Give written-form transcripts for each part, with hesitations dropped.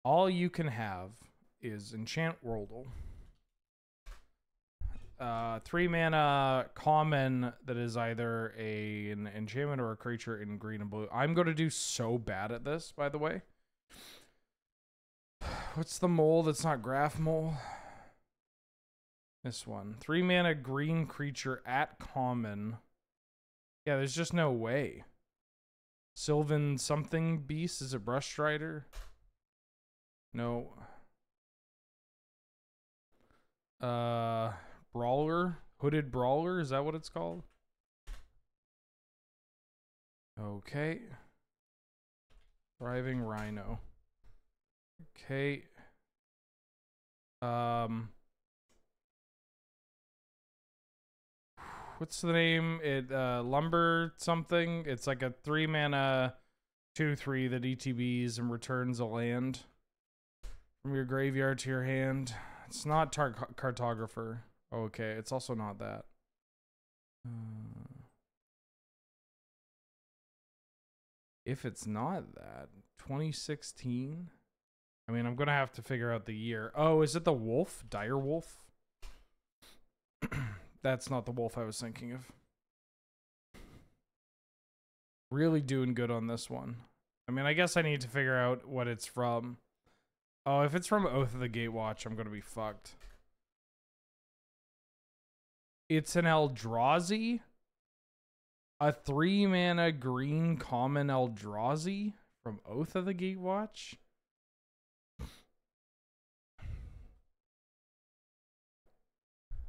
All you can have is Enchant Worldle. 3 mana common that is either an enchantment or a creature in green and blue. I'm going to do so bad at this, by the way. What's the mole that's not Graph Mole? This one. 3 mana green creature at common. Yeah, there's just no way. Sylvan something beast? Is it Brush Strider? No. Brawler? Hooded Brawler? Is that what it's called? Okay. Thriving Rhino. Okay. What's the name? Lumber something. It's like a 3 mana 2/3 that ETBs and returns a land from your graveyard to your hand. It's not Cartographer. Okay, it's also not that. If it's not that, 2016. I mean, I'm gonna have to figure out the year. Oh, is it the wolf? Dire Wolf? That's not the wolf I was thinking of. Really doing good on this one. I mean, I guess I need to figure out what it's from. Oh, if it's from Oath of the Gatewatch, I'm gonna be fucked. It's an Eldrazi? A 3 mana green common Eldrazi from Oath of the Gatewatch?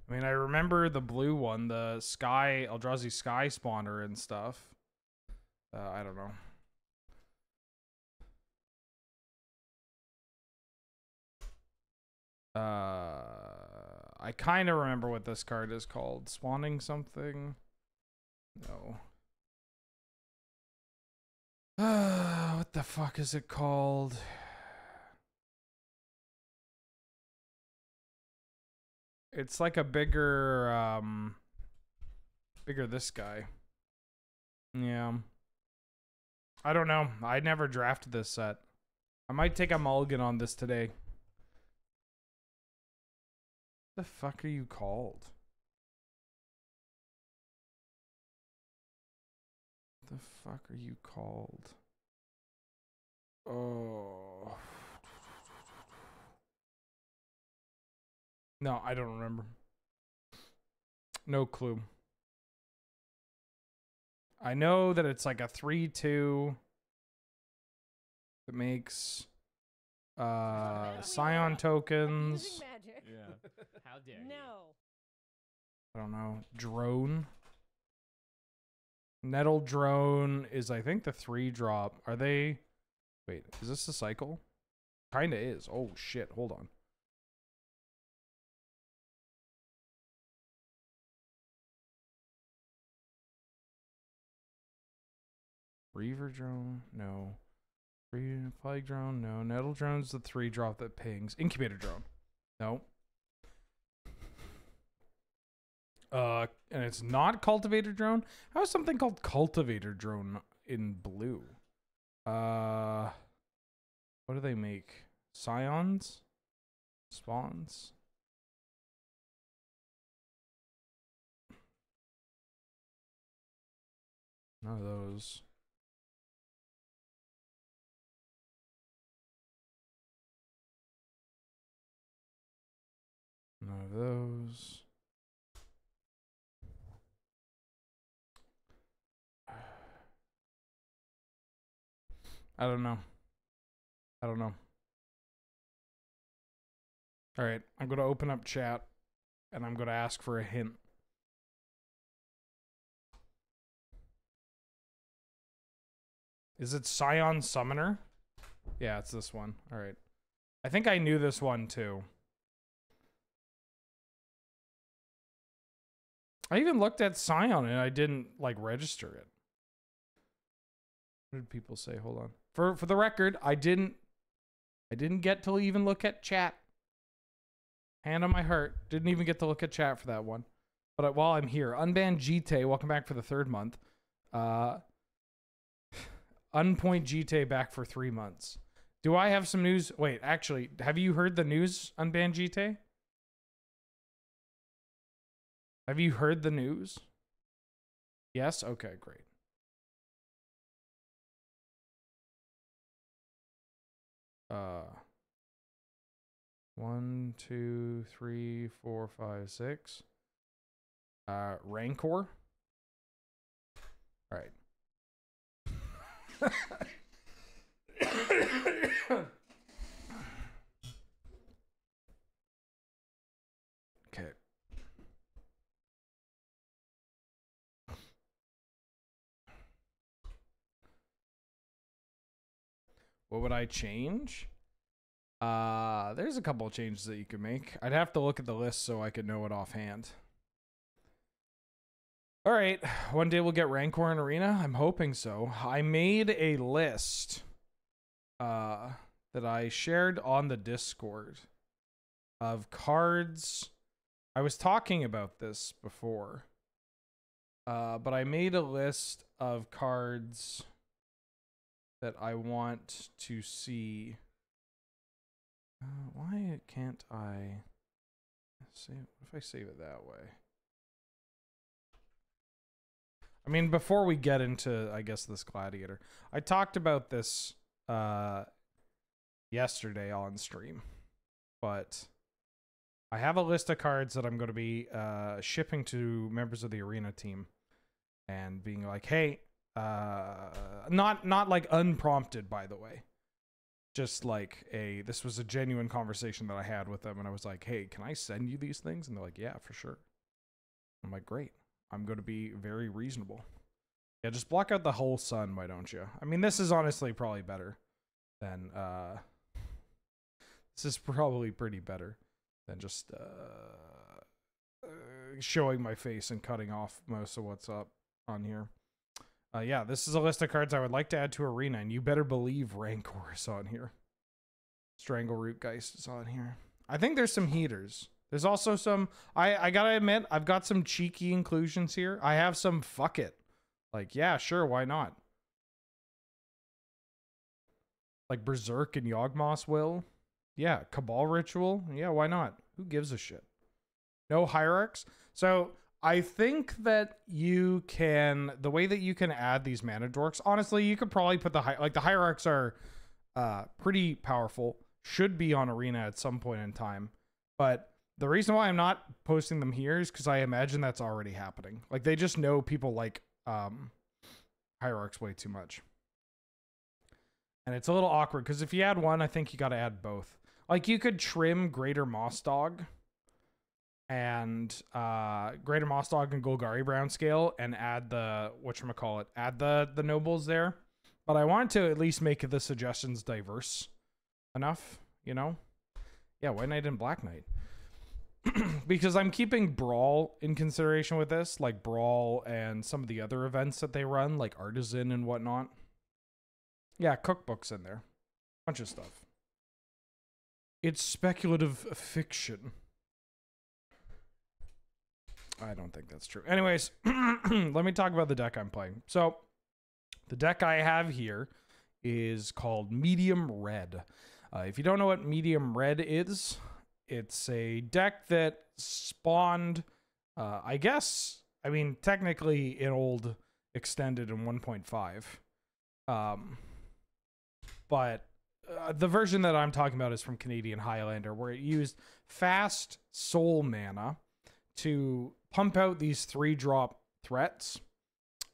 I mean, I remember the blue one, the Sky, Eldrazi Sky Spawner and stuff. I don't know. I kind of remember what this card is called. Spawning something? No. What the fuck is it called? It's like a bigger, bigger this guy. Yeah. I don't know. I never drafted this set. I might take a mulligan on this today. What the fuck are you called? What the fuck are you called? Oh. No, I don't remember. No clue. I know that it's like a 3/2 that makes Scion tokens. Yeah. How dare you? No. I don't know. Drone. Nettle Drone is, I think, the 3-drop. Are they... Wait, is this a cycle? Kinda is. Oh, shit. Hold on. Reaver Drone? No. Plague Drone? No. Nettle Drone's the 3-drop that pings. Incubator Drone? No. And it's not Cultivator Drone? How is something called Cultivator Drone in blue? What do they make? Scions? Spawns? None of those. None of those. I don't know. I don't know. All right, I'm going to open up chat and I'm going to ask for a hint. Is it Scion Summoner? Yeah, it's this one. All right. I think I knew this one too. I even looked at Scion and I didn't like register it. What did people say? Hold on. For the record, I didn't get to even look at chat. Hand on my heart. Didn't even get to look at chat for that one. But while I'm here, Unbanned GT, welcome back for the 3rd month. Unpoint GT back for 3 months. Do I have some news? Wait, actually, have you heard the news on Banjite? Have you heard the news? Yes? Okay, great. One, two, three, four, five, six. Rancor. All right. Okay. What would I change? There's a couple of changes that you could make. I'd have to look at the list so I could know it offhand. All right, one day we'll get Rancor in Arena. I'm hoping so. I made a list that I shared on the Discord of cards. I was talking about this before, but I made a list of cards that I want to see. Why can't I save? What if I save it that way? I mean, before we get into, I guess, this Gladiator, I talked about this yesterday on stream, but I have a list of cards that I'm going to be shipping to members of the Arena team and being like, hey, not like unprompted, by the way. Just like this was a genuine conversation that I had with them, and I was like, hey, can I send you these things? And they're like, yeah, for sure. I'm like, great. I'm going to be very reasonable. Yeah, just block out the whole sun, why don't you? I mean, this is honestly probably better than, this is probably pretty better than just, showing my face and cutting off most of what's up on here. Yeah, this is a list of cards I would like to add to Arena, and you better believe Rancor is on here. Strangleroot Geist is on here. I think there's some heaters. There's also some, I gotta admit, I've got some cheeky inclusions here. I have some fuck it. Like, yeah, sure, why not? Like Berserk and Yawgmoth Will. Yeah, Cabal Ritual. Yeah, why not? Who gives a shit? No Hierarchs. So I think that you can, the way that you can add these mana dorks, honestly, you could probably put the Hierarchs are pretty powerful. Should be on Arena at some point in time. But the reason why I'm not posting them here is because I imagine that's already happening. Like, they just know people like Hierarchs way too much. And it's a little awkward, because if you add one, I think you got to add both. Like, you could trim Greater Moss Dog and Greater Moss Dog and Golgari Brown Scale and add the, whatchamacallit, add the nobles there. But I want to at least make the suggestions diverse enough, you know? Yeah, White Knight and Black Knight. Because I'm keeping Brawl in consideration with this, like Brawl and some of the other events that they run, like Artisan and whatnot. Yeah, cookbooks in there. Bunch of stuff. It's speculative fiction. I don't think that's true. Anyways, let me talk about the deck I'm playing. So, the deck I have here is called Medium Red. If you don't know what Medium Red is, it's a deck that spawned, I guess, I mean, technically in old extended in 1.5. But the version that I'm talking about is from Canadian Highlander, where it used fast soul mana to pump out these 3-drop threats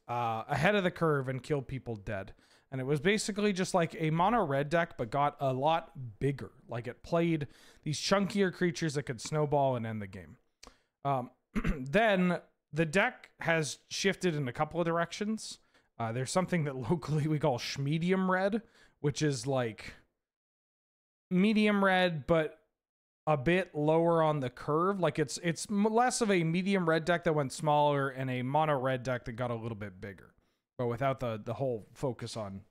ahead of the curve and kill people dead. And it was basically just like a mono red deck, but got a lot bigger. Like, it played these chunkier creatures that could snowball and end the game. Then the deck has shifted in a couple of directions. There's something that locally we call Schmedium Red, which is like medium red, but a bit lower on the curve. Like, it's less of a medium red deck that went smaller and a mono red deck that got a little bit bigger, but without the whole focus on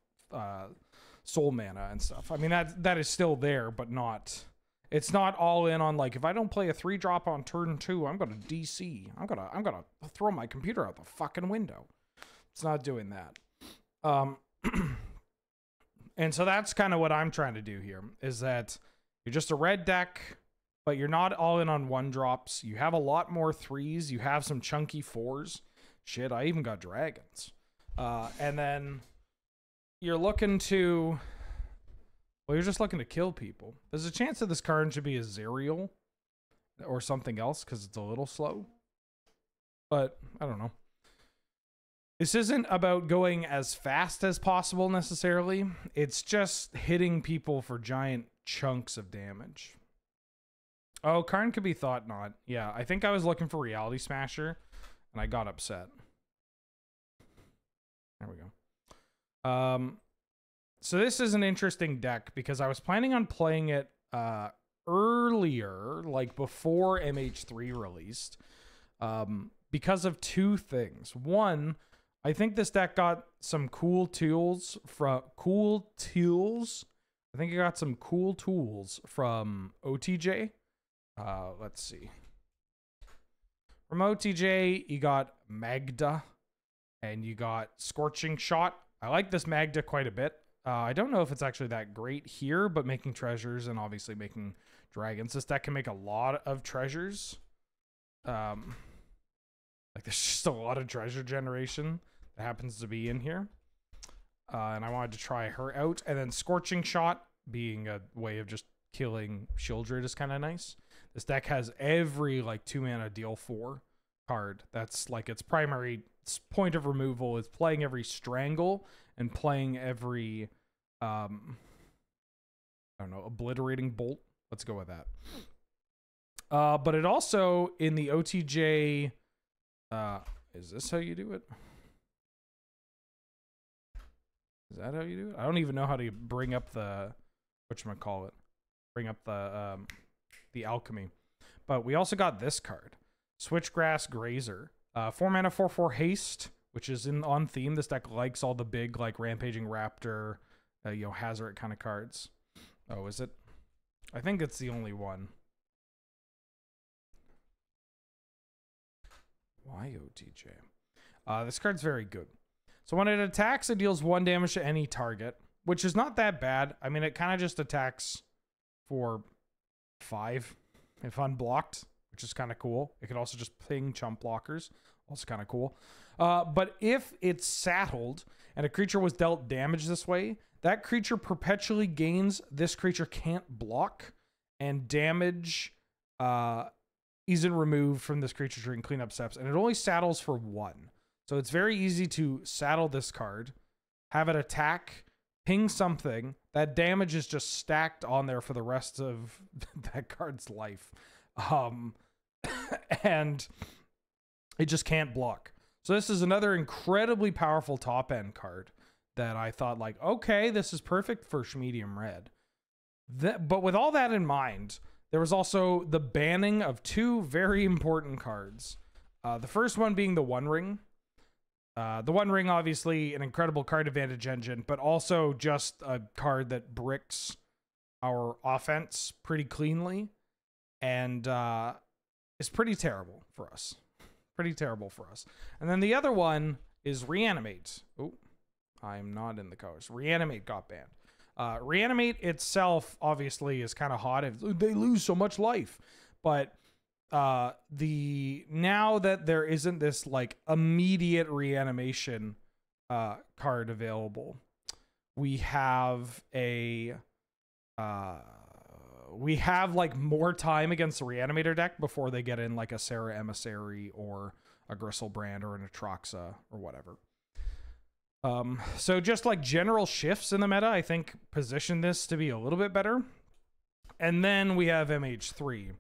soul mana and stuff. I mean, that is still there, but not, it's not all in on, like, if I don't play a 3-drop on turn 2, I'm gonna DC. I'm gonna throw my computer out the fucking window. It's not doing that. And so that's kind of what I'm trying to do here, is that you're just a red deck, but you're not all in on 1-drops. You have a lot more 3s. You have some chunky 4s. Shit, I even got dragons. And then you're looking to... Well, you're just looking to kill people. There's a chance that this card should be a Zerial or something else because it's a little slow. But I don't know. This isn't about going as fast as possible necessarily. It's just hitting people for giant chunks of damage. Oh, Karn could be Thought Knot. Yeah, I think I was looking for Reality Smasher, and I got upset. There we go. So this is an interesting deck because I was planning on playing it earlier, like before MH3 released, because of 2 things. One, I think this deck got some cool tools from I think it got some cool tools from OTJ. Let's see. From OTJ, you got Magda and you got Scorching Shot. I like this Magda quite a bit. I don't know if it's actually that great here, but making treasures and obviously making dragons. This deck can make a lot of treasures. Like there's just a lot of treasure generation that happens to be in here. And I wanted to try her out. And then Scorching Shot being a way of just killing Shieldred is kind of nice. This deck has every like 2-mana deal 4 card. That's like its primary point of removal is playing every Strangle and playing every I don't know, Obliterating Bolt. Let's go with that. But it also in the OTJ is this how you do it? Is that how you do it? I don't even know how to bring up the whatchamacallit. Bring up the alchemy. But we also got this card. Switchgrass Grazer. 4-mana 4/4 haste, which is on theme. This deck likes all the big like Rampaging Raptor, Hazoret kind of cards. Oh, is it? I think it's the only one. Why OTJ? This card's very good. So when it attacks, it deals 1 damage to any target, which is not that bad. I mean, it kind of just attacks for 5 if unblocked, which is kind of cool. It could also just ping chump blockers, also kind of cool. But if it's saddled and a creature was dealt damage this way, that creature perpetually gains this creature can't block, and damage isn't removed from this creature during cleanup steps, and it only saddles for 1. So it's very easy to saddle this card, have it attack, ping something. That damage is just stacked on there for the rest of that card's life. And it just can't block. So this is another incredibly powerful top end card that I thought like, okay, this is perfect for medium red. But with all that in mind, there was also the banning of 2 very important cards. The first one being the One Ring. The One Ring, obviously an incredible card advantage engine, but also just a card that bricks our offense pretty cleanly, and is pretty terrible for us. Pretty terrible for us. And then the other one is Reanimate. Oh, I'm not in the colors. Reanimate got banned. Reanimate itself obviously is kind of hot. They lose so much life, but now that there isn't this like immediate reanimation card available, we have like more time against the Reanimator deck before they get in like a Sarah Emissary or a Gristlebrand or an Atroxa or whatever. So just like general shifts in the meta, I think position this to be a little bit better. And then we have MH3.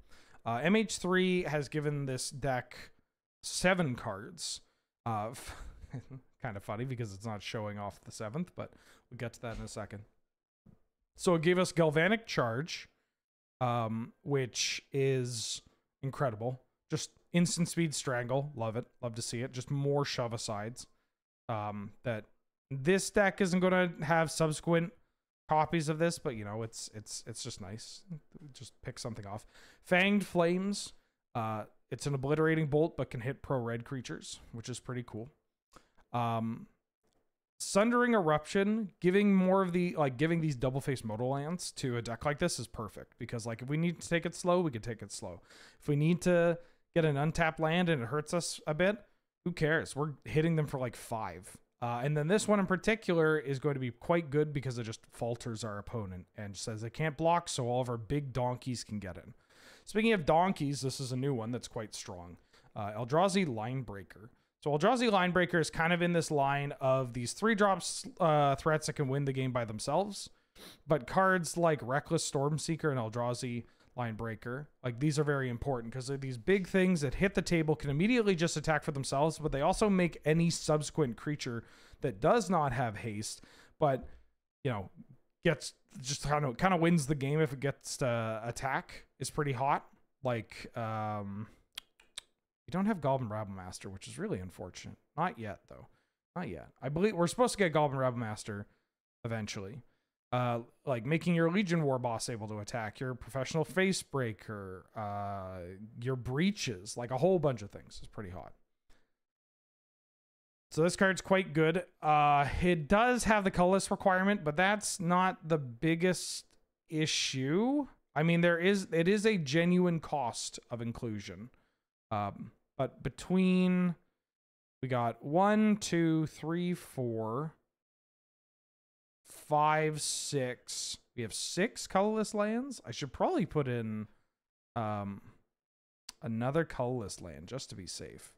MH3 has given this deck 7 cards. Kind of funny because it's not showing off the 7th, but we'll get to that in a second. So it gave us Galvanic Charge, which is incredible. Just instant speed Strangle. Love it. Love to see it. Just more shove-asides. That this deck isn't going to have subsequent copies of this, but it's just nice. Just pick something off. Fanged Flames. It's an Obliterating Bolt, but can hit pro red creatures, which is pretty cool. Sundering Eruption, giving more of the, like, giving these double-face modal lands to a deck like this is perfect. Because, like, if we need to take it slow, we can take it slow. If we need to get an untapped land and it hurts us a bit, who cares? We're hitting them for, like, 5. And then this one in particular is going to be quite good because it just falters our opponent and says they can't block, so all of our big donkeys can get in. Speaking of donkeys, this is a new one that's quite strong. Eldrazi Linebreaker. So Eldrazi Linebreaker is kind of in this line of these 3-drops threats that can win the game by themselves. But cards like Reckless Stormseeker and Eldrazi Linebreaker, like, these are very important because they're these big things that hit the table, can immediately just attack for themselves, but they also make any subsequent creature that does not have haste, but, you know, gets just kind of wins the game if it gets to attack, is pretty hot. Like, we don't have Goblin Rabblemaster, which is really unfortunate. Not yet, though. Not yet. I believe we're supposed to get Goblin Rabblemaster eventually. Like making your Legion War boss able to attack, your Professional Facebreaker, your Breaches, like a whole bunch of things. It's pretty hot. So this card's quite good. It does have the colorless requirement, but that's not the biggest issue. I mean, it is a genuine cost of inclusion. But between, we got 1, 2, 3, 4, 5, 6. We have 6 colorless lands. I should probably put in another colorless land just to be safe.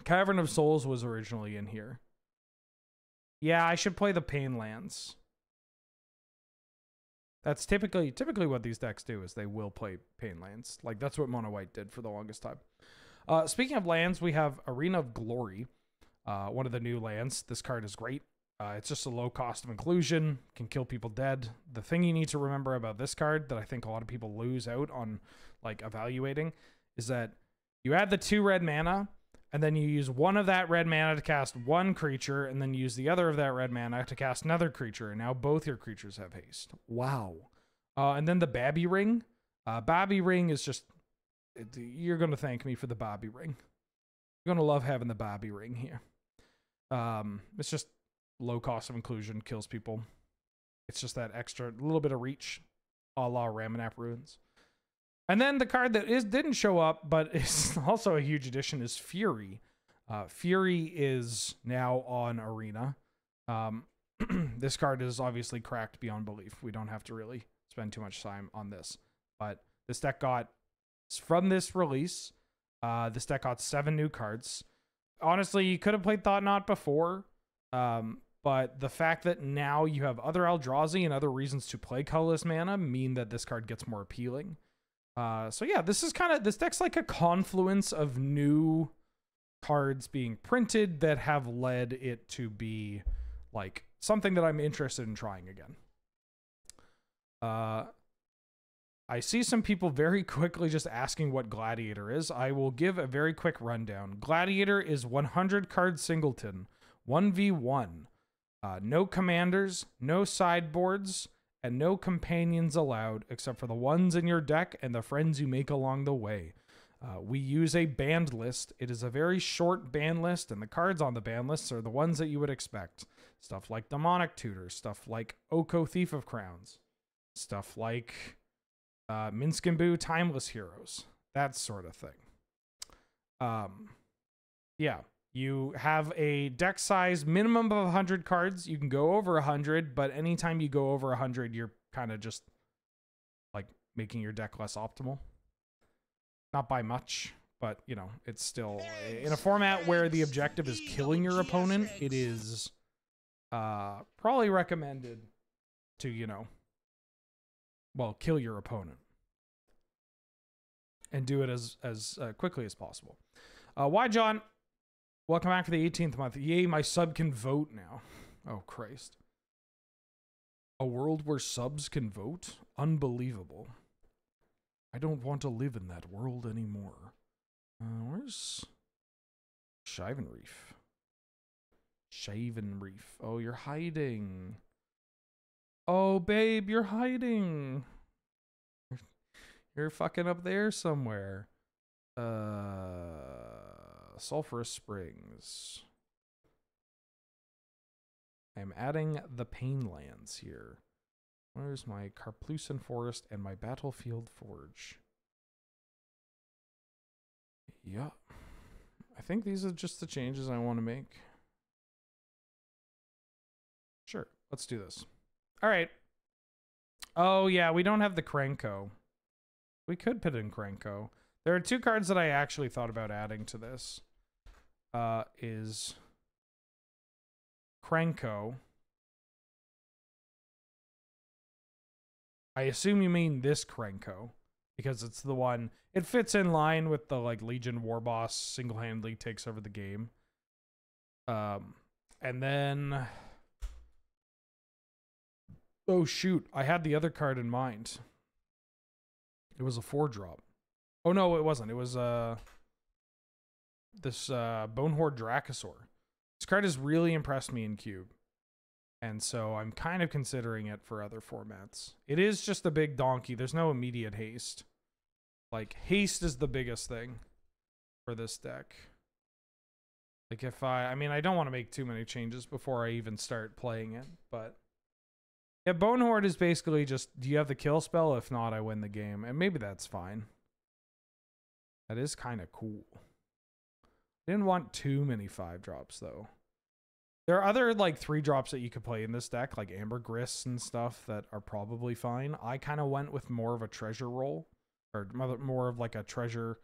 Cavern of Souls was originally in here. Yeah, I should play the Pain lands. That's typically what these decks do, is they will play Pain lands. Like, that's what Mono White did for the longest time. Speaking of lands, we have Arena of Glory, one of the new lands. This card is great. It's just a low cost of inclusion, can kill people dead. The thing you need to remember about this card that I think a lot of people lose out on, like, evaluating, is that you add the 2 red mana, and then you use 1 of that red mana to cast 1 creature, and then use the other of that red mana to cast another creature, and now both your creatures have haste. Wow. And then the Babby Ring. Babby Ring is just, you're going to thank me for the Babby Ring. You're going to love having the Babby Ring here. It's just low cost of inclusion, kills people. It's just that extra little bit of reach, a la Ramanap Ruins. And then the card that didn't show up, but is also a huge addition, is Fury. Fury is now on Arena. This card is obviously cracked beyond belief. We don't have to really spend too much time on this. But this deck got, from this release, this deck got 7 new cards. Honestly, you could have played Thought Knot before. But the fact that now you have other Eldrazi and other reasons to play colorless mana mean that this card gets more appealing. So yeah, this deck's like a confluence of new cards being printed that have led it to be like something that I'm interested in trying again. I see some people very quickly just asking what Gladiator is. I will give a very quick rundown. Gladiator is 100 card singleton, 1v1. No commanders, no sideboards, and no companions allowed except for the ones in your deck and the friends you make along the way. We use a banned list. It is a very short ban list, and the cards on the ban lists are the ones that you would expect. Stuff like Demonic Tutor, stuff like Oko Thief of Crowns, stuff like Minsk and Boo Timeless Heroes, that sort of thing. Yeah. You have a deck size minimum of 100 cards. You can go over 100, but anytime you go over 100, you're kind of just like making your deck less optimal. Not by much, but you know, it's still in a format where the objective is killing your opponent. It is probably recommended to, you know, well, kill your opponent and do it as quickly as possible. Why, John? Welcome back for the 18th month. Yay, my sub can vote now. Oh, Christ. A world where subs can vote? Unbelievable. I don't want to live in that world anymore. Where's Shaven Reef? Shaven Reef. Oh, you're hiding. Oh, babe, you're hiding. You're fucking up there somewhere. Sulphurous Springs. I'm adding the Painlands here. Where's my Carplucin Forest and my Battlefield Forge? Yeah. I think these are just the changes I want to make. Sure, let's do this. All right. Oh, yeah, we don't have the Krenko. We could put in Krenko. There are two cards that I actually thought about adding to this. Is Krenko. I assume you mean this Krenko, because it's the one, it fits in line with the like Legion War Boss single-handedly takes over the game. And then, oh shoot, I had the other card in mind. It was a 4-drop. Oh no, it wasn't. It was this Bonehorde Dracosaur. This card has really impressed me in Cube. And so I'm kind of considering it for other formats. It is just a big donkey. There's no immediate haste. Like, haste is the biggest thing for this deck. Like, if I mean, I don't want to make too many changes before I even start playing it, but yeah, Bonehorde is basically just, do you have the kill spell? If not, I win the game. And maybe that's fine. That is kind of cool. I didn't want too many 5-drops, though. There are other, like, 3-drops that you could play in this deck, like Ambergris and stuff, that are probably fine. I kind of went with more of a treasure roll, or more of, like, a treasure,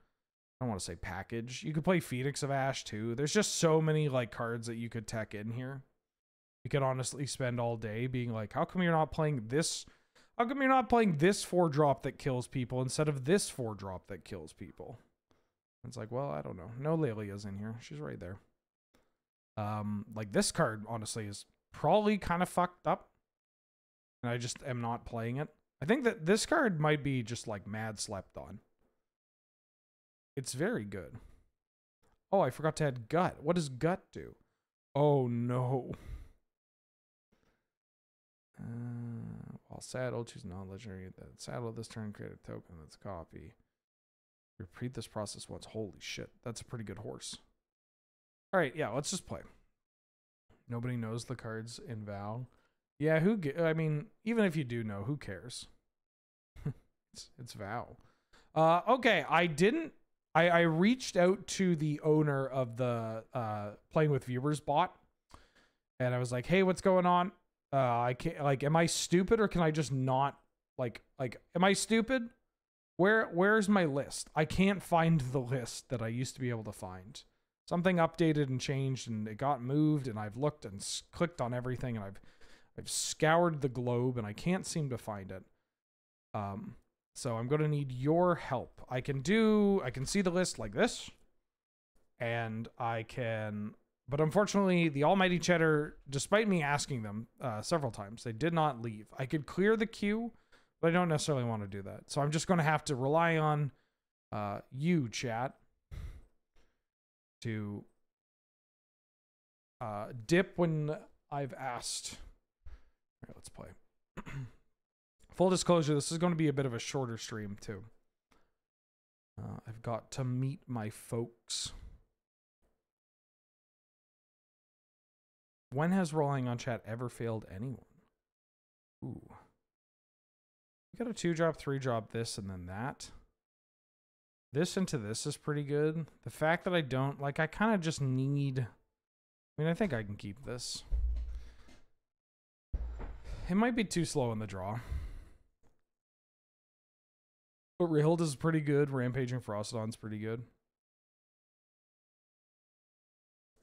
I don't want to say package. You could play Phoenix of Ash, too. There's just so many, like, cards that you could tech in here. You could honestly spend all day being like, how come you're not playing this? How come you're not playing this 4-drop that kills people instead of this 4-drop that kills people? It's like, well, I don't know. No Lelia's in here. She's right there. Like this card, honestly, is probably kind of fucked up. And I just am not playing it. I think that this card might be just like mad slept on. It's very good. Oh, I forgot to add Gut. What does Gut do? Oh, no. While saddle, choose non-legendary. The saddle this turn, create a token that's copy. Repeat this process once. Holy shit. That's a pretty good horse. All right, yeah, let's just play. Nobody knows the cards in Val. Yeah, I mean, even if you do know, who cares? it's Val. Okay, I reached out to the owner of the Playing with Viewers bot, and I was like, hey, what's going on? I can't, like, am I stupid or can I just not, like, am I stupid? Where's my list? I can't find the list that I used to be able to find. Something updated and changed, and it got moved, and I've looked and clicked on everything, and I've scoured the globe, and I can't seem to find it. So I'm going to need your help. I can see the list like this, and but unfortunately, the almighty cheddar, despite me asking them several times, they did not leave. I could clear the queue, but I don't necessarily want to do that. So I'm just going to have to rely on you, chat, to dip when I've asked. All right, let's play. Full disclosure, this is going to be a bit of a shorter stream, too. I've got to meet my folks. When has relying on chat ever failed anyone? Ooh. We got a 2-drop, 3-drop, this, and then that. This into this is pretty good. The fact that I don't, like, I kind of just need, I mean, I think I can keep this. It might be too slow in the draw. But Rehild is pretty good. Rampaging Frostodon's pretty good.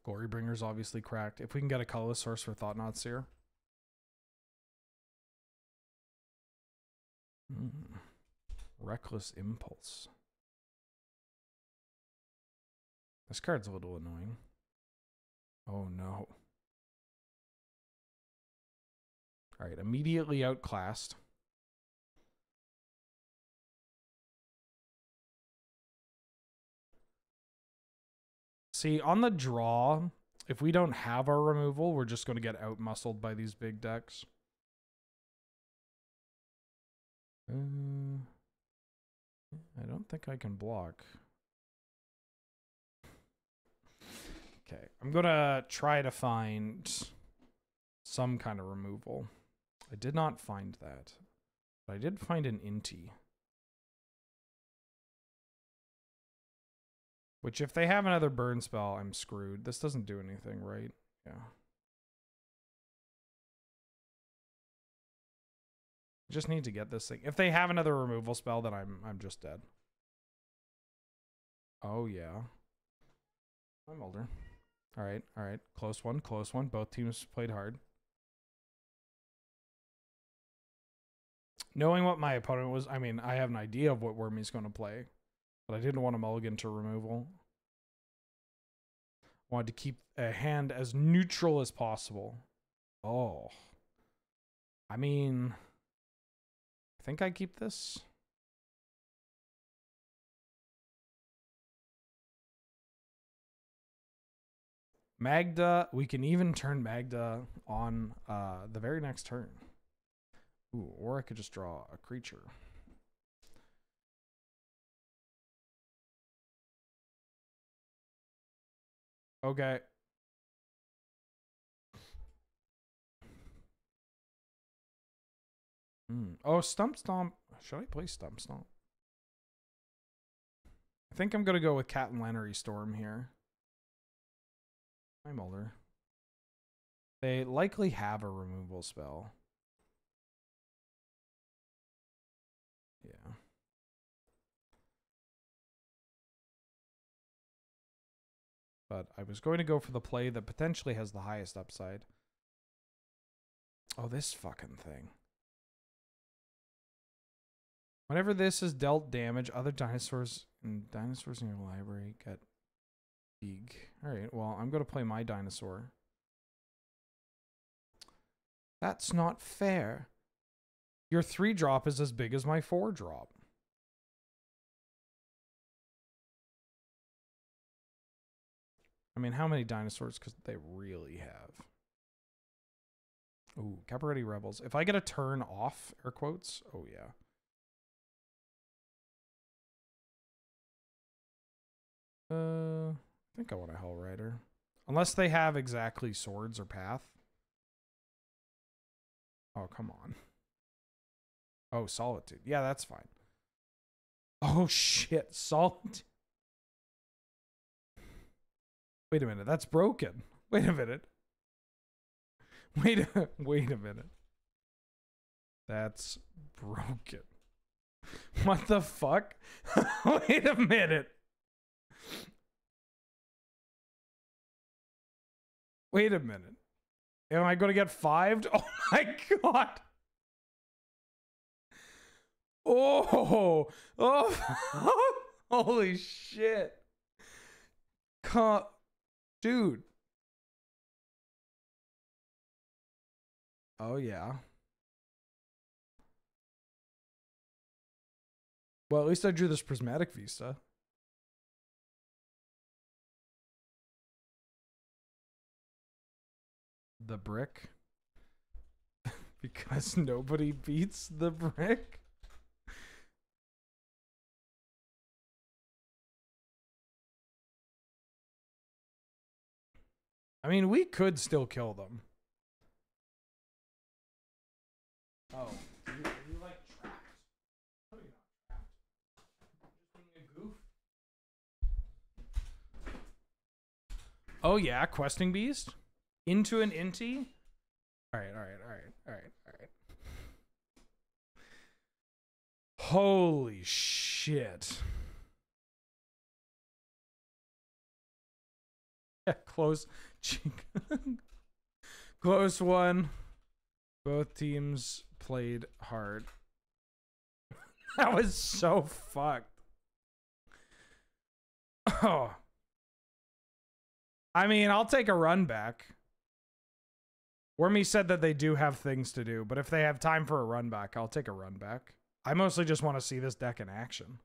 Glorybringer's obviously cracked. If we can get a colorless source for Thought-Knot Seer. Reckless Impulse. This card's a little annoying. Oh no. Alright, immediately outclassed. See, on the draw, if we don't have our removal, we're just going to get out-muscled by these big decks. I don't think I can block. Okay, I'm going to try to find some kind of removal. I did not find that. But I did find an Inti. Which, if they have another burn spell, I'm screwed. This doesn't do anything, right? Yeah. I just need to get this thing. If they have another removal spell, then I'm just dead. Oh, yeah. I'm older. All right, all right. Close one, close one. Both teams played hard. Knowing what my opponent was, I mean, I have an idea of what Wormy's going to play. But I didn't want to mulligan to removal. Wanted to keep a hand as neutral as possible. Oh. I mean, I think I keep this. Magda, we can even turn Magda on the very next turn. Ooh, or I could just draw a creature. Okay. Oh, Stump Stomp. Should I play Stump Stomp? I think I'm going to go with Cat and Lannery Storm here. I'm older. They likely have a removal spell. Yeah. But I was going to go for the play that potentially has the highest upside. Oh, this fucking thing. Whenever this is dealt damage, other dinosaurs in your library get big. Alright, well, I'm going to play my dinosaur. That's not fair. Your 3-drop is as big as my 4-drop. I mean, how many dinosaurs could they really have? Ooh, Cabaretti Rebels. If I get a turn off, air quotes, oh yeah. I think I want a Hell Rider. Unless they have exactly swords or path. Oh, come on. Oh, Solitude. Yeah, that's fine. Oh, shit. Solitude. Wait a minute. That's broken. Wait a minute. Wait a minute. That's broken. What the fuck? Wait a minute. Wait a minute. Am I going to get 5'd? Oh my god. Oh. Oh. Holy shit. Dude. Oh yeah. Well, at least I drew this Prismatic Vista. The brick. Because nobody beats the brick. I mean, we could still kill them. Oh, are you like trapped? No, you're not trapped. Just being a goof. Oh yeah, Questing Beast? Into an Inti? Alright. Holy shit. Yeah, close. Close one. Both teams played hard. That was so fucked. Oh. I mean, I'll take a run back. Wormy said that they do have things to do, but if they have time for a run back, I'll take a run back. I mostly just want to see this deck in action.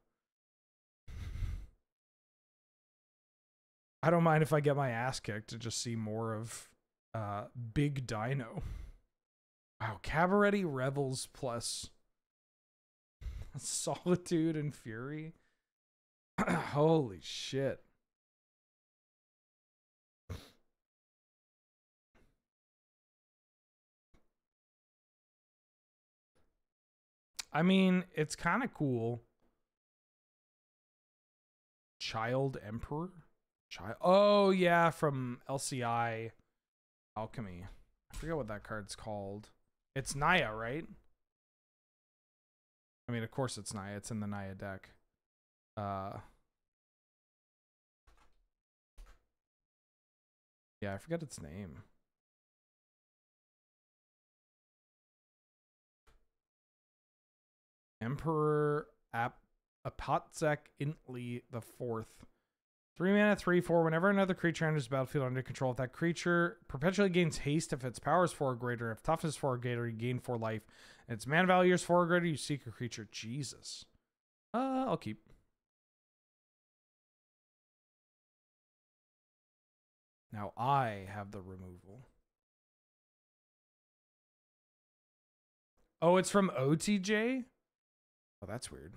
I don't mind if I get my ass kicked to just see more of Big Dino. Wow, Cabaretti Revels plus Solitude and Fury. Holy shit. I mean, it's kind of cool. Child Emperor? Oh, yeah, from LCI Alchemy. I forget what that card's called. It's Naya, right? I mean, of course it's Naya. It's in the Naya deck. Yeah, I forget its name. Emperor Apotzek Intli the Fourth. 3 mana, 3/4. Whenever another creature enters the battlefield under control of that creature, perpetually gains haste if its power is 4 or greater. If toughness is 4 or greater, you gain 4 life. And its mana value is 4 or greater, you seek a creature. Jesus. I'll keep. Now I have the removal. Oh, it's from OTJ? Oh, that's weird.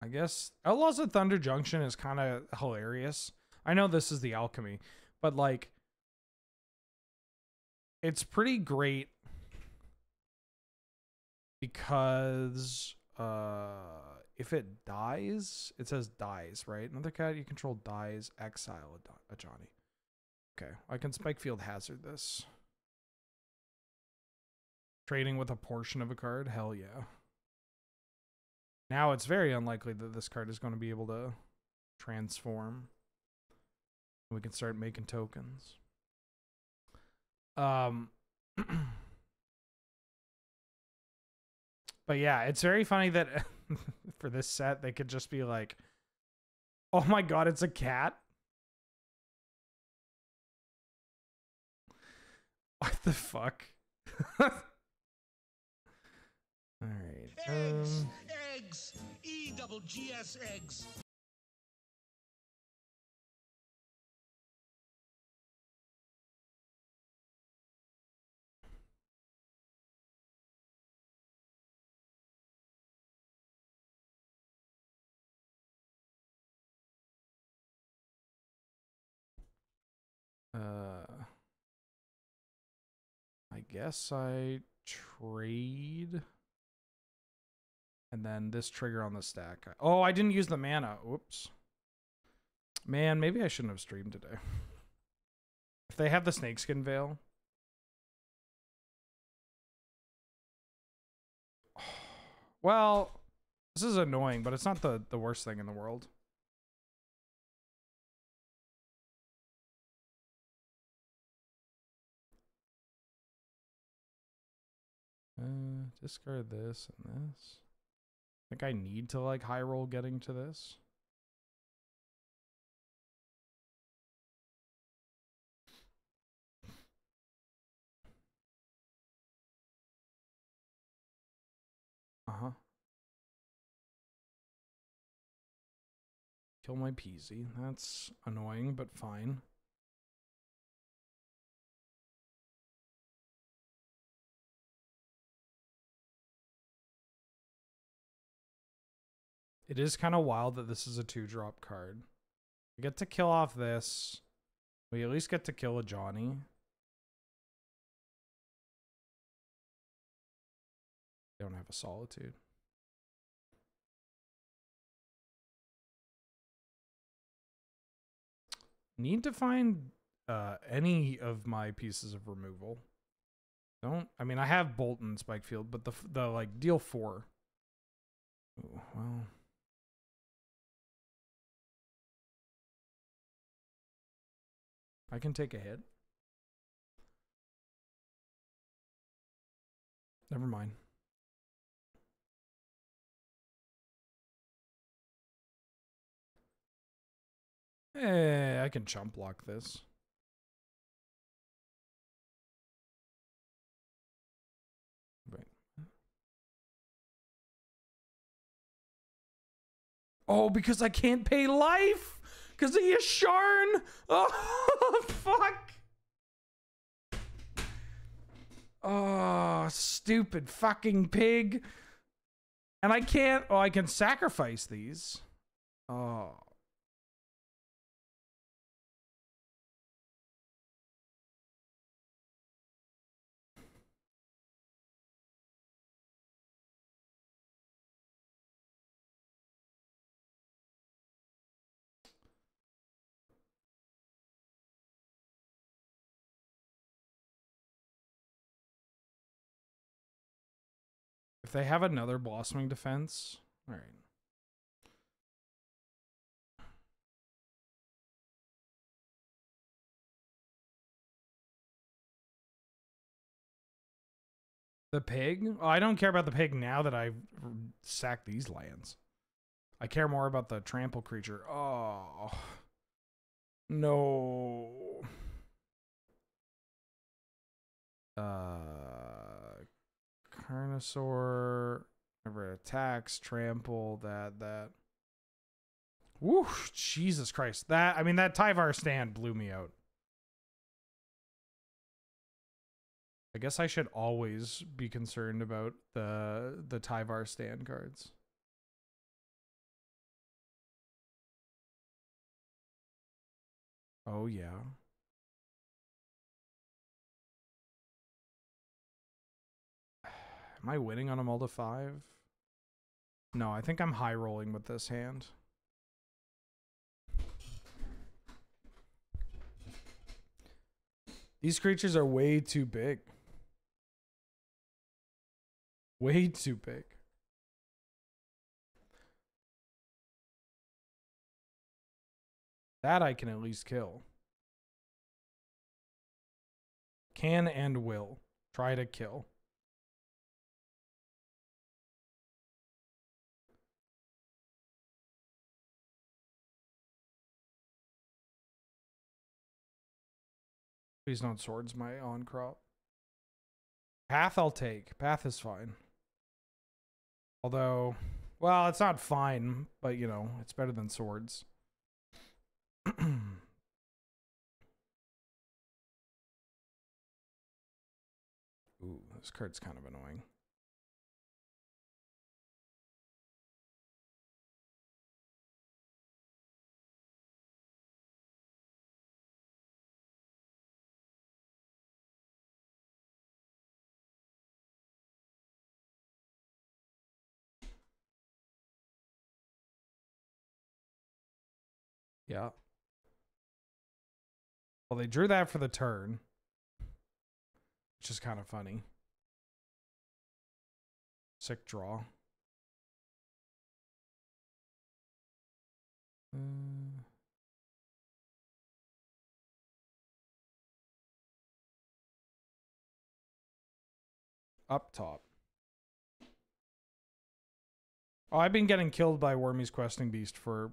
I guess Outlaws of Thunder Junction is kind of hilarious. I know this is the alchemy, but like, it's pretty great because if it dies, it says dies, right? Another cat you control dies, exile a Johnny. Okay, I can Spike Field Hazard this. Trading with a portion of a card? Hell yeah. Now it's very unlikely that this card is going to be able to transform. We can start making tokens. But yeah, it's very funny that for this set, they could just be like, oh my god, it's a cat? What the fuck? Alright. Eggs! E-double-G-S eggs! I guess I trade. And then this trigger on the stack. Oh, I didn't use the mana. Oops. Man, maybe I shouldn't have streamed today. If they have the Snakeskin Veil. Well, this is annoying, but it's not the worst thing in the world. Discard this and this. I think I need to like high roll getting to this. Kill my Peasy. That's annoying, but fine. It is kind of wild that this is a 2-drop card. We get to kill off this. We at least get to kill a Johnny. They don't have a Solitude. Need to find any of my pieces of removal. I mean, I have Bolt and Spike Field, but the like deal 4. Ooh, well. I can take a hit. Never mind. Hey, I can chump block this. Wait. Oh, because I can't pay life! Because of Yasharn! Oh, fuck! Oh, stupid fucking pig. And I can't... Oh, I can sacrifice these. Oh. they have another Blossoming Defense, all right. The pig? Oh, I don't care about the pig now that I've sacked these lands. I care more about the trample creature. Oh. No. Carnosaur. Never attacks. Trample. That. Woo. Jesus Christ. That Tyvar stand blew me out. I guess I should always be concerned about the Tyvar stand cards. Oh yeah. Am I winning on a mull to 5? No, I think I'm high rolling with this hand. These creatures are way too big. Way too big. That I can at least kill. Can and will. Try to kill. Please don't swords my on crop. Path I'll take. Path is fine. Although, well, it's not fine, but you know, it's better than swords. Ooh, this card's kind of annoying. Yeah. Well, they drew that for the turn, which is kind of funny. Sick draw. Up top. Oh, I've been getting killed by Wormy's Questing Beast for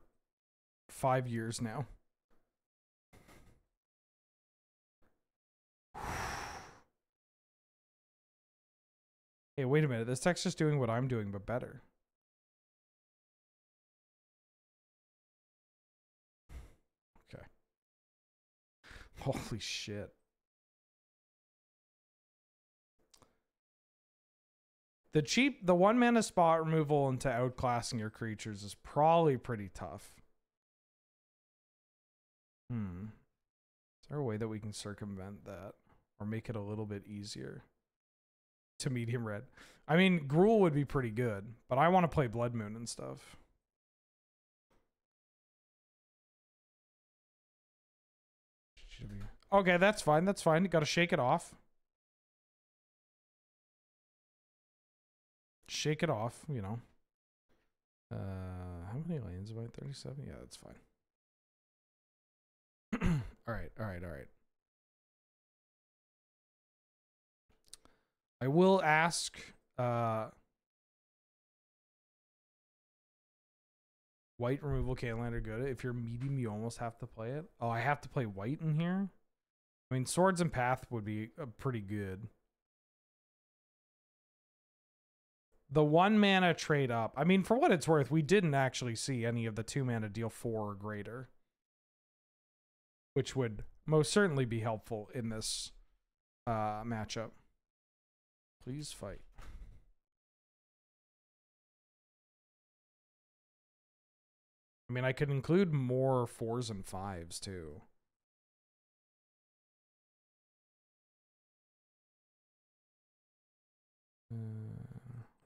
5 years now. Hey, wait a minute. This text is doing what I'm doing, but better. Okay. Holy shit. The 1 mana spot removal into outclassing your creatures is probably pretty tough. Is there a way that we can circumvent that or make it a little bit easier to medium red? I mean, Gruul would be pretty good, but I want to play Blood Moon and stuff. Okay, that's fine. That's fine. You got to shake it off. Shake it off, you know. How many lands am I? 37? Yeah, that's fine. All right. I will ask white removal Canlander good. If you're medium, you almost have to play it. Oh, I have to play white in here? I mean, swords and path would be pretty good. The 1 mana trade up. I mean, for what it's worth, we didn't actually see any of the 2 mana deal 4 or greater, which would most certainly be helpful in this matchup. Please fight. I mean, I could include more 4s and 5s too.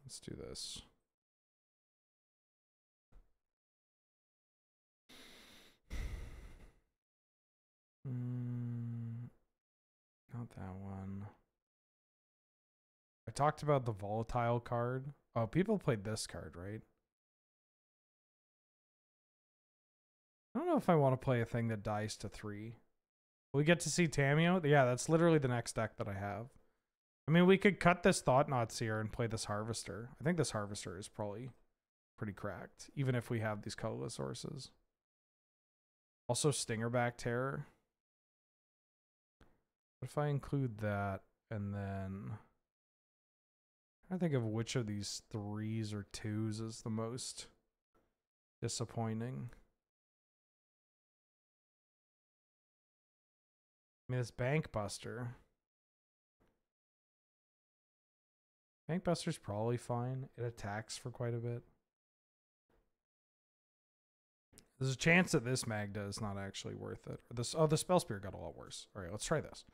Let's do this. Not that one. I talked about the volatile card. Oh, people played this card, right? I don't know if I want to play a thing that dies to 3. We get to see Tameo? Yeah, that's literally the next deck that I have. I mean, we could cut this Thought-Knot Seer and play this Harvester. I think this Harvester is probably pretty cracked, even if we have these colorless sources. Also, Stingerback Terror. What if I include that and then... I think of which of these 3s or 2s is the most disappointing. I mean, it's Bankbuster. Bankbuster's probably fine. It attacks for quite a bit. There's a chance that this Magda is not actually worth it. Or this, oh, the Spell Spear got a lot worse. All right, let's try this.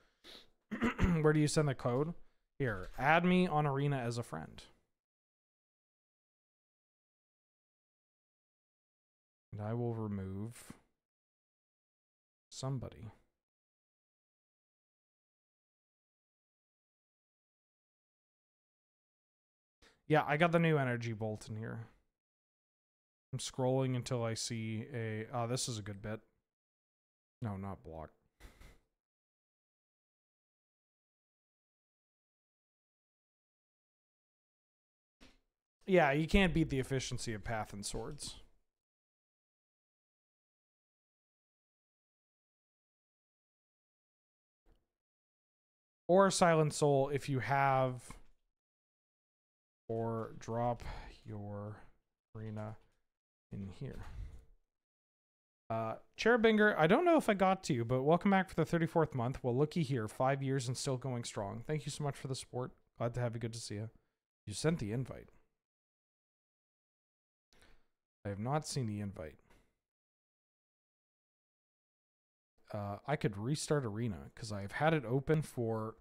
Where do you send the code? Here, add me on Arena as a friend. And I will remove somebody. Yeah, I got the new energy bolt in here. I'm scrolling until I see a... Oh, this is a good bit. No, not block. Yeah, you can't beat the efficiency of Path and Swords. Or Silent Soul if you have... Or drop your arena in here. Cherubinger, I don't know if I got to you, but welcome back for the 34th month. Well, looky here, 5 years and still going strong. Thank you so much for the support. Glad to have you. Good to see you. You sent the invite. I have not seen the invite. I could restart Arena because I've had it open for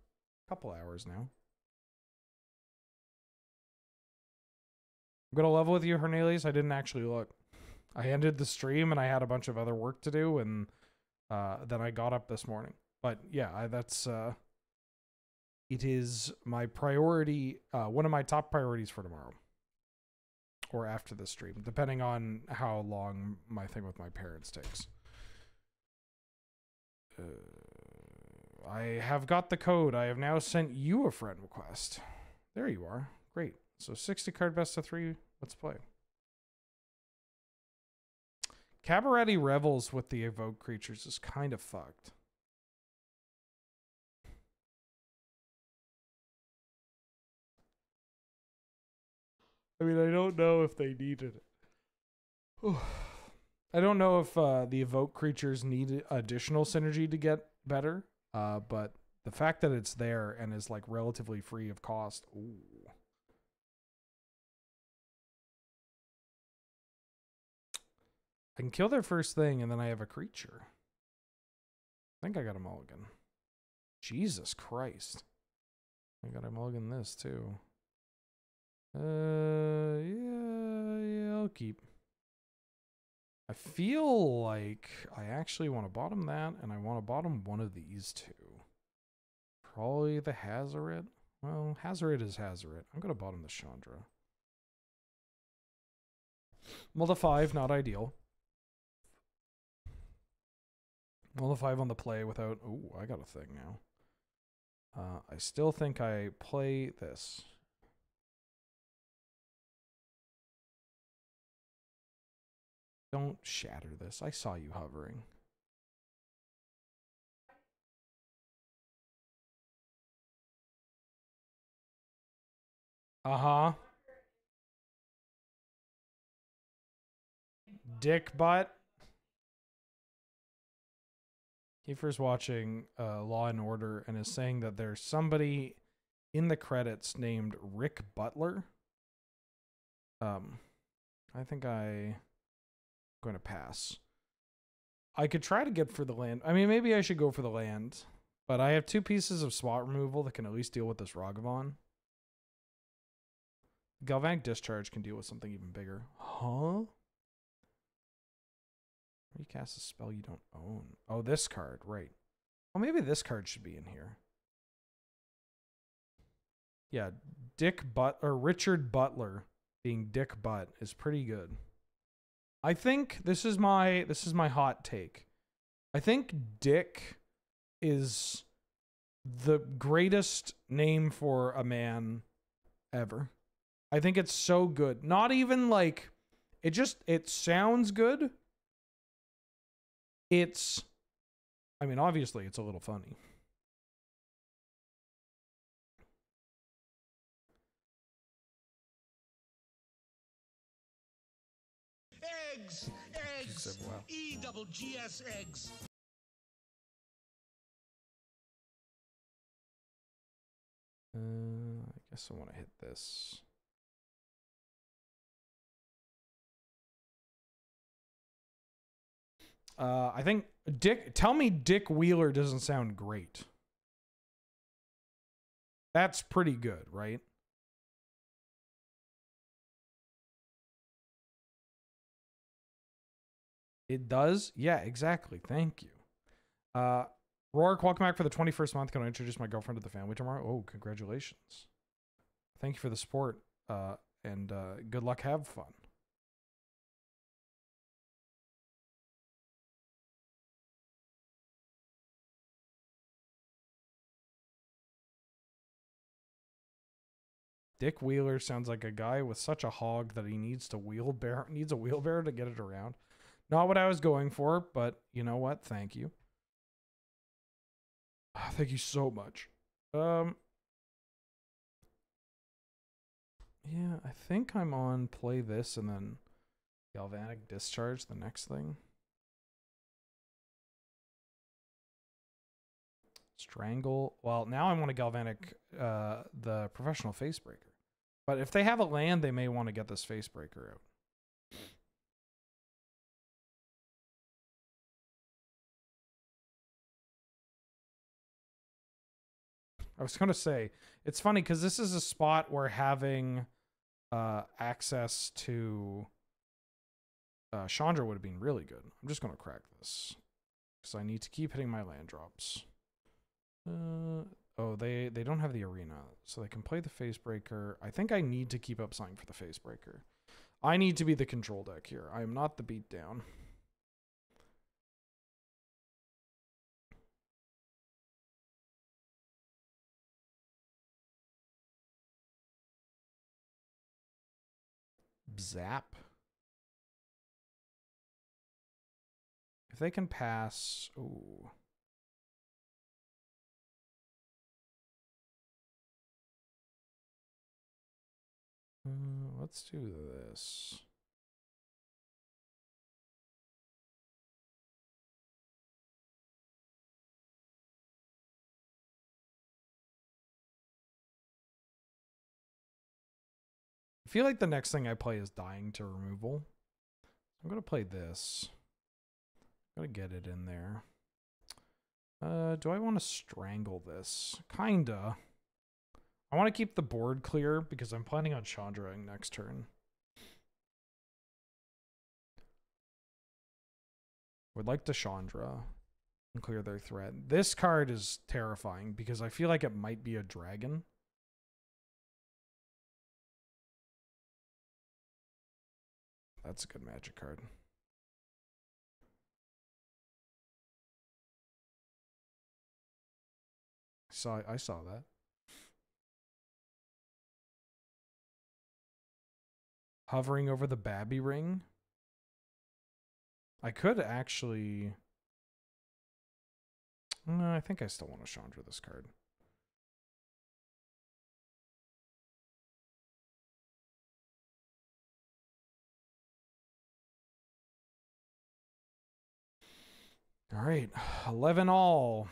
a couple hours now. I'm going to level with you, Hernelius. I didn't actually look. I ended the stream and I had a bunch of other work to do, and then I got up this morning. But yeah, that's it is my priority, one of my top priorities for tomorrow. Or after the stream, depending on how long my thing with my parents takes. I have got the code. I have now sent you a friend request. There you are. Great. So 60 card best of 3. Let's play. Cabaretti Revels with the evoke creatures is kind of fucked. I mean, I don't know if they needed it. I don't know if the evoke creatures need additional synergy to get better, but the fact that it's there and is like relatively free of cost. Ooh. I can kill their first thing and then I have a creature. I think I got a mulligan. Jesus Christ. I got a mulligan this too. Yeah, I'll keep. I feel like I actually want to bottom that, and I want to bottom one of these two. Probably the Hazoret. Well, Hazoret is Hazoret. I'm going to bottom the Chandra. Multi 5, not ideal. Multi 5 on the play without... Ooh, I got a thing now. I still think I play this. Don't shatter this. I saw you hovering. Uh-huh. Dick butt. Kiefer's watching Law and Order and is saying that there's somebody in the credits named Rick Butler. I think I'm going to pass. I could try to get for the land. I mean, maybe I should go for the land, but I have 2 pieces of spot removal that can at least deal with this Ragavan. Galvanic Discharge can deal with something even bigger. Huh? Recast a spell you don't own. Oh, this card, right. Well, maybe this card should be in here. Yeah, Richard Butler being dick butt is pretty good. I think this is my hot take. I think Dick is the greatest name for a man ever. I think it's so good. Not even like it sounds good. I mean, obviously it's a little funny. Eggs! Eggs! Wow. E-double-G-S eggs! I guess I want to hit this. I think tell me Dick Wheeler doesn't sound great. That's pretty good, right? It does? Yeah, exactly. Thank you. Rourke, welcome back for the 21st month. Can I introduce my girlfriend to the family tomorrow? Oh, congratulations. Thank you for the support. And good luck. Have fun. Dick Wheeler sounds like a guy with such a hog that he needs a wheelbarrow to get it around. Not what I was going for, but you know what? Thank you. Thank you so much. Yeah, I think I'm on play this and then Galvanic Discharge, the next thing. Strangle. Well, now I want to Galvanic the Professional Facebreaker. But if they have a land, they may want to get this Facebreaker out. I was going to say, it's funny because this is a spot where having access to Chandra would have been really good. I'm just going to crack this because I need to keep hitting my land drops. Oh, they don't have the arena, so they can play the Facebreaker. I think I need to keep up something for the Facebreaker. I need to be the control deck here. I am not the beatdown. Zap. If they can pass, ooh. Let's do this. I feel like the next thing I play is Dying to Removal. I'm going to play this. I'm going to get it in there. Do I want to strangle this? Kinda. I want to keep the board clear because I'm planning on Chandraing next turn. Would like to Chandra and clear their threat. This card is terrifying because I feel like it might be a dragon. That's a good Magic card. I saw that. Hovering over the Babby Ring. I could actually... I think I still want to Chandra this card. All right, 11 all.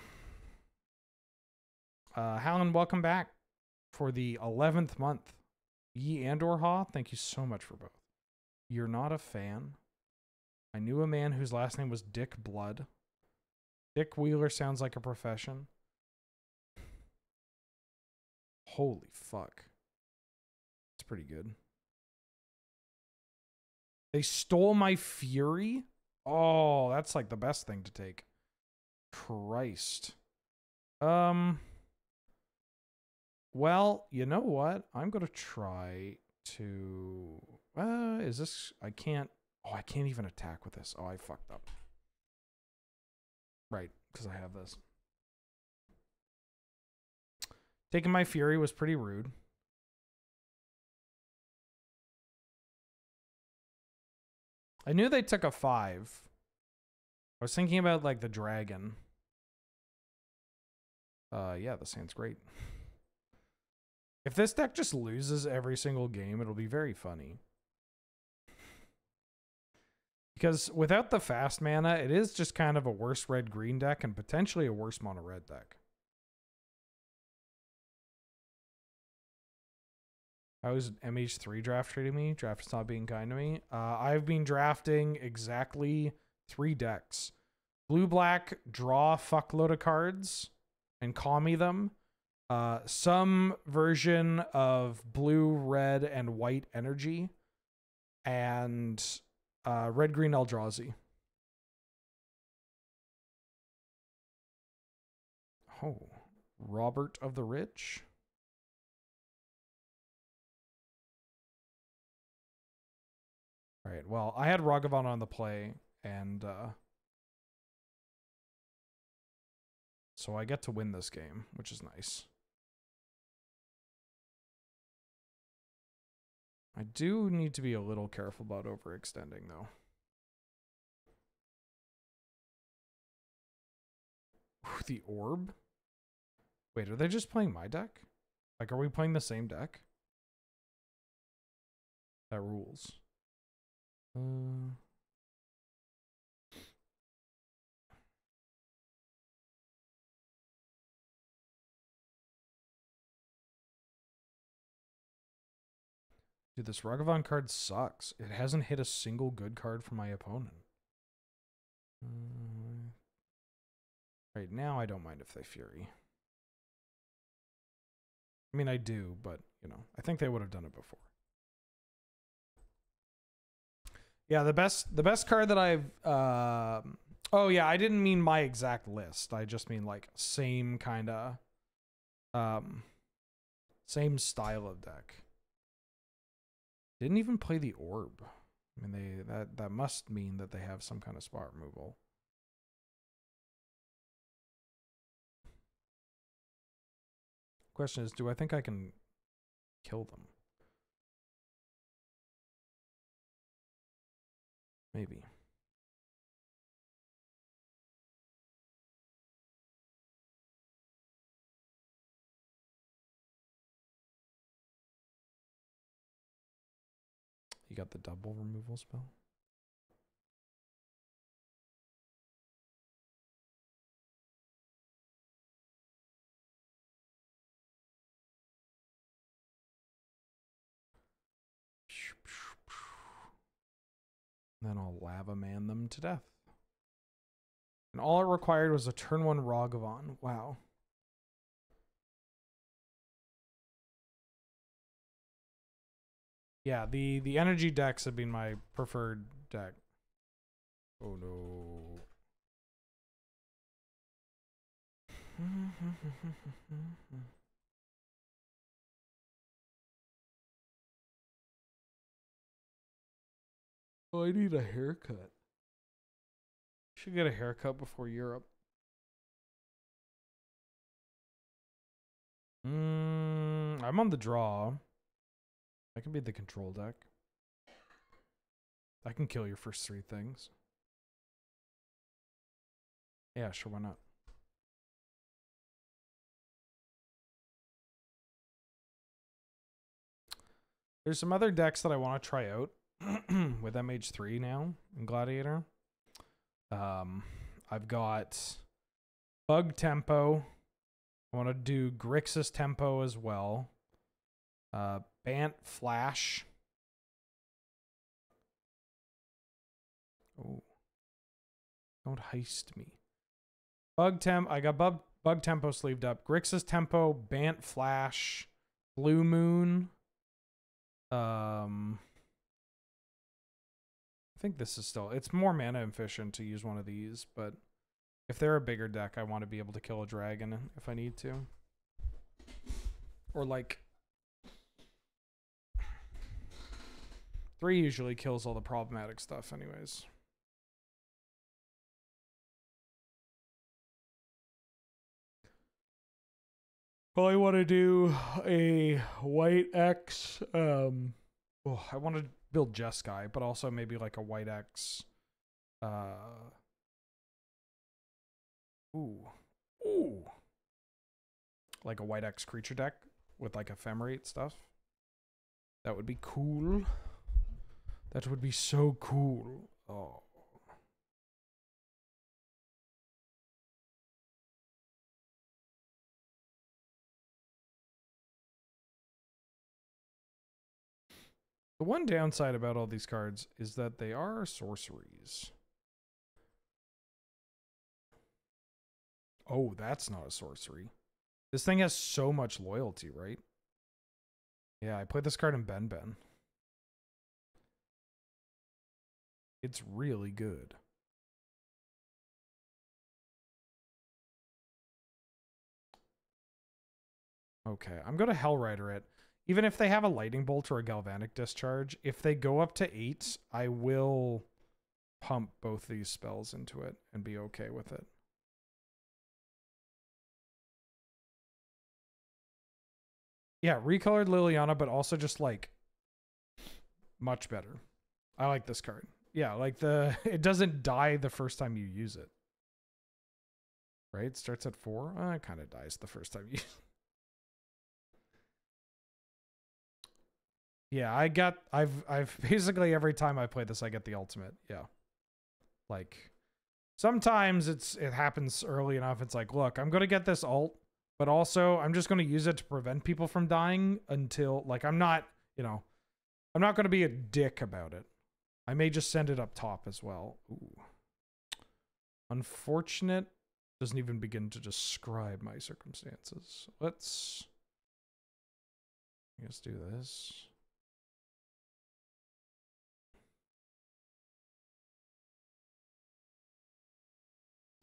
Hallen, welcome back for the 11th month. Ye and/or Ha, thank you so much for both. You're not a fan. I knew a man whose last name was Dick Blood. Dick Wheeler sounds like a profession. Holy fuck. That's pretty good. They stole my Fury? Oh, that's like the best thing to take. Christ. Well, you know what? I'm going to try to... is this... I can't... Oh, I can't even attack with this. Oh, I fucked up. Right, because I have this. Taking my Fury was pretty rude. I knew they took a 5. I was thinking about, like, the dragon. Yeah, this hand's great. If this deck just loses every single game, it'll be very funny. Because without the fast mana, it is just kind of a worse red-green deck and potentially a worse mono-red deck. How is MH3 draft treating me? Draft is not being kind to me. I've been drafting exactly 3 decks. Blue-black, draw a fuckload of cards and commie them. Some version of blue, red, and white energy. And red-green Eldrazi. Oh, Robert of the Rich. All right, well, I had Ragavan on the play, and so I get to win this game, which is nice. I do need to be a little careful about overextending, though. Ooh, the Orb? Wait, are they just playing my deck? Like, are we playing the same deck? That rules. Dude, this Ragavan card sucks. It hasn't hit a single good card for my opponent. Right now, I don't mind if they Fury. I mean, I do, but, you know, I think they would have done it before. Yeah, the best card that I've... oh, yeah, I didn't mean my exact list. I just mean, like, same kind of... same style of deck. Didn't even play the Orb. I mean, that must mean that they have some kind of spot removal. Question is, do I think I can kill them? Maybe. You got the double removal spell? Then I'll lava man them to death. And all it required was a turn 1 Ragavan. Wow. Yeah, the energy decks have been my preferred deck. Oh no. Oh, I need a haircut. Should get a haircut before Europe. I'm on the draw. I can be the control deck. I can kill your first 3 things. Yeah, sure, why not? There's some other decks that I want to try out with MH3 now in Gladiator. I've got Bug Tempo. I want to do Grixis Tempo as well. Bant Flash. Oh. Don't heist me. I got Bug Tempo sleeved up. Grixis Tempo, Bant Flash, Blue Moon. I think this is still... It's more mana efficient to use one of these, but if they're a bigger deck, I want to be able to kill a dragon if I need to. Or like... 3 usually kills all the problematic stuff anyways. Probably want to do a white X. I want to build Jeskai, but also maybe like a white X. Ooh. Like a white X creature deck with like ephemerate stuff. That would be cool. That would be so cool. Oh. The one downside about all these cards is that they are sorceries. Oh, that's not a sorcery. This thing has so much loyalty, right? Yeah, I played this card in Ben. It's really good. Okay, I'm going to Hellrider it. Even if they have a Lightning Bolt or a Galvanic Discharge, if they go up to 8, I will pump both these spells into it and be okay with it. Yeah, recolored Liliana, but also just like much better. I like this card. Yeah, like it doesn't die the first time you use it. Right? It starts at 4. It kind of dies the first time you use it. Yeah, I've basically every time I play this I get the ultimate. Yeah. Like sometimes it happens early enough. It's like, look, I'm going to get this ult, but also I'm just going to use it to prevent people from dying until like I'm not going to be a dick about it. I may just send it up top as well. Ooh. Unfortunate doesn't even begin to describe my circumstances. Let's do this.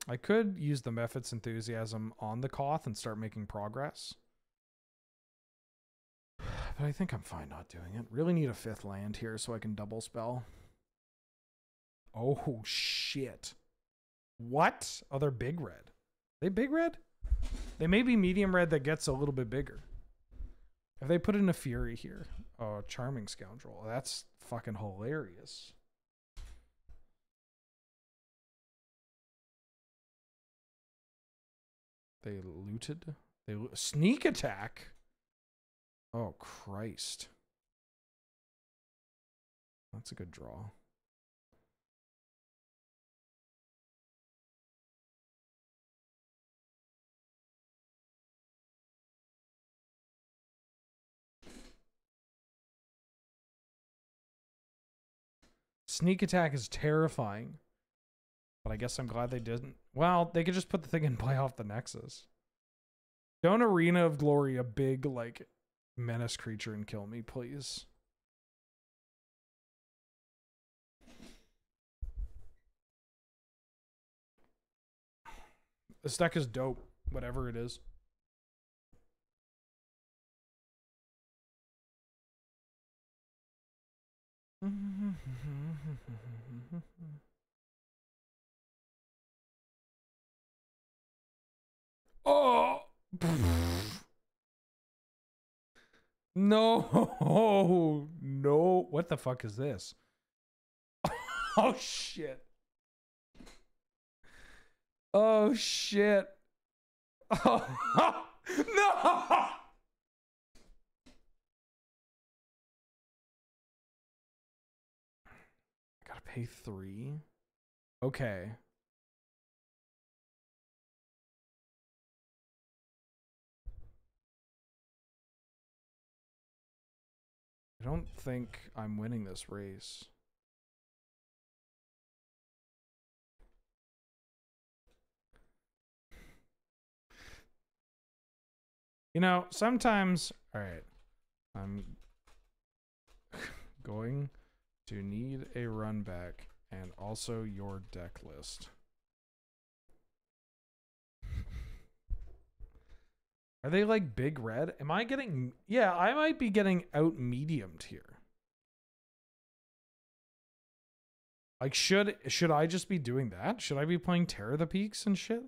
I could use the Mephit's Enthusiasm on the Koth and start making progress. But I think I'm fine not doing it. Really need a 5th land here so I can double spell. Oh, shit. What? Oh, they're big red. Are they big red? They may be medium red that gets a little bit bigger. Have they put in a Fury here? Oh, Charming Scoundrel. That's fucking hilarious. They looted. Sneak attack. Oh, Christ. That's a good draw. Sneak attack is terrifying. But I guess I'm glad they didn't. Well, they could just put the thing in play off the Nexus. Don't Arena of Glory a big, like, menace creature and kill me, please. This deck is dope, whatever it is. Oh! No! No! What the fuck is this? Oh, shit. Oh, shit. Oh, no! I gotta pay 3. Okay. I don't think I'm winning this race. You know, sometimes... Alright. I'm going to need a Runback and also your deck list. Are they like big red? Am I getting... Yeah, I might be getting out mediumed here. Like, should I just be doing that? Should I be playing Terror of the Peaks and shit?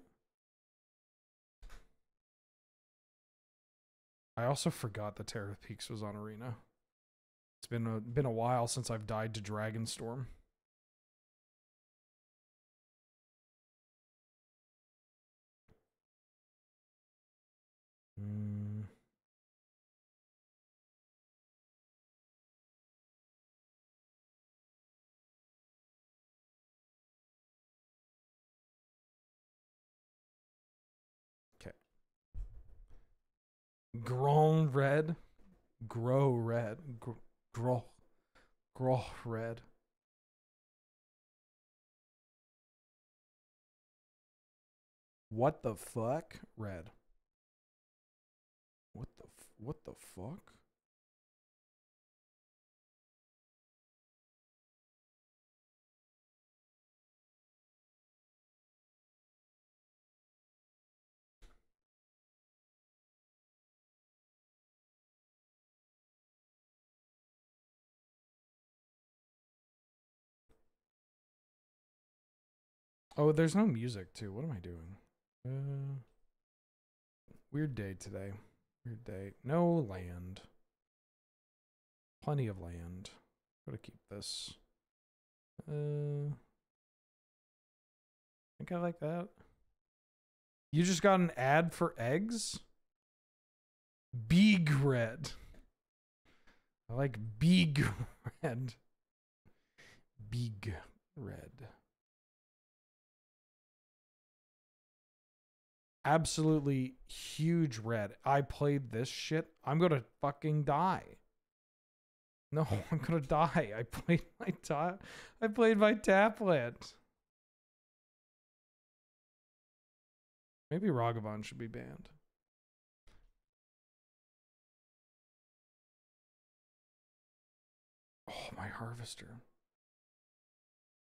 I also forgot that Terror of the Peaks was on Arena. It's been a while since I've died to Dragonstorm. Okay. Grand Red. Grow Red. Grow Red. What the fuck? Red. What the fuck? Oh, there's no music too. What am I doing? Weird day today. Weird day. No land. Plenty of land. Gotta keep this. I think I like that. You just got an ad for eggs? Big red. I like big red. Big red. Absolutely huge red. I played this shit. I'm gonna fucking die. No, I'm gonna die. I played my taplet. Maybe Ragavan should be banned. Oh, my harvester.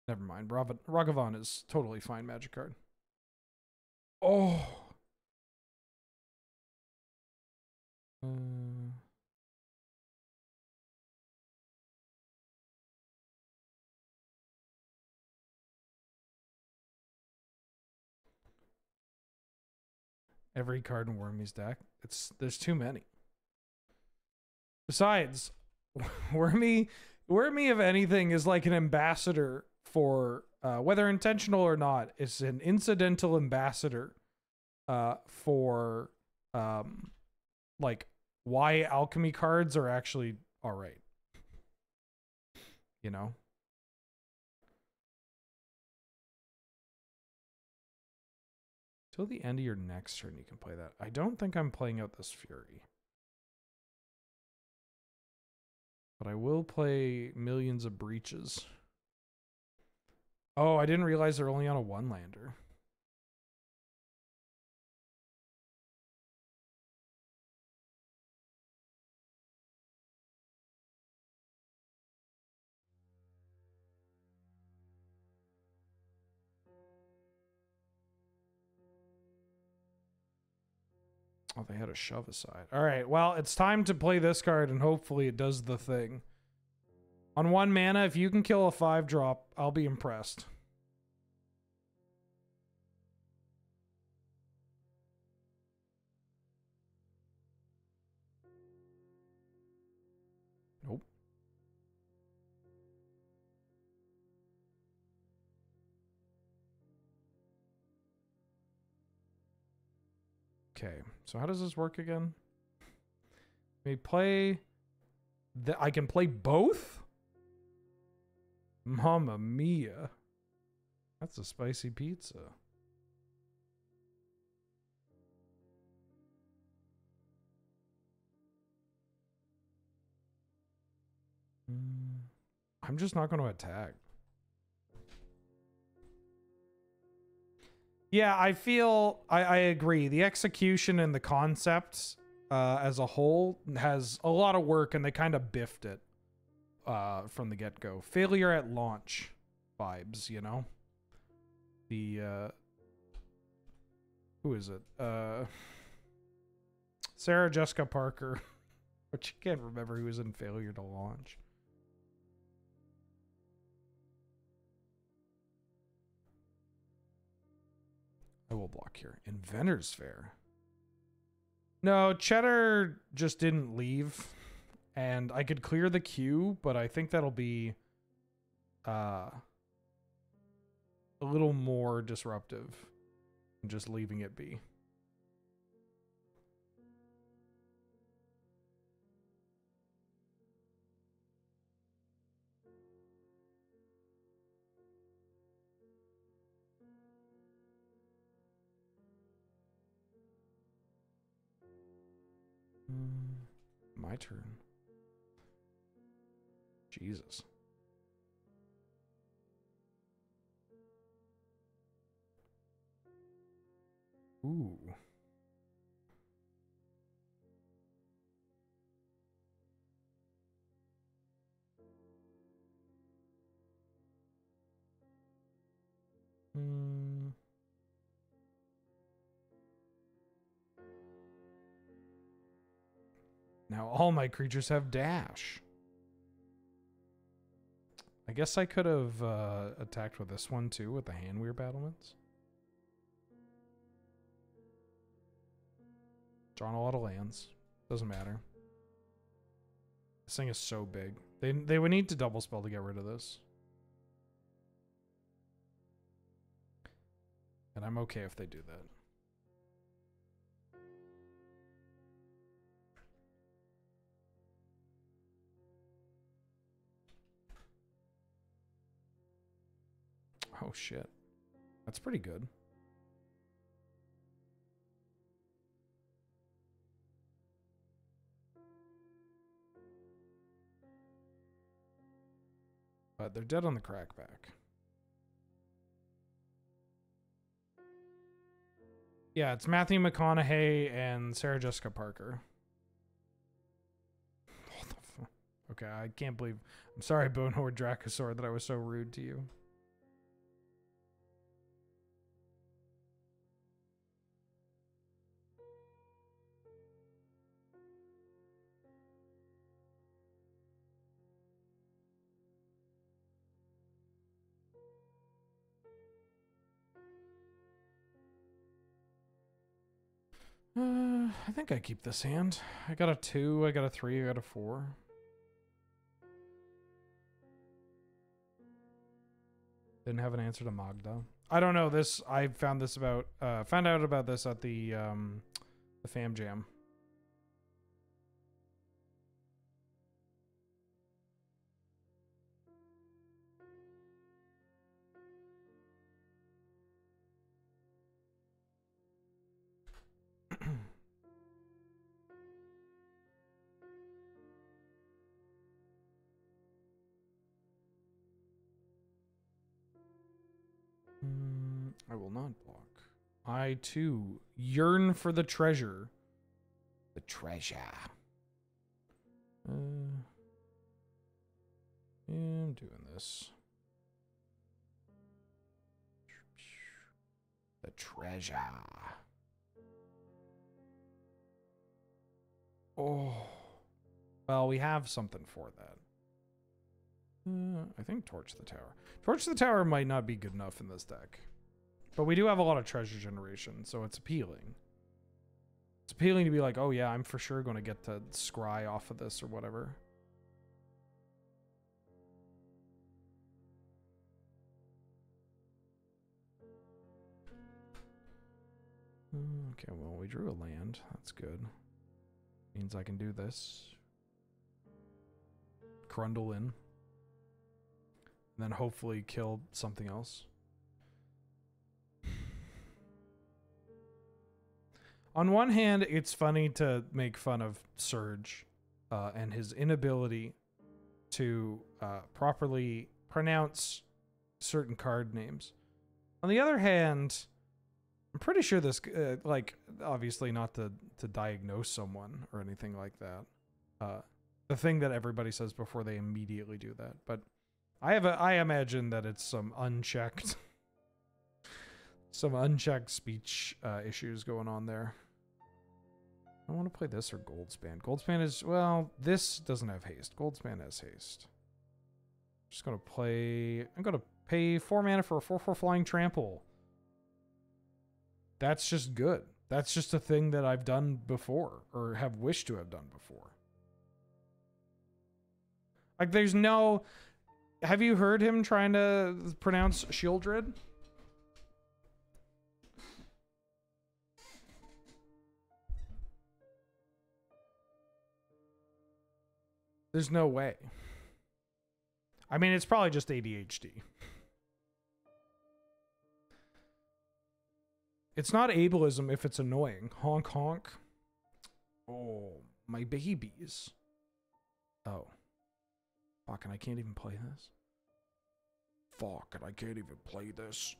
Never mind. Ragavan is totally fine magic card. Oh. Every card in Wormy's deck. There's too many. Besides, Wormy, if anything, is like an ambassador for whether intentional or not. It's an incidental ambassador for like why alchemy cards are actually all right. You know. Till the end of your next turn, you can play that. I don't think I'm playing out this Fury. But I will play Millions of Breaches. Oh, I didn't realize they're only on a one-lander. Oh, they had a shove aside. All right, well, it's time to play this card, and hopefully it does the thing. On 1 mana, if you can kill a 5-drop, I'll be impressed. Nope. Okay, so how does this work again? We play... I can play both? Mamma mia. That's a spicy pizza. I'm just not going to attack. Yeah, I feel... I agree. The execution and the concept as a whole has a lot of work, and they kind of biffed it from the get-go. Failure at launch vibes, you know? The... who is it? Sarah Jessica Parker. But you can't remember who was in Failure to Launch. I will block here. Inventor's Fair. No, Cheddar just didn't leave. And I could clear the queue, but I think that'll be a little more disruptive than just leaving it be. My turn. Jesus. Ooh. Now all my creatures have dash. I guess I could have attacked with this one too, with the Handweir battlements. Drawn a lot of lands. Doesn't matter. This thing is so big. They would need to double spell to get rid of this. And I'm okay if they do that. Oh shit. That's pretty good. But they're dead on the crackback. Yeah, it's Matthew McConaughey and Sarah Jessica Parker. What the fuck? Okay, I can't believe... I'm sorry, Bonehorde Dracosaur, that I was so rude to you. I think I keep this hand. I got a 2, I got a 3, I got a 4. Didn't have an answer to Magda. I don't know this. I found this about found out about this at the Fam Jam. I will not block. I too yearn for the treasure. The treasure. I'm doing this. The treasure. Oh. Well, we have something for that. I think Torch the Tower. Torch the Tower might not be good enough in this deck. But we do have a lot of treasure generation, so it's appealing. It's appealing to be like, oh yeah, I'm for sure going to get to scry off of this or whatever. Okay, well, we drew a land. That's good. Means I can do this. Crundle in. And then hopefully kill something else. On one hand, it's funny to make fun of Surge and his inability to properly pronounce certain card names. On the other hand, I'm pretty sure this, like, obviously not to diagnose someone or anything like that. The thing that everybody says before they immediately do that. But I imagine that it's some unchecked... some unchecked speech issues going on there. I want to play this or Goldspan. Goldspan is, well, this doesn't have haste. Goldspan has haste. Just going to play, I'm going to pay 4 mana for a 4/4 flying trample. that's just good. That's just a thing that I've done before or have wished to have done before. Like, there's no... Have you heard him trying to pronounce Shieldred? There's no way. I mean, it's probably just ADHD. It's not ableism if it's annoying. Honk honk. Oh, my babies. Oh. Fuck, and I can't even play this. Fuck, and I can't even play this.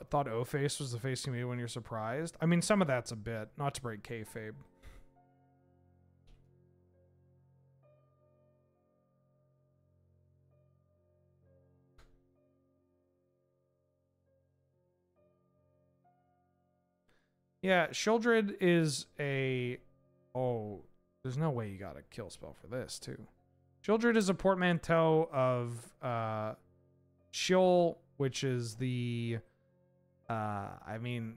Thought O-Face was the face you made when you're surprised. I mean, some of that's a bit, not to break kayfabe. Yeah, Shieldred is a... Oh, there's no way you got a kill spell for this, too. Shieldred is a portmanteau of Shiol, which is the... I mean,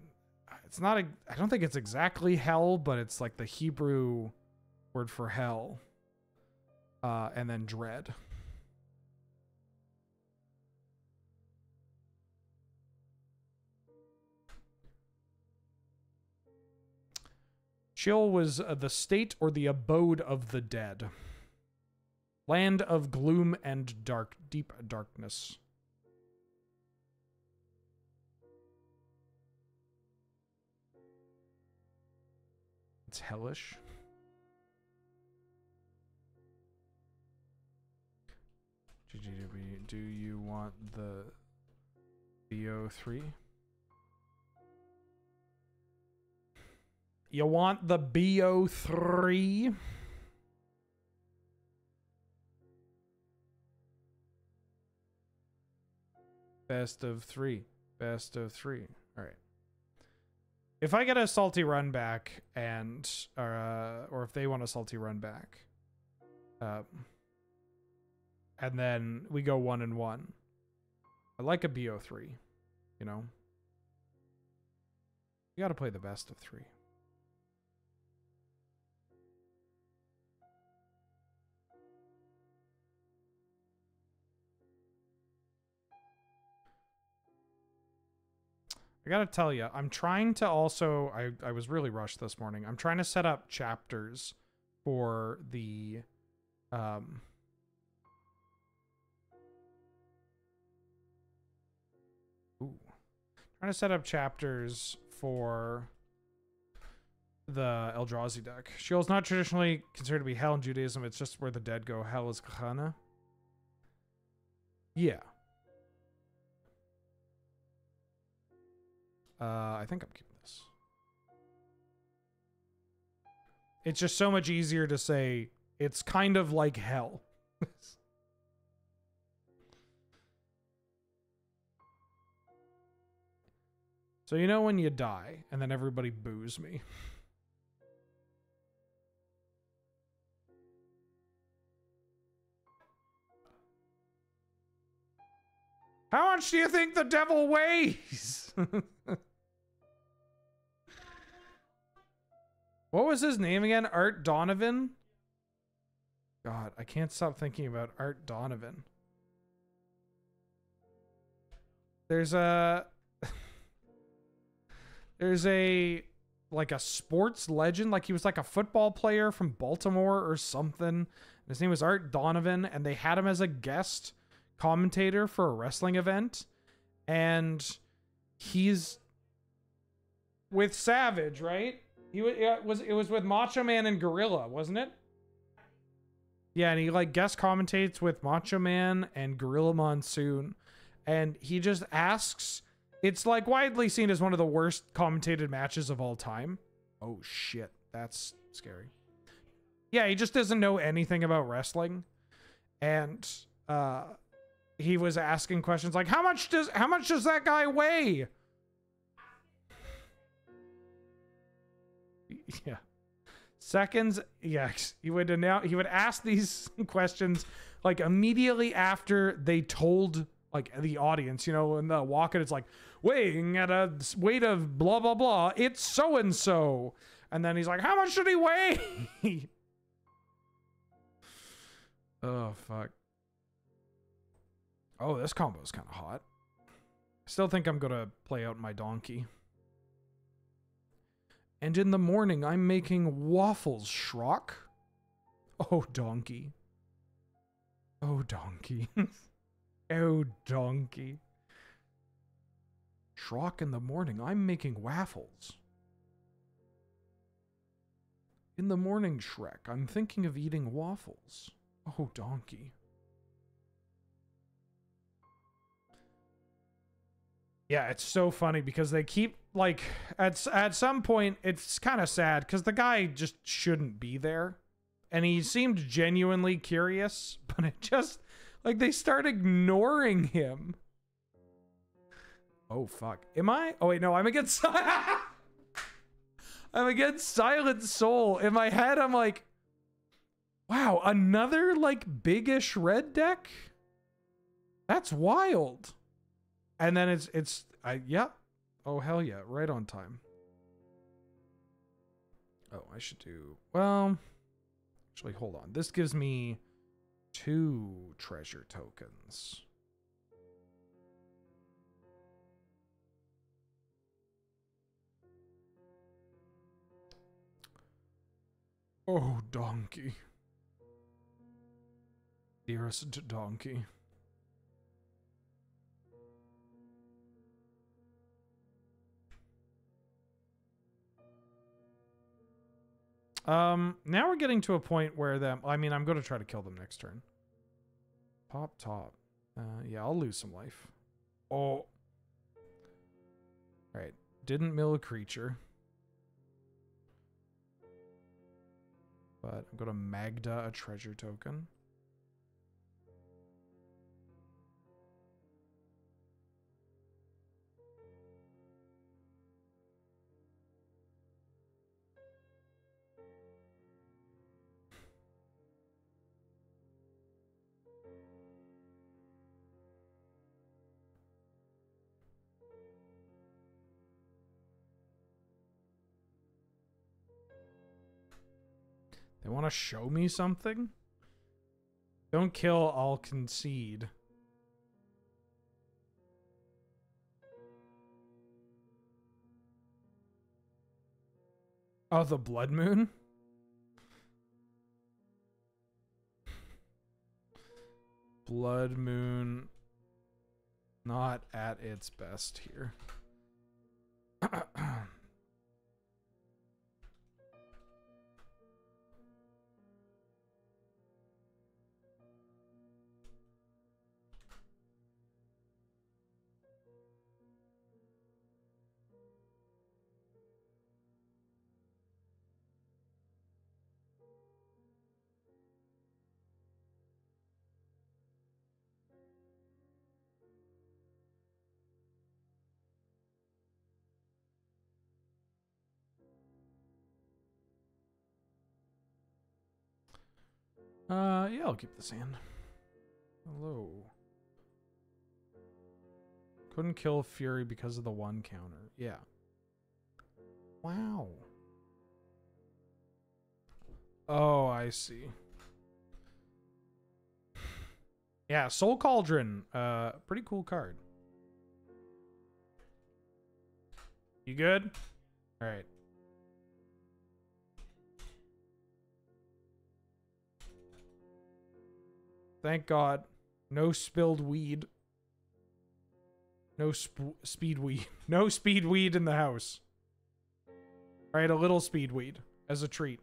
it's not a... I don't think it's exactly hell, but it's like the Hebrew word for hell. And then dread. Sheol was the state or the abode of the dead. Land of gloom and deep darkness. It's hellish. GGW, do you want the BO3? You want the BO3? Best of three. Best of three. All right. If I get a salty run back and, or if they want a salty run back, and then we go 1-1. I like a BO3, you know? You got to play the best of three. I gotta tell you, I'm trying to also... I was really rushed this morning. I'm trying to set up chapters for the... Trying to set up chapters for the Eldrazi deck. Sheol is not traditionally considered to be hell in Judaism. It's just where the dead go. Hell is Kahana. Yeah. I think I'm keeping this. It's just so much easier to say it's kind of like hell. So you know when you die and then everybody boos me. How much do you think the devil weighs? What was his name again? Art Donovan? God, I can't stop thinking about Art Donovan. There's a like a sports legend, like he was like a football player from Baltimore or something. His name was Art Donovan, and they had him as a guest commentator for a wrestling event, and he's with Savage, right? It was with Macho Man and Gorilla, wasn't it? Yeah, and he like guest commentates with Macho Man and Gorilla Monsoon, and he just asks. It's like widely seen as one of the worst commentated matches of all time. Oh shit, that's scary. Yeah, he just doesn't know anything about wrestling, and he was asking questions like, how much does that guy weigh? Yeah. Seconds. Yes. He would ask these questions like immediately after they told like the audience, you know, in the walk-in, it's like weighing at a weight of blah, blah, blah. It's so-and-so. And then he's like, how much did he weigh? Oh, fuck. Oh, this combo is kind of hot. I still think I'm going to play out my donkey. And in the morning, I'm making waffles, Shrock. Oh, donkey. Oh, donkey. Oh, donkey. Shrock, in the morning, I'm making waffles. In the morning, Shrek, I'm thinking of eating waffles. Oh, donkey. Yeah, it's so funny because they keep, like, at some point, it's kind of sad because the guy just shouldn't be there. And he seemed genuinely curious, but it just, like, they start ignoring him. Oh, fuck. Am I? Oh, wait, no, I'm against... I'm against Silent Soul. In my head, I'm like, wow, another, like, biggish red deck? That's wild. And then yeah. Oh, hell yeah. Right on time. Oh, I should do, well, actually, hold on. This gives me 2 treasure tokens. Oh, donkey. Dearest donkey. Now we're getting to a point where I mean, I'm going to try to kill them next turn. Top. Yeah, I'll lose some life. Oh. Alright. Didn't mill a creature. But I'm going to Magda a treasure token. They want to show me something? Don't kill, I'll concede. Oh, the Blood Moon? Blood Moon. Not at its best here. Yeah, I'll keep this hand. Hello. Couldn't kill Fury because of the 1 counter. Yeah. Wow. Oh, I see. Yeah, Soul Cauldron. Pretty cool card. You good? All right. Thank God. No spilled weed. No speed weed. No speed weed in the house. All right, a little speed weed as a treat.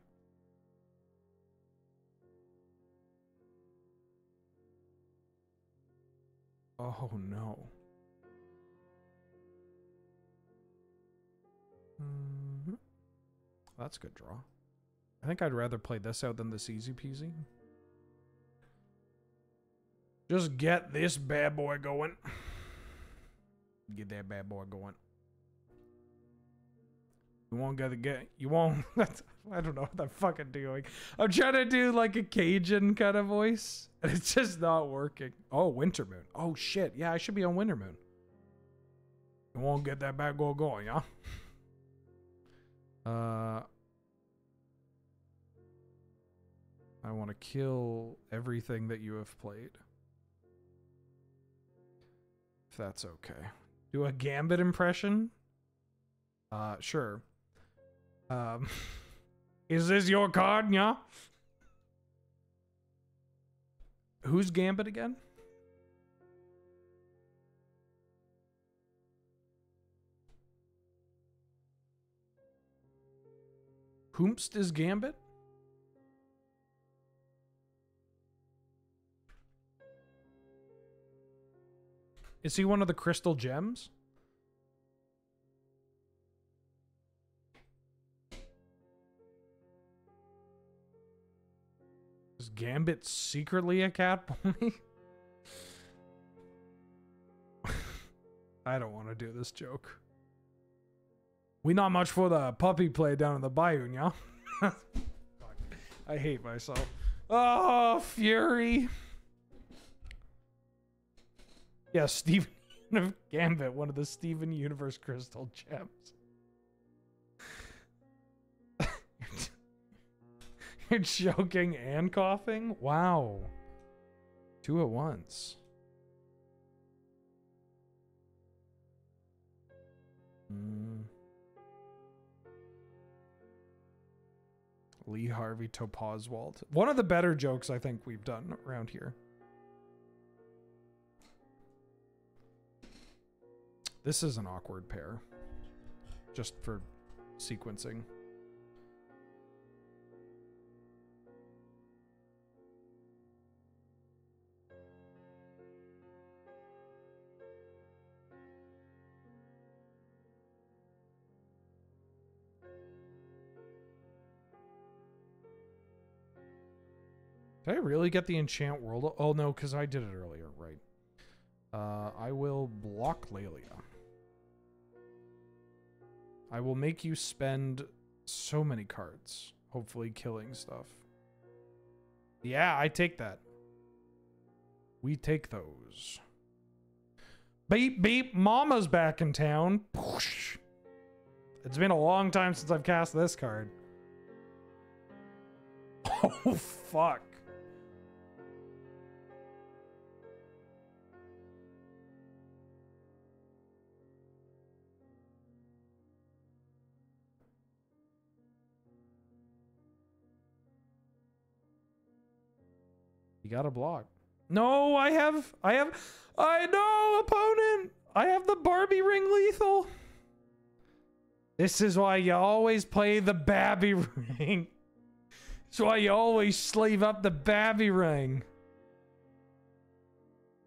Oh, no. That's a good draw. I think I'd rather play this out than this easy peasy. Just get this bad boy going. Get that bad boy going. You won't get you won't. I don't know what I'm fucking doing. I'm trying to do like a Cajun kind of voice, and it's just not working. Oh, Winter Moon. Oh shit. Yeah, I should be on Winter Moon. You won't get that bad going, huh? I want to kill everything that you have played. If that's okay. Do a Gambit impression? Sure. Is this your card, yeah? Who's Gambit again? Whomst is Gambit? Is he one of the crystal gems? Is Gambit secretly a cat pony? I don't want to do this joke. We not much for the puppy play down in the bayou, yeah? I hate myself. Oh, Fury. Yeah, Steven of Gambit, one of the Steven Universe crystal gems. You're choking and coughing? Wow. 2 at once. Lee Harvey Topazwald. One of the better jokes I think we've done around here. This is an awkward pair. Just for sequencing. Did I really get the enchant world? Oh no, because I did it earlier, right. I will block Lelia. I will make you spend so many cards, hopefully killing stuff. Yeah, I take that. We take those. Beep, beep, Mama's back in town. It's been a long time since I've cast this card. Oh, fuck. You gotta block. No, I know, opponent. I have the Barbie ring lethal. This is why you always play the Babby ring. That's why you always sleeve up the Babby ring.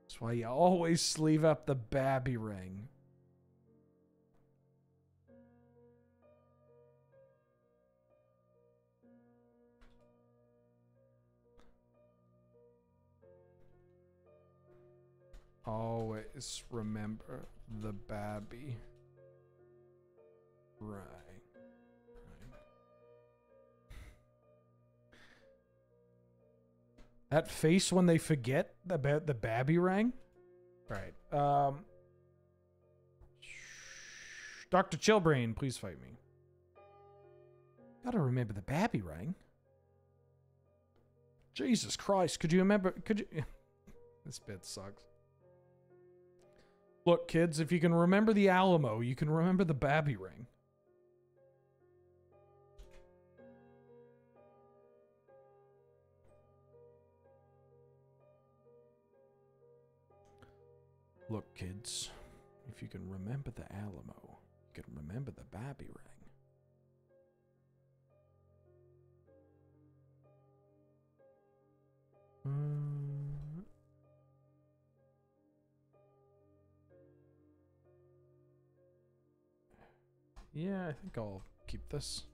That's why you always sleeve up the Babby ring. Always remember the Babby. Right. That face when they forget about the Babby ring? Right. Dr. Chillbrain, please fight me. Gotta remember the Babby ring. Jesus Christ, could you remember? Could you? This bit sucks. Look, kids, if you can remember the Alamo, you can remember the Babby ring. Look, kids, if you can remember the Alamo, you can remember the Babby ring. Yeah, I think I'll keep this.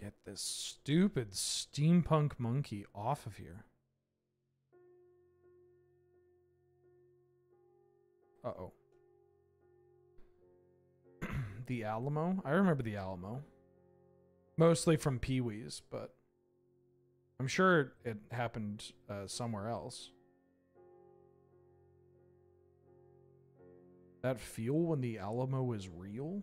Get this stupid steampunk monkey off of here. Uh-oh. The Alamo? I remember the Alamo. Mostly from Pee-wee's, but I'm sure it happened somewhere else. That feel when the Alamo is real?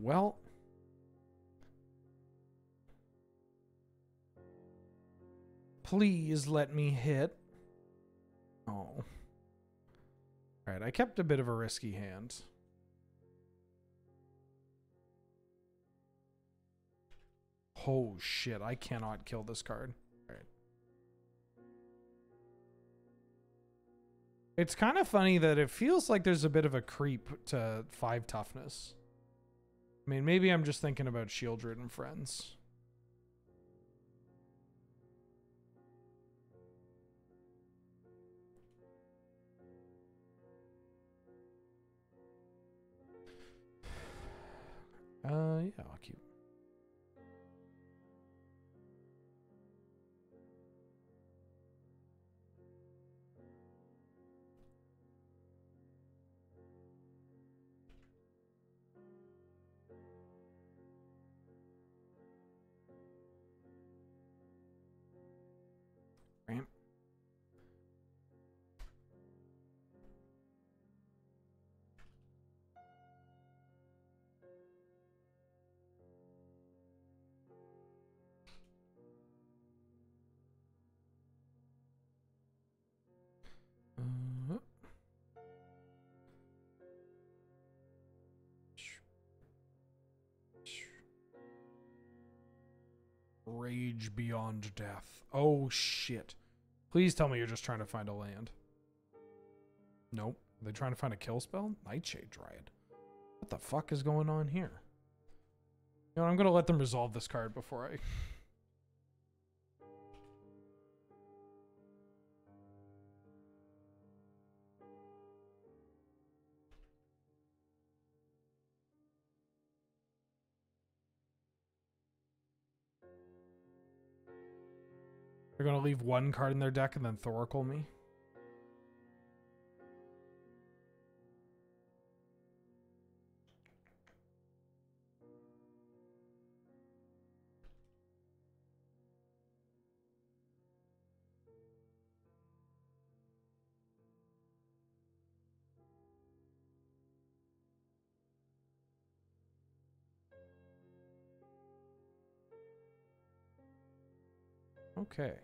Well, please let me hit. Oh. All right, I kept a bit of a risky hand. Oh shit, I cannot kill this card. All right. It's kind of funny that it feels like there's a bit of a creep to 5 toughness. I mean, maybe I'm just thinking about shield-ridden friends. Yeah, I'll keep. Ramp. Rage beyond death. Oh shit. Please tell me you're just trying to find a land. Nope. Are they trying to find a kill spell? Nightshade Dryad. What the fuck is going on here? You know, I'm gonna let them resolve this card before I... They're gonna leave one card in their deck and then Thoracle me. Okay.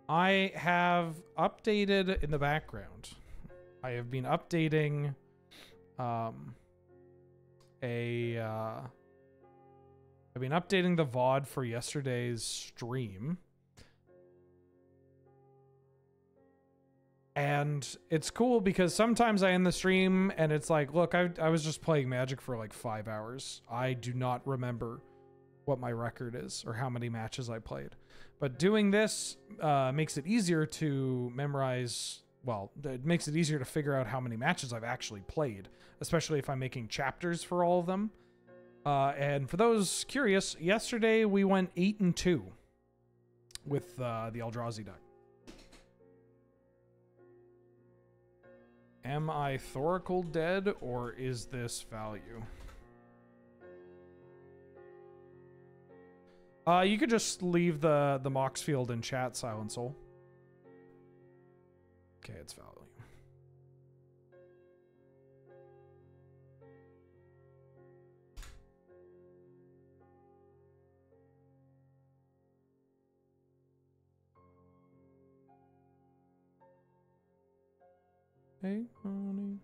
I have updated in the background. I have been updating I've been updating the VOD for yesterday's stream. And it's cool because sometimes I end the stream and it's like, look, I was just playing Magic for like 5 hours. I do not remember what my record is or how many matches I played. But doing this makes it easier to memorize, well, it makes it easier to figure out how many matches I've actually played, especially if I'm making chapters for all of them. And for those curious, yesterday we went 8-2 with the Eldrazi deck. Am I Thoracle dead, or is this value? You could just leave the Mox field in chat, Silent Soul. Okay, it's value. Hey, honey.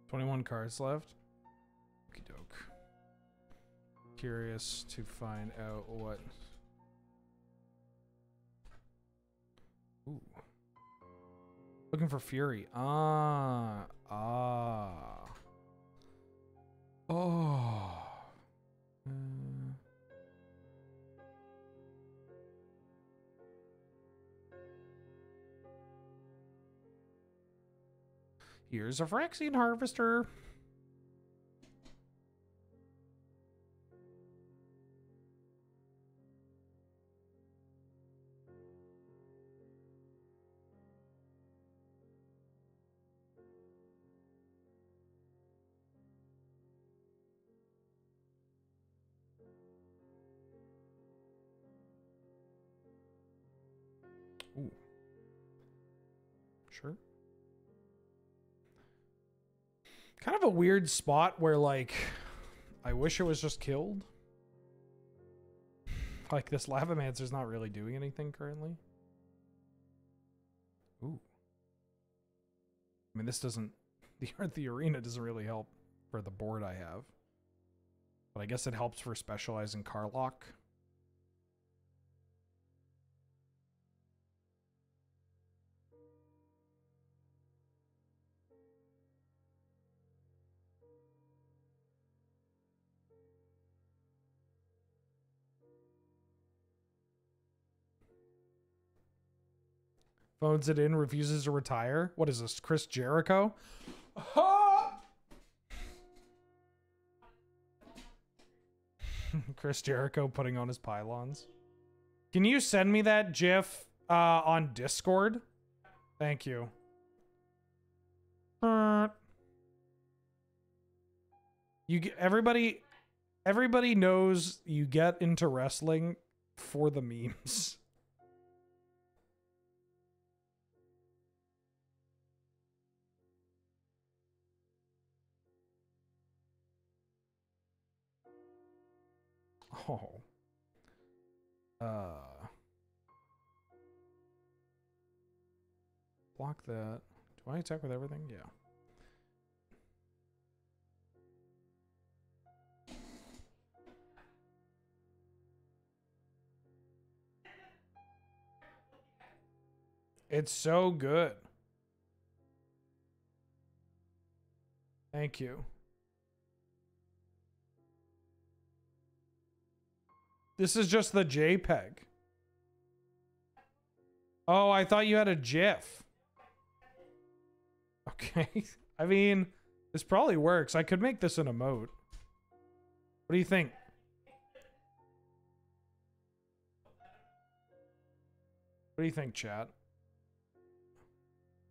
21 cards left. Okie doke. Curious to find out what. Ooh. Looking for Fury. Oh. Here's a Phyrexian Harvester. Ooh. Sure. Kind of a weird spot where, like, I wish it was just killed. Like, this Lavamancer's not really doing anything currently. Ooh. I mean, this doesn't... The arena doesn't really help for the board I have. But I guess it helps for specializing Carlock. Phones it in, refuses to retire. What is this, Chris Jericho? Chris Jericho putting on his pylons. Can you send me that GIF on Discord? Thank you. Everybody knows you get into wrestling for the memes. Oh. Block that. Do I attack with everything? Yeah. It's so good. Thank you. This is just the JPEG. Oh, I thought you had a GIF. Okay. I mean, this probably works. I could make this an emote. What do you think? What do you think, chat?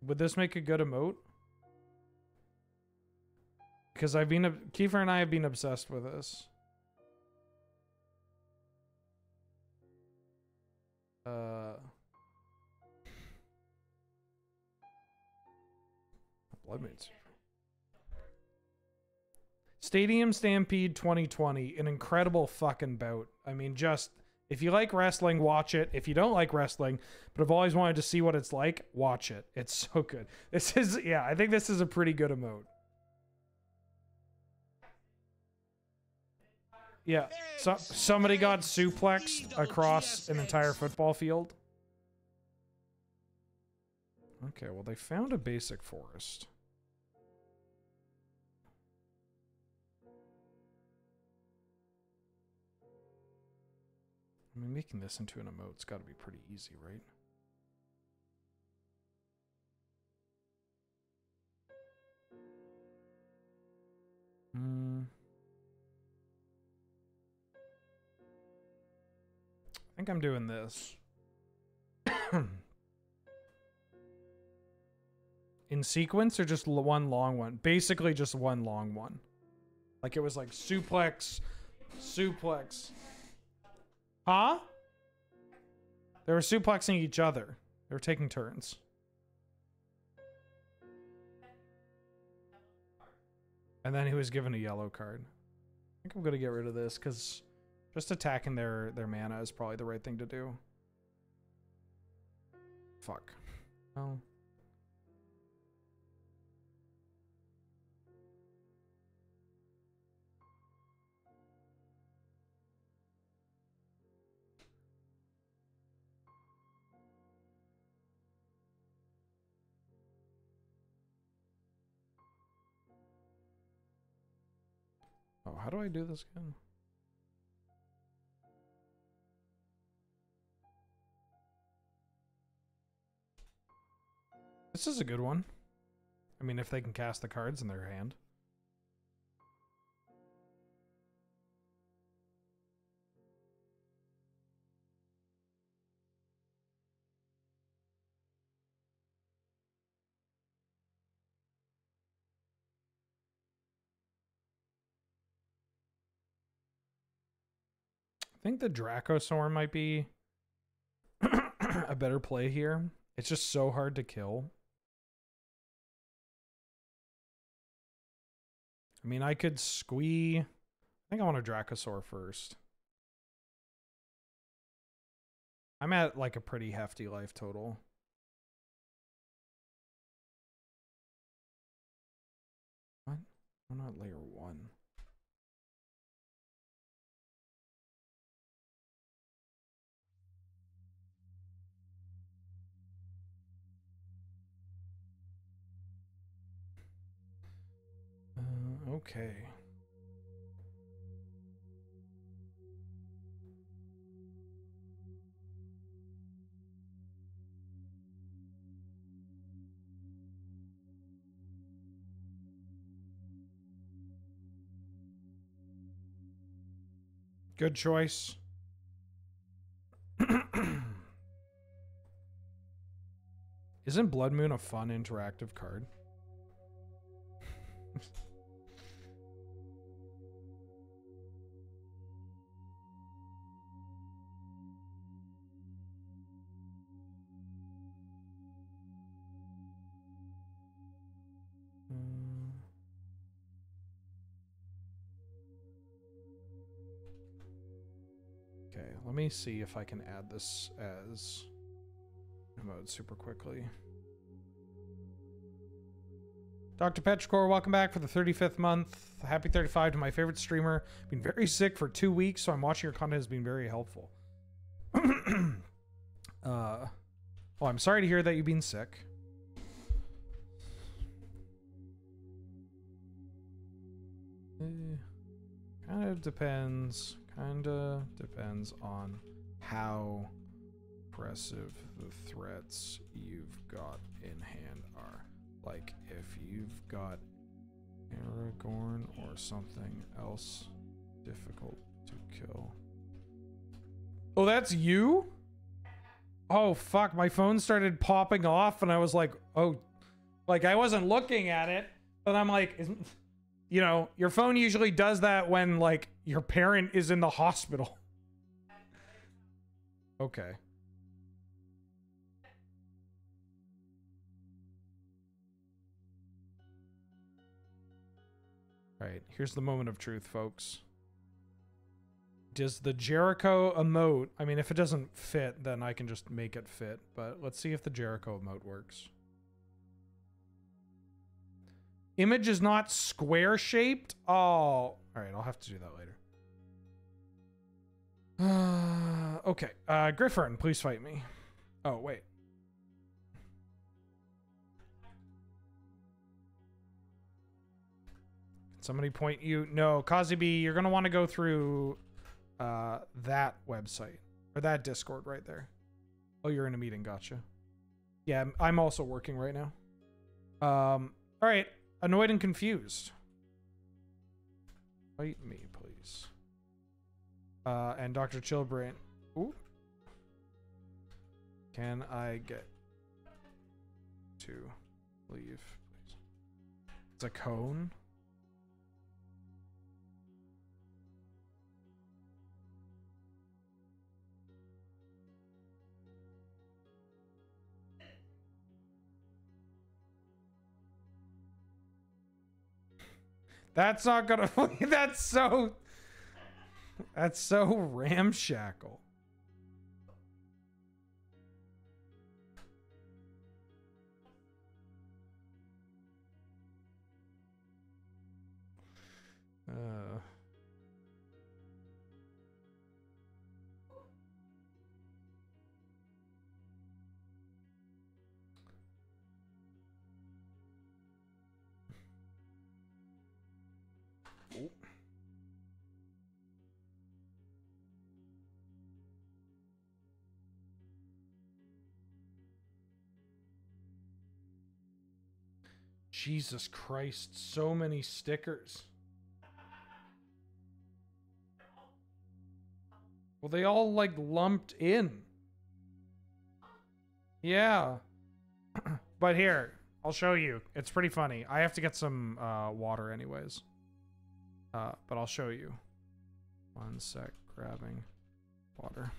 Would this make a good emote? Because Kiefer and I have been obsessed with this. Bloodmates. Stadium Stampede 2020, an incredible fucking bout. I mean, just if you like wrestling, watch it. If you don't like wrestling, but have always wanted to see what it's like, watch it. It's so good. This is, yeah, I think this is a pretty good emote. Yeah, somebody got suplexed across an entire football field. Okay, well, they found a basic forest. I mean, making this into an emote's got to be pretty easy, right? I think I'm doing this. In sequence or just one long one? Basically just one long one. Like it was like suplex, suplex. Huh? They were suplexing each other. They were taking turns. And then he was given a yellow card. I think I'm going to get rid of this because just attacking their mana is probably the right thing to do. Fuck. Well. Oh, how do I do this again? This is a good one. I mean, if they can cast the cards in their hand. I think the Dracosaur might be a better play here. It's just so hard to kill. I mean, I could squee. I think I want a Dracosaur first. I'm at like a pretty hefty life total. What? I'm not layer 1. Okay. Good choice. Isn't Blood Moon a fun interactive card? Okay, let me see if I can add this as mode super quickly. Dr. Petrichor, welcome back for the 35th month. Happy 35 to my favorite streamer. Been very sick for 2 weeks, so I'm watching your content has been very helpful. Well, I'm sorry to hear that you've been sick. Kind of depends on how impressive the threats you've got in hand are. Like, if you've got Aragorn or something else difficult to kill. Oh, that's you? Oh, fuck. My phone started popping off and I was like, oh, like I wasn't looking at it, but I'm like, you know, your phone usually does that when like your parent is in the hospital. Okay. All right, here's the moment of truth, folks. Does the Jericho emote, I mean, if it doesn't fit, then I can just make it fit, but let's see if the Jericho emote works. Image is not square shaped? Oh, all right, I'll have to do that later. Okay, Griffern, please fight me. Oh, wait. Somebody point you. No, Kazibi, you're going to want to go through that website or that Discord right there. Oh, you're in a meeting. Gotcha. Yeah, I'm also working right now. All right. Annoyed and confused. Fight me, please. And Dr. Chillbrain. Ooh. Can I get to leave, please? It's a cone. That's not gonna. That's so ramshackle. Jesus Christ, so many stickers. Well, they all like lumped in. Yeah. But here, I'll show you. It's pretty funny. I have to get some water anyways. But I'll show you. One sec, grabbing water.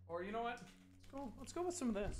Or you know what? Let's go with some of this.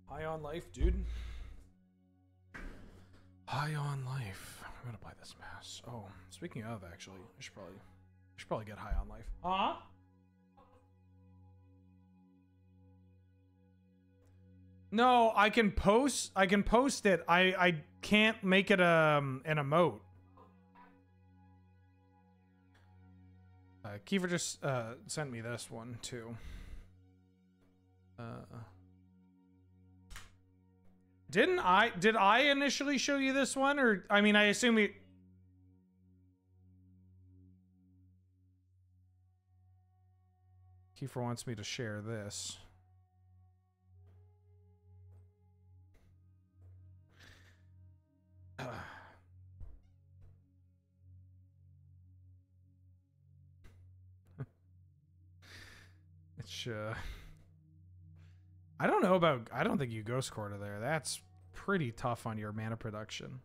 High on life, dude. High on life. I'm gonna buy this mass. Oh, speaking of, actually, I should probably get high on life. Huh? No, I can post it. I can't make it an emote. Kiefer just sent me this one too. Did I initially show you this one, or I mean I assume you Kiefer wants me to share this. It's I don't think you Ghost Quarter there. That's pretty tough on your mana production.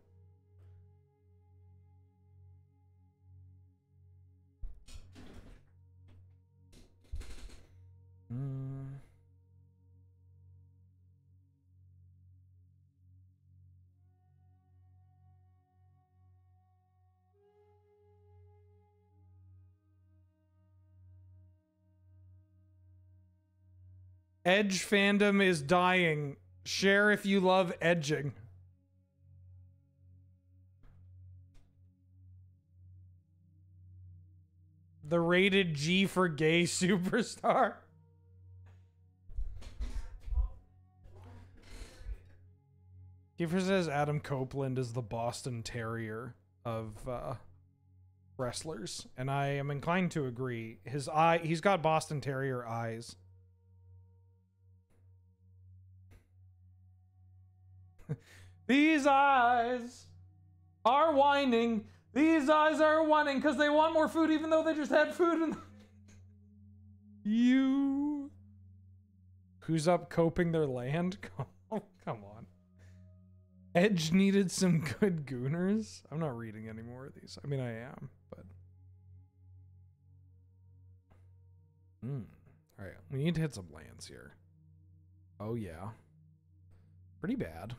Edge fandom is dying. Share if you love edging. The rated G for gay superstar. Kiefer says Adam Copeland is the Boston Terrier of wrestlers, and I am inclined to agree. He's got Boston Terrier eyes. These eyes are whining. These eyes are whining because they want more food even though they just had food in You. Who's up coping their land? Come on. Edge needed some good gooners. I'm not reading any more of these. I mean, I am, but... Alright, we need to hit some lands here. Oh, yeah. Pretty bad.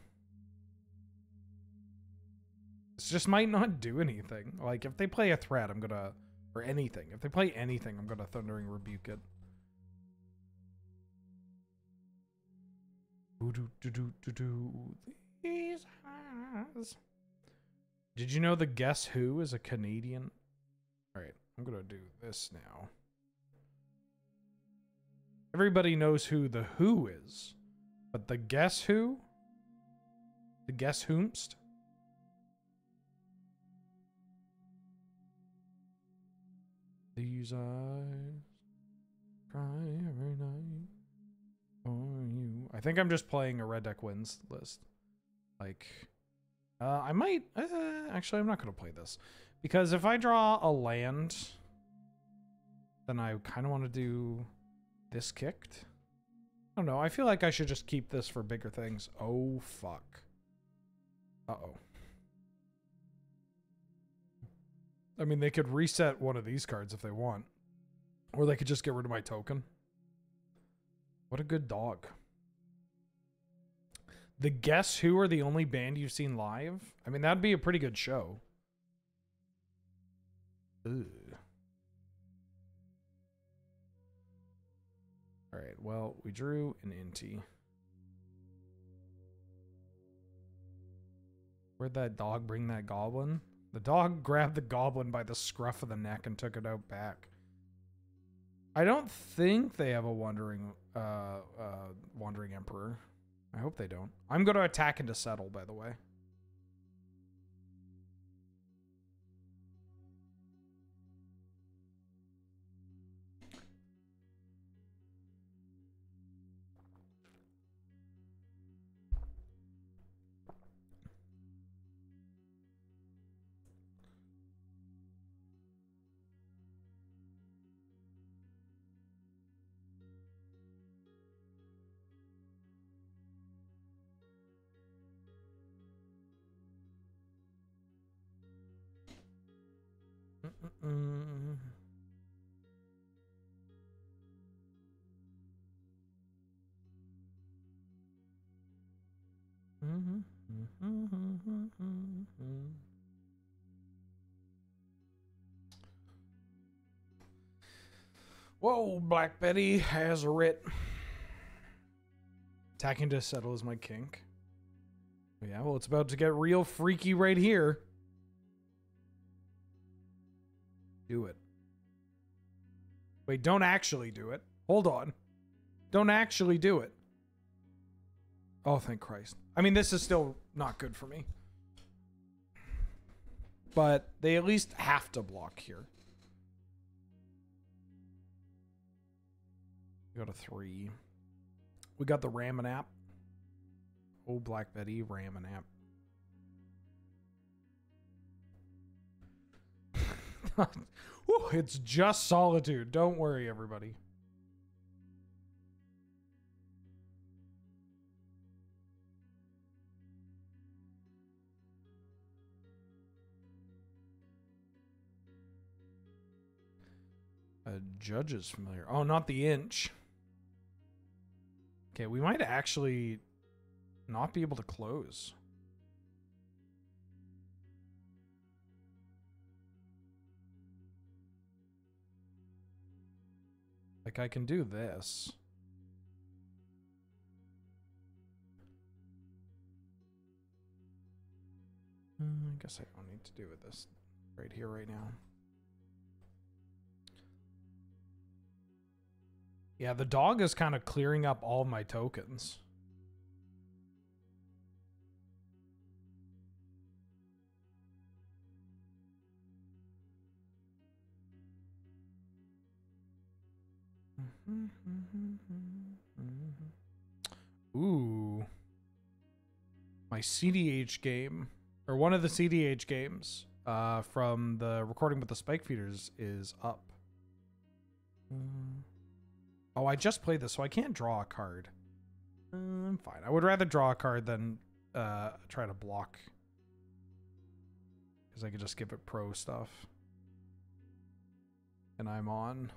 This just might not do anything. Like, if they play a threat, I'm gonna... Or anything. If they play anything, I'm gonna Thundering Rebuke it. These eyes. Did you know the Guess Who is a Canadian? Alright, I'm gonna do this now. Everybody knows who the Who is. But the Guess Who? The Guess Whomst? These eyes cry every night for you. I think I'm just playing a red deck wins list. Like, I might, actually I'm not going to play this. Because if I draw a land, then I kind of want to do this kicked. I don't know. I feel like I should just keep this for bigger things. Oh, fuck. Uh-oh. I mean, they could reset one of these cards if they want. Or they could just get rid of my token. What a good dog. The Guess Who are the only band you've seen live? I mean, that'd be a pretty good show. Ugh. Alright, well, we drew an Inti. Where'd that dog bring that goblin? The dog grabbed the goblin by the scruff of the neck and took it out back. I don't think they have a wandering emperor. I hope they don't. I'm going to attack into settle, by the way. Whoa, Black Betty has a writ. Attacking to settle is my kink. Yeah, well, it's about to get real freaky right here. Do it. Wait, don't actually do it. Hold on. Don't actually do it. Oh, thank Christ. I mean, this is still not good for me. But they at least have to block here. We got a 3. We got the Ramanap. Oh, Black Betty, Ramanap. Whew, it's just Solitude. Don't worry, everybody. A Judge is familiar. Oh, not the Inch. Okay, we might actually not be able to close. Like, I can do this. I guess I don't need to do with this right here, right now. Yeah, the dog is kind of clearing up all my tokens. Ooh. My CDH game, or one of the CDH games from the Recording with the Spike Feeders is up. Oh, I just played this, so I can't draw a card. I'm fine. I would rather draw a card than try to block. Because I could just give it pro stuff. And I'm on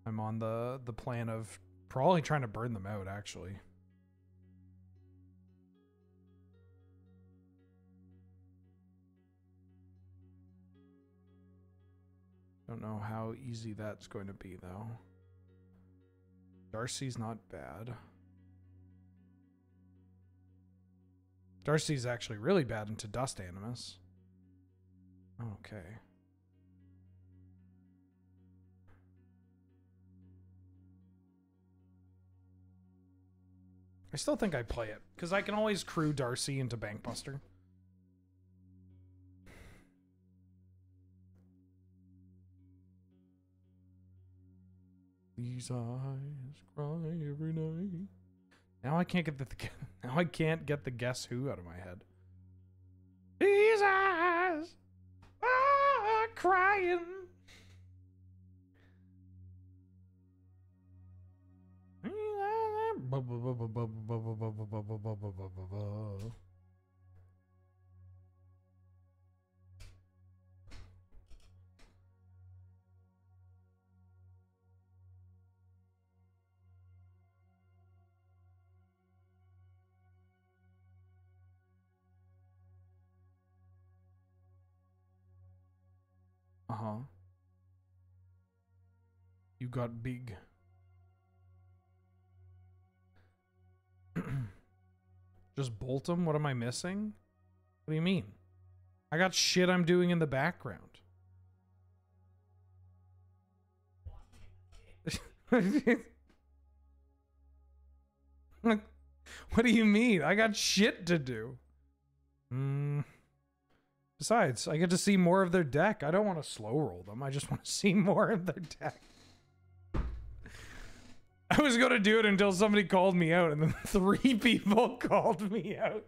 the plan of probably trying to burn them out, actually. Don't know how easy that's going to be, though. Darcy's not bad. Darcy's actually really bad into Dust Animus. Okay. I still think I play it, because I can always crew Darcy into Bankbuster. These eyes cry every night. Now I can't get the Guess Who out of my head. These eyes are crying. These Uh-huh. You got big. Just bolt them? What am I missing? What do you mean? I got shit I'm doing in the background. What do you mean? I got shit to do. Besides, I get to see more of their deck. I don't want to slow roll them. I just want to see more of their deck. I was going to do it until somebody called me out, and then 3 people called me out.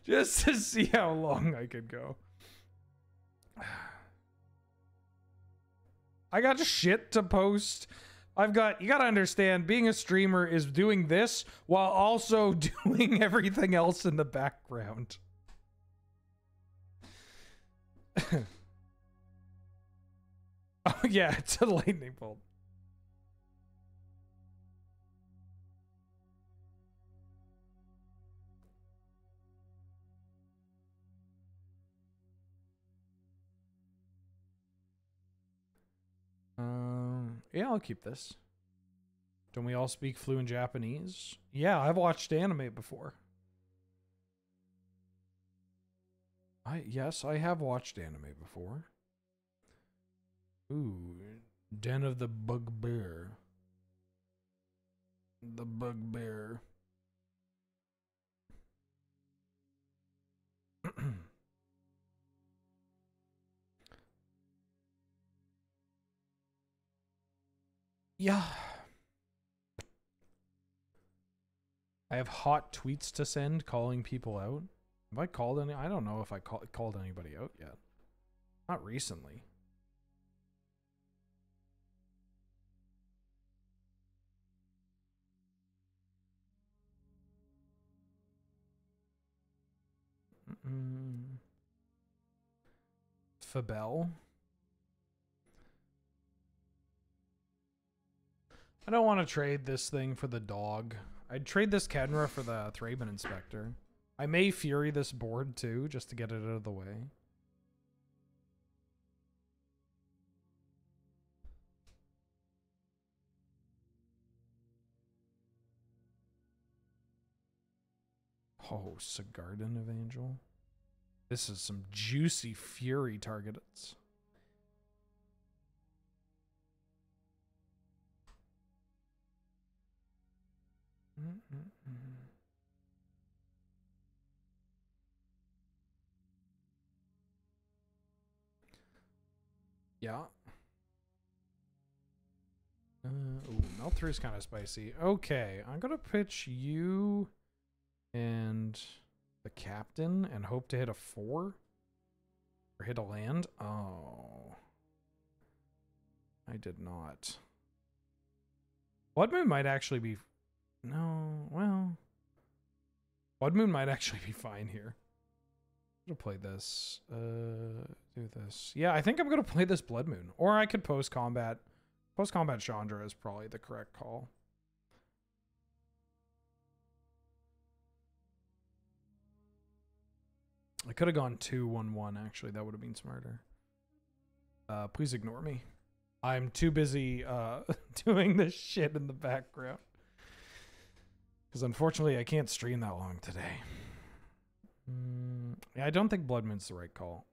Just to see how long I could go. I got shit to post. You gotta understand, being a streamer is doing this while also doing everything else in the background. Oh yeah, it's a lightning bolt. Yeah, I'll keep this. Don't we all speak fluent Japanese? Yeah, I've watched anime before. Yes, I have watched anime before. Ooh, Den of the Bugbear. The Bugbear. Yeah. I have hot tweets to send calling people out. Have I called any? I don't know if I called anybody out yet. Not recently. Fabel. I don't want to trade this thing for the dog. I'd trade this Kenra for the Thraben Inspector. I may Fury this board too, just to get it out of the way. Oh, Sigarden Evangel. This is some juicy Fury targets. Yeah. Ooh, Melter is kind of spicy. Okay, I'm gonna pitch you and the captain and hope to hit a 4 or hit a land. Oh, I did not. Blood Moon might actually be. No, well, Blood Moon might actually be fine here. I'm gonna play this. Do this. Yeah, I think I'm gonna play this Blood Moon, or I could post combat. Post combat Chandra is probably the correct call. I could have gone 2-1-1 actually. That would have been smarter. Please ignore me. I'm too busy doing this shit in the background. Because unfortunately, I can't stream that long today. Yeah, I don't think Blood Moon's the right call.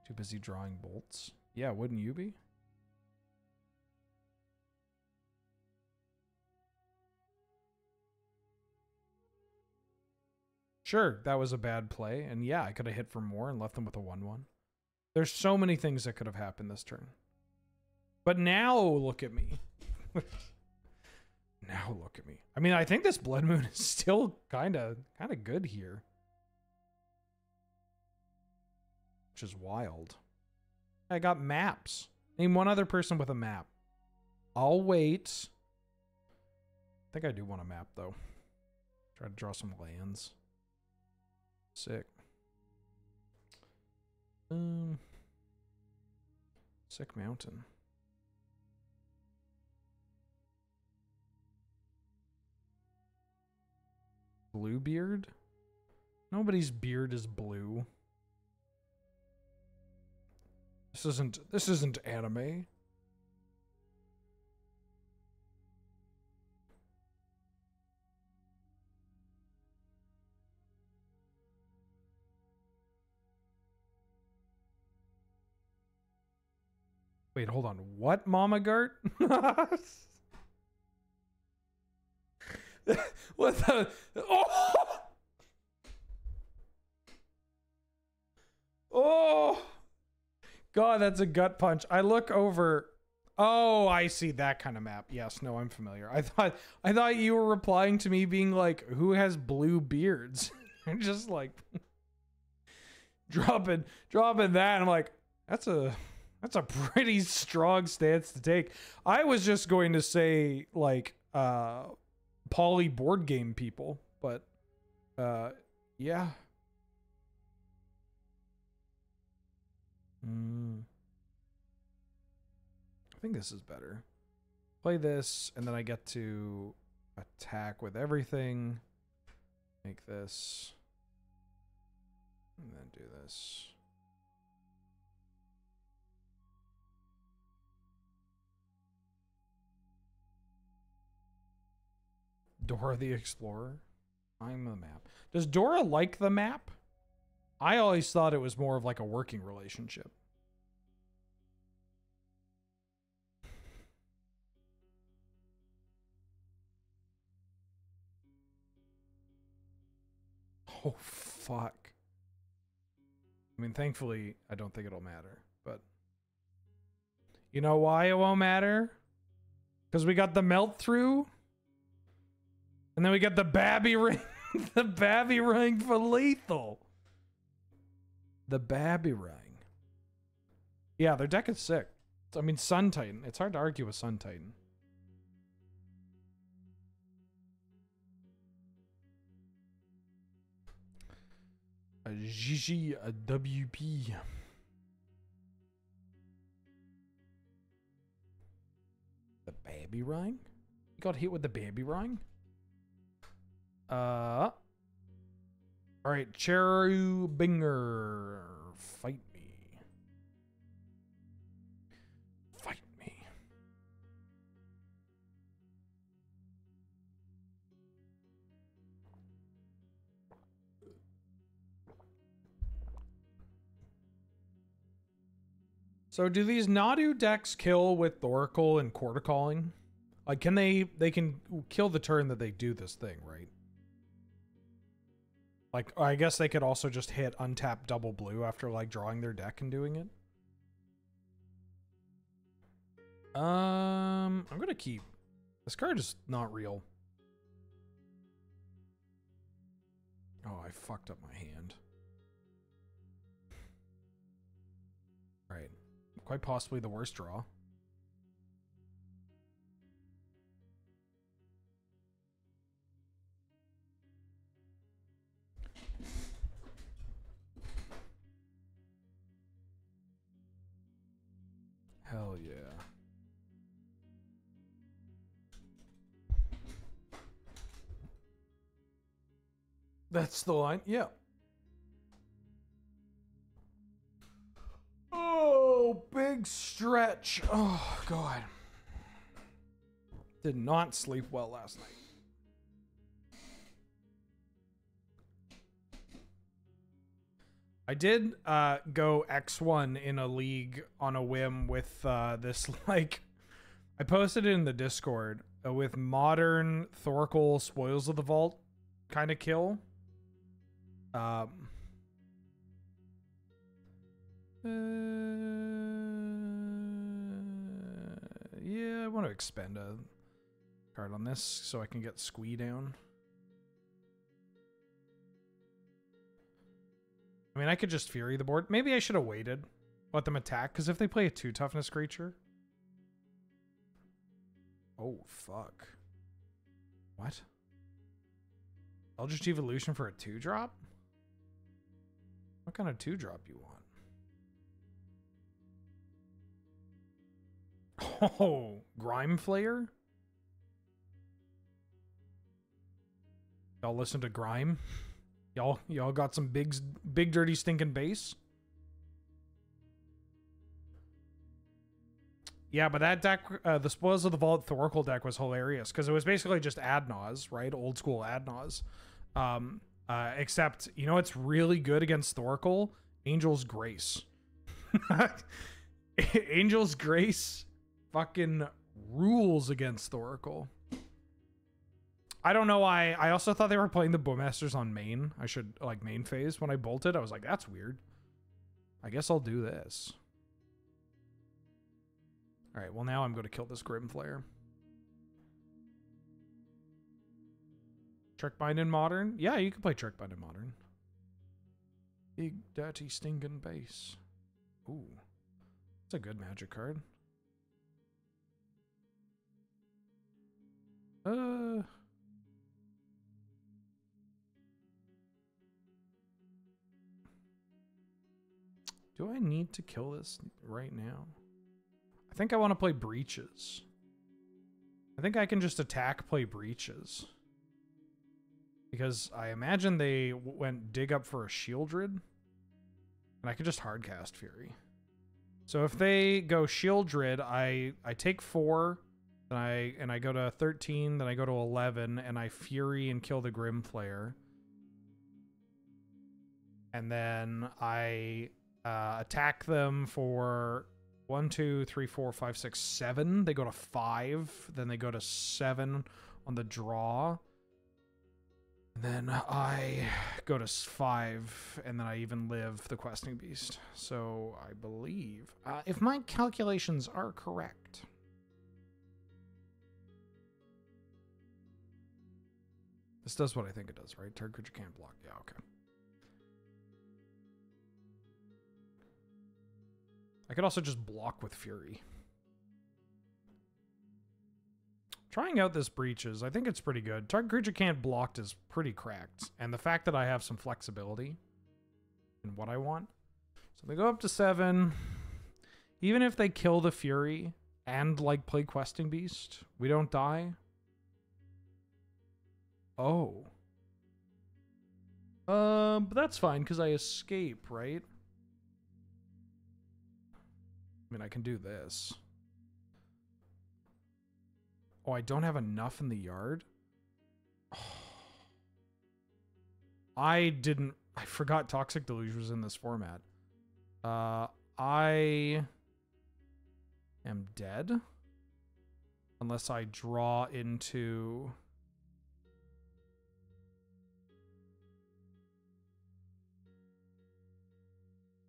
Too busy drawing bolts. Yeah, wouldn't you be? Sure, that was a bad play. And yeah, I could have hit for more and left them with a 1-1. There's so many things that could have happened this turn. But now look at me. Now look at me. I mean, I think this Blood Moon is still kind of good here. Which is wild. I got maps. Name one other person with a map. I'll wait. I think I do want a map, though. Try to draw some lands. Sick. Sick mountain. Blue beard? Nobody's beard is blue. This isn't anime. Wait, hold on. What, Mama Gart? What the? Oh! Oh! God, that's a gut punch. I look over. Oh, I see that kind of map. Yes, no, I'm familiar. I thought you were replying to me being like, who has blue beards? And just like dropping that. I'm like, that's a pretty strong stance to take. I was just going to say like poly board game people, but yeah. I think this is better. Play this, and then I get to attack with everything. Make this. And then do this. Dora the Explorer. I'm the map. Does Dora like the map? I always thought it was more of like a working relationship. Oh, fuck. I mean, thankfully, I don't think it'll matter, but you know why it won't matter? Because we got the melt through, and then we got the Babby ring, the Babby ring for lethal. The Babby ring. Yeah, their deck is sick. I mean, Sun Titan. It's hard to argue with Sun Titan. A GG, a WP. The Babby ring? You got hit with the Babby ring? Alright, Cherubinger. Fight me. Fight me. So do these Nadu decks kill with Thoracle and Corticalling? Like, can they can kill the turn that they do this thing, right? Like, I guess they could also just hit untap double blue after, like, drawing their deck and doing it. I'm gonna keep. This card is not real. Oh, I fucked up my hand. Alright. Quite possibly the worst draw. Hell yeah. That's the line? Yeah. Oh, big stretch. Oh, God. Did not sleep well last night. I did go X1 in a league on a whim with this, like, I posted it in the Discord with modern Thoracle Spoils of the Vault kind of kill. Yeah, I want to expend a card on this so I can get Squee down. I mean, I could just Fury the board. Maybe I should have waited. Let them attack, because if they play a 2 toughness creature... Oh, fuck. What? Eldritch Evolution for a 2-drop? What kind of 2-drop you want? Oh, Grime Flayer? Y'all listen to Grime? Y'all got some big dirty stinking bass? Yeah, but that deck, the Spoils of the Vault Thoracle deck was hilarious because it was basically just Adnaz, right? Old school Adnaz. Except, you know what's really good against Thoracle? Angel's Grace. Angel's Grace fucking rules against Thoracle. I don't know why. I also thought they were playing the Bowmasters on main. I should, like, main phase. When I bolted, I was like, that's weird. I guess I'll do this. Alright, well now I'm going to kill this Grim Flare. Trickbind in Modern? Yeah, you can play Trickbind in Modern. Big, dirty, stinking base. Ooh. That's a good magic card. Do I need to kill this right now? I think I want to play Breaches. I think I can just attack, play Breaches. Because I imagine they went dig up for a Shieldred. And I could just hardcast Fury. So if they go Shieldred, I take 4, then I go to 13, then I go to 11, and I Fury and kill the Grim Flare. And then I attack them for 1, 2, 3, 4, 5, 6, 7. They go to 5. Then they go to 7 on the draw. And then I go to 5. And then I even live the Questing Beast. So I believe, if my calculations are correct, this does what I think it does, right? Target creature can't block. Yeah, okay. I could also just block with Fury. Trying out this Breaches, I think it's pretty good. Target creature can't blocked is pretty cracked. And the fact that I have some flexibility in what I want. So they go up to 7. Even if they kill the Fury and like play Questing Beast, we don't die. Oh. But that's fine because I escape, right? I mean, I can do this. Oh, I don't have enough in the yard? Oh. I forgot Toxic Deluge was in this format. I am dead. Unless I draw into...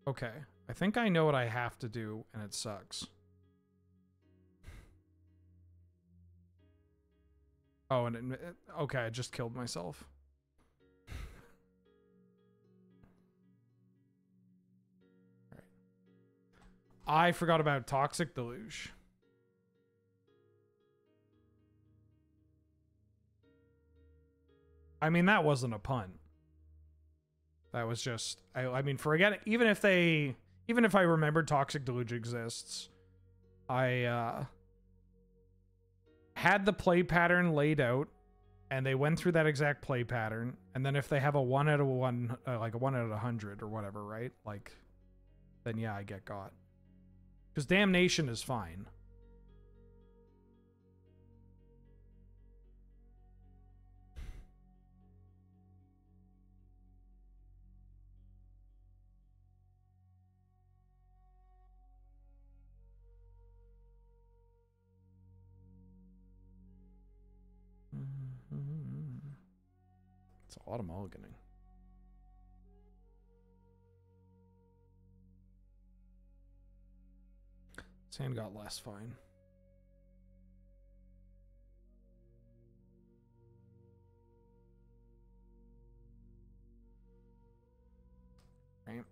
Okay. I think I know what I have to do, and it sucks. Oh, and okay, I just killed myself. All right. I forgot about Toxic Deluge. I mean, that wasn't a pun. That was just, I mean, forget it. Even if I remembered Toxic Deluge exists, I had the play pattern laid out, and they went through that exact play pattern. And then if they have a 1 out of 1, like a 1 out of 100 or whatever, right? Like, then yeah, I get got. Because Damnation is fine. It's a lot of mulliganing. Sand got less fine. Right.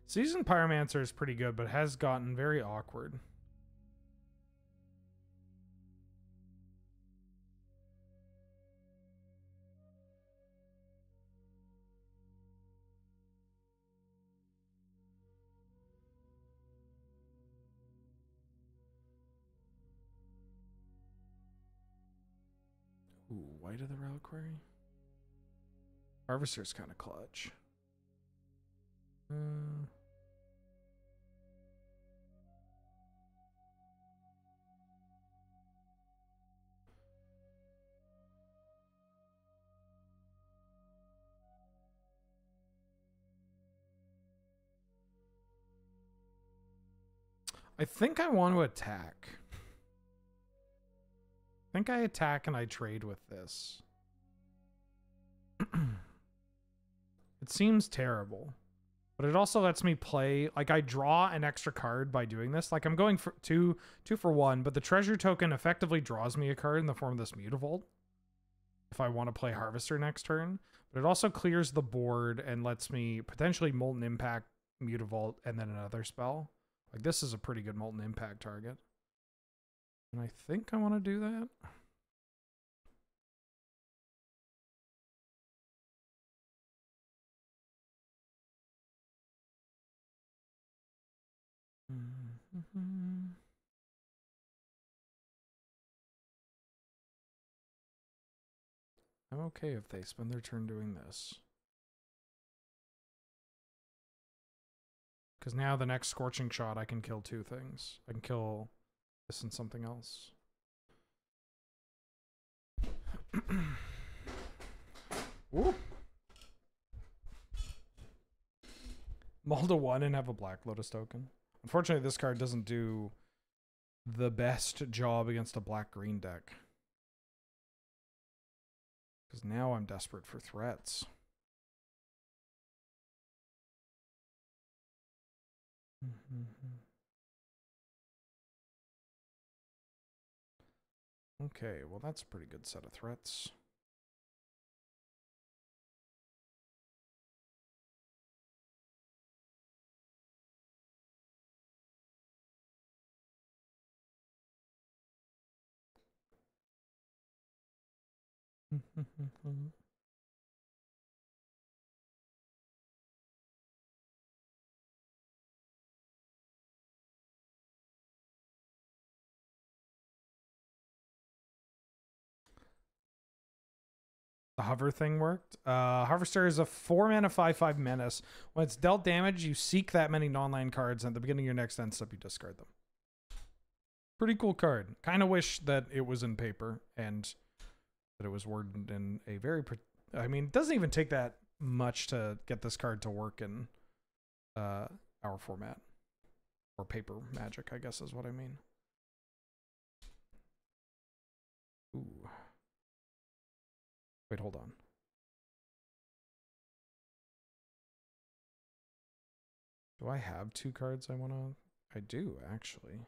Seasoned Pyromancer is pretty good, but has gotten very awkward. white of the reliquary. Harvester's kind of clutch. I think I want to attack. I think I attack and I trade with this. It seems terrible, but it also lets me play. Like, I draw an extra card by doing this. Like, I'm going for two for one, but the treasure token effectively draws me a card in the form of this Mutavault if I want to play Harvester next turn. But it also clears the board and lets me potentially Molten Impact, Mutavault, and then another spell. Like, this is a pretty good Molten Impact target. And I think I want to do that. I'm okay if they spend their turn doing this. Because now the next Scorching Shot, I can kill two things. I can kill this and something else. Ooh. Mull to 1 and have a Black Lotus token. Unfortunately, this card doesn't do the best job against a black-green deck. Because now I'm desperate for threats. Okay, well that's a pretty good set of threats. The hover thing worked. Harvester is a 4-mana 5/5 menace. When it's dealt damage, you seek that many non-land cards, and at the beginning of your next end step, you discard them. Pretty cool card. Kind of wish that it was in paper and that it was worded in a very... I mean, it doesn't even take that much to get this card to work in our format. Or paper magic, I guess is what I mean. Ooh. Wait, hold on. Do I have two cards I want to... I do, actually.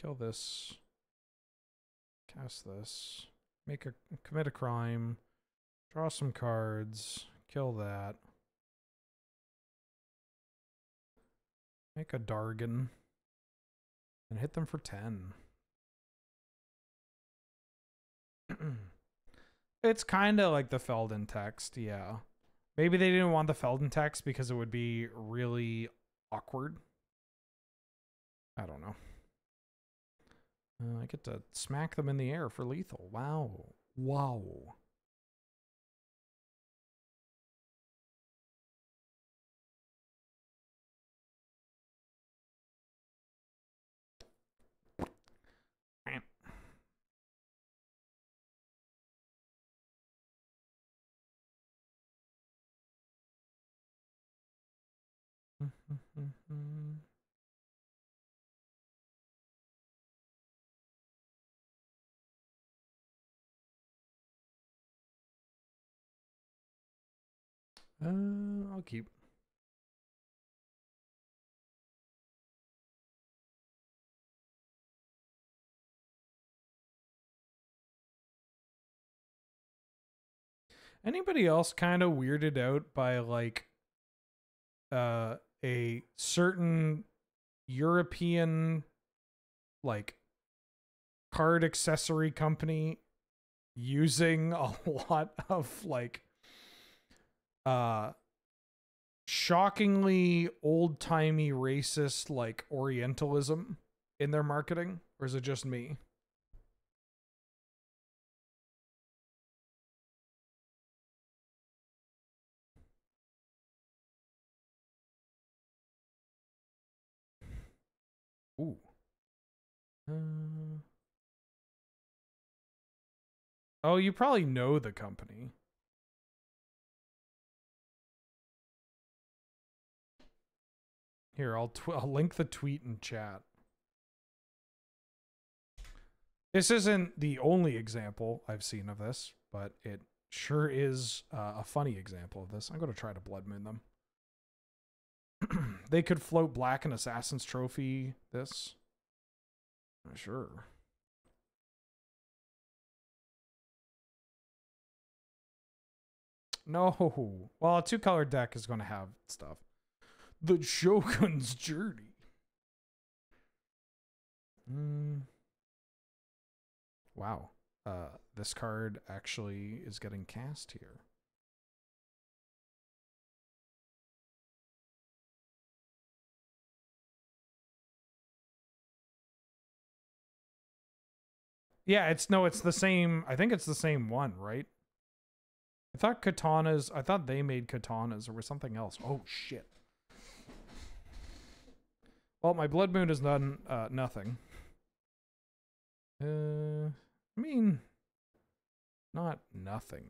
Kill this. Cast this. Commit a crime. Draw some cards. Kill that. Make a Dargon. And hit them for 10. It's kind of like the Felden text, yeah. Maybe they didn't want the Felden text because it would be really awkward. I don't know. I get to smack them in the air for lethal. Wow. Wow. I'll keep. Anybody else kind of weirded out by like a certain European like card accessory company using a lot of like shockingly old-timey racist like Orientalism in their marketing, or is it just me? Ooh. Oh, you probably know the company. Here, I'll link the tweet in chat. This isn't the only example I've seen of this, but it sure is a funny example of this. I'm going to try to Blood Moon them. They could float black and Assassin's Trophy this. Sure. No. Well, a 2-color deck is going to have stuff. The Shogun's Journey. Wow. This card actually is getting cast here. Yeah, it's the same. I think it's the same one, right? I thought they made katanas or was something else. Oh shit. Well, my Blood Moon has done nothing. I mean, not nothing.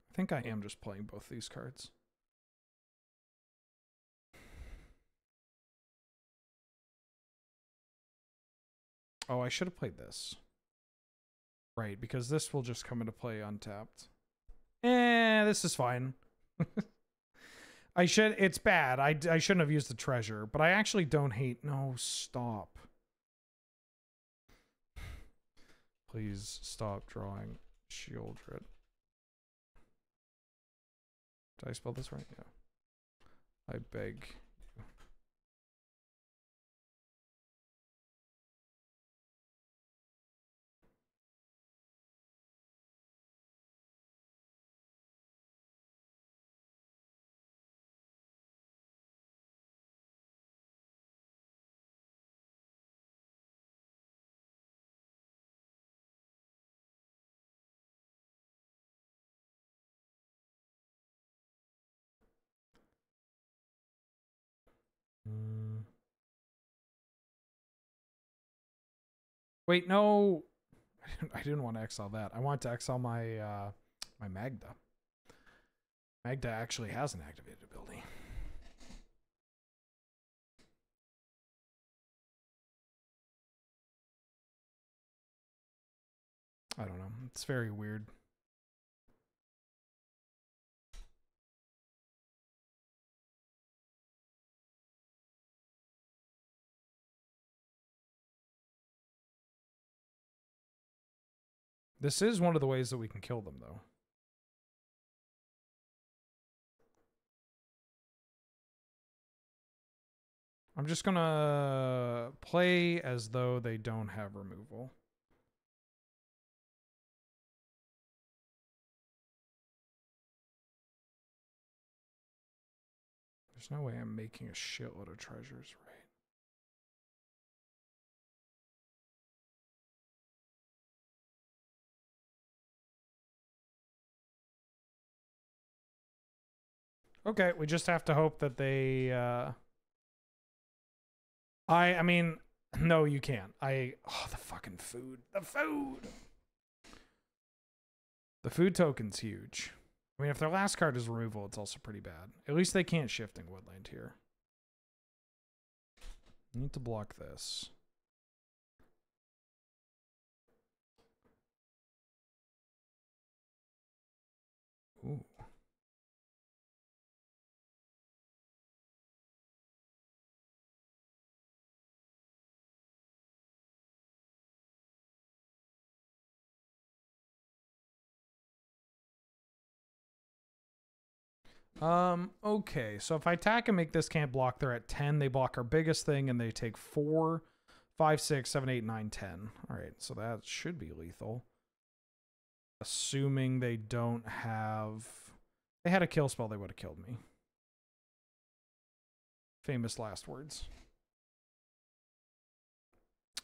I think I am just playing both these cards. Oh, I should have played this. Right, because this will just come into play untapped. This is fine. It's bad. I shouldn't have used the treasure, but I actually don't hate. No, stop. Please stop drawing Shieldred. Did I spell this right? Yeah. I beg. Wait, no. I didn't want to exile that. I want to exile my my Magda. Magda actually has an activated ability. I don't know. It's very weird. This is one of the ways that we can kill them, though. I'm just gonna play as though they don't have removal. There's no way I'm making a shitload of treasures, right? Okay, we just have to hope that they I mean, no, you can't. Oh, the fucking food. The food. The food token's huge. I mean, if their last card is removal, it's also pretty bad. At least they can't Shifting Woodland here. Need to block this. Ooh. Okay, so if I attack and make this can't block, they're at 10. They block our biggest thing, and they take 4, 5, 6, 7, 8, 9, 10. All right, so that should be lethal. Assuming they don't have... If they had a kill spell, they would have killed me. Famous last words.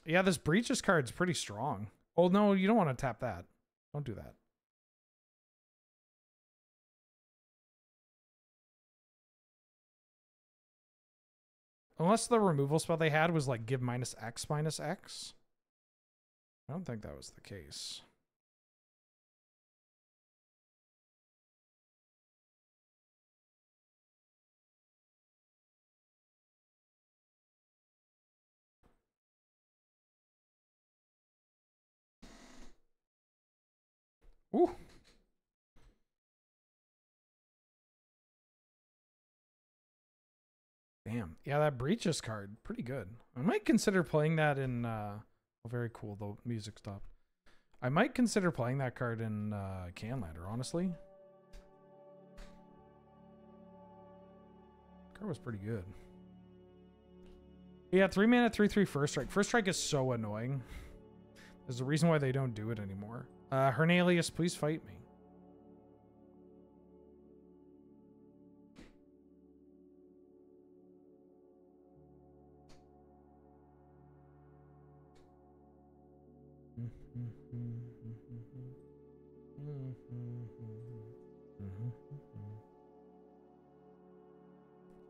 Yeah, this Breaches card's pretty strong. Oh, no, you don't want to tap that. Don't do that. Unless the removal spell they had was like give -X/-X. I don't think that was the case. Ooh. Damn. Yeah, that Breaches card, pretty good. I might consider playing that in oh, very cool, the music stopped. I might consider playing that card in Canlander, honestly. Card was pretty good. Yeah, 3 mana, 3/3 first strike. First strike is so annoying. There's a reason why they don't do it anymore. Hernalius, please fight me.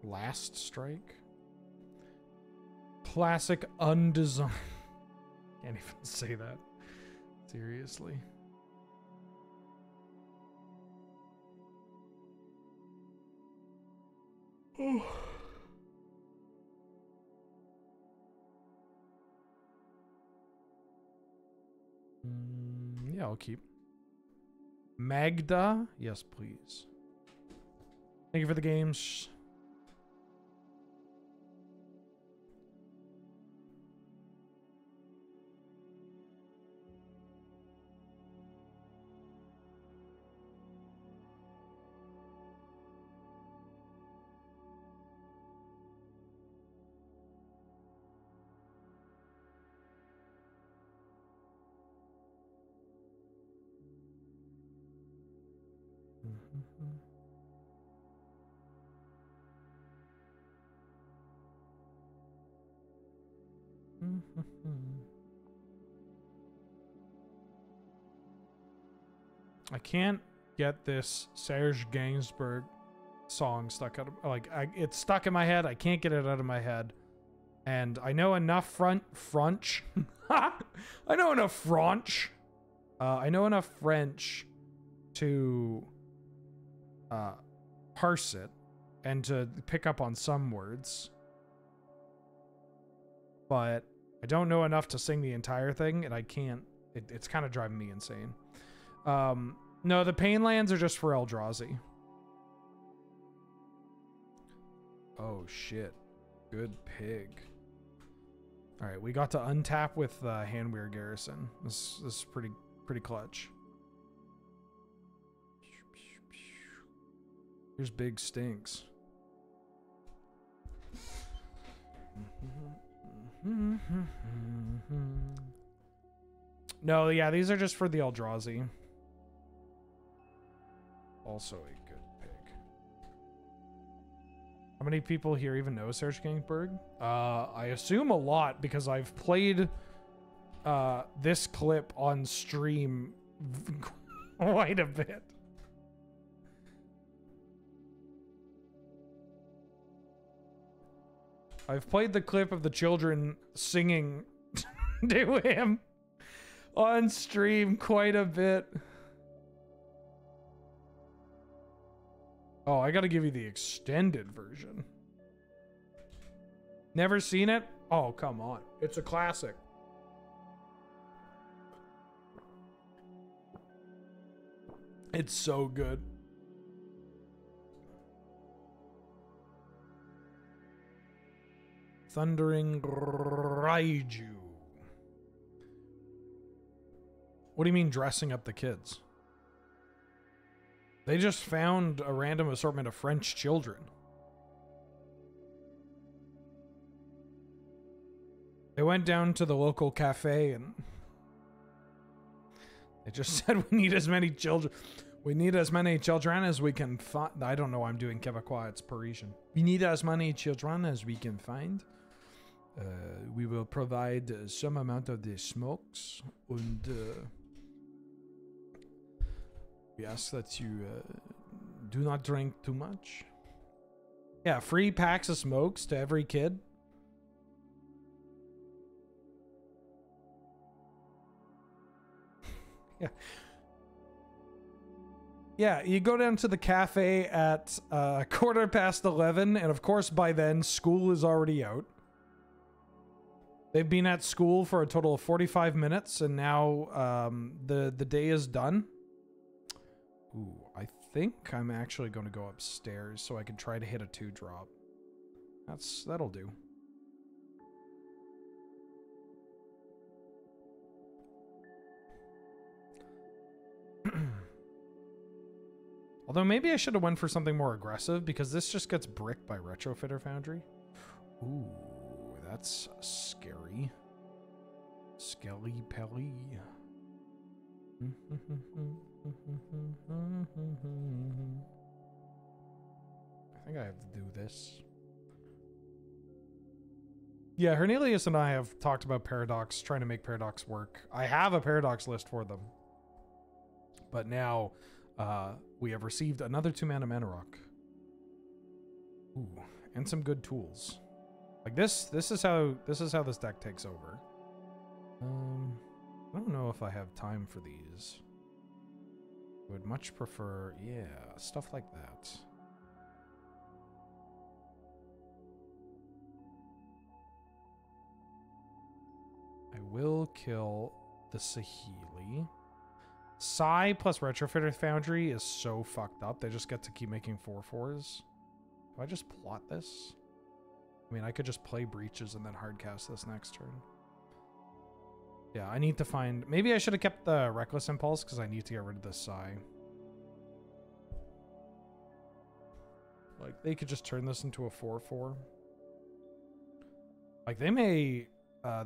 Last strike. Classic undesigned. Can't even say that. Seriously. Oh. Yeah, I'll keep. Magda? Yes, please. Thank you for the games. I can't get this Serge Gainsbourg song stuck out of, like, it's stuck in my head. I can't get it out of my head. And I know enough French. I know enough French. I know enough French to parse it and to pick up on some words. But I don't know enough to sing the entire thing, and I can't. It's kind of driving me insane. No, the Pain Lands are just for Eldrazi. Oh, shit. Good pig. All right, we got to untap with Handweir Garrison. This is pretty clutch. Here's Big Stinks. No, yeah, these are just for the Eldrazi. Also a good pig. How many people here even know Serge Gainsbourg? I assume a lot because I've played this clip on stream quite a bit. I've played the clip of the children singing to him on stream quite a bit. Oh, I gotta give you the extended version. Never seen it? Oh, come on. It's a classic. It's so good. Thundering Raiju. What do you mean dressing up the kids? They just found a random assortment of French children. They went down to the local cafe and they just said, we need as many children. We need as many children as we can find. I don't know why I'm doing Quebecois, it's Parisian. We need as many children as we can find. We will provide some amount of the smokes. And we ask that you do not drink too much. Yeah, free packs of smokes to every kid. Yeah. Yeah, you go down to the cafe at 11:15, and of course by then school is already out. They've been at school for a total of 45 minutes, and now the day is done. Ooh, I think I'm actually going to go upstairs so I can try to hit a 2-drop. That'll do. Although maybe I should have went for something more aggressive, because this just gets bricked by Retrofitter Foundry. Ooh, that's scary. Skelly Pelly. I think I have to do this. Yeah, Hernelius and I have talked about Paradox, trying to make Paradox work. I have a Paradox list for them. But now we have received another 2-mana Mana Rock. Ooh, and some good tools. Like this is how this deck takes over. I don't know if I have time for these. Would much prefer, yeah, stuff like that. I will kill the Sahili. Psy plus Retrofitter Foundry is so fucked up. They just get to keep making 4/4s. Do I just plot this? I mean, I could just play Breaches and then hardcast this next turn. Yeah, I need to find... Maybe I should have kept the Reckless Impulse because I need to get rid of this Psy. Like, they could just turn this into a 4/4. Like, they may...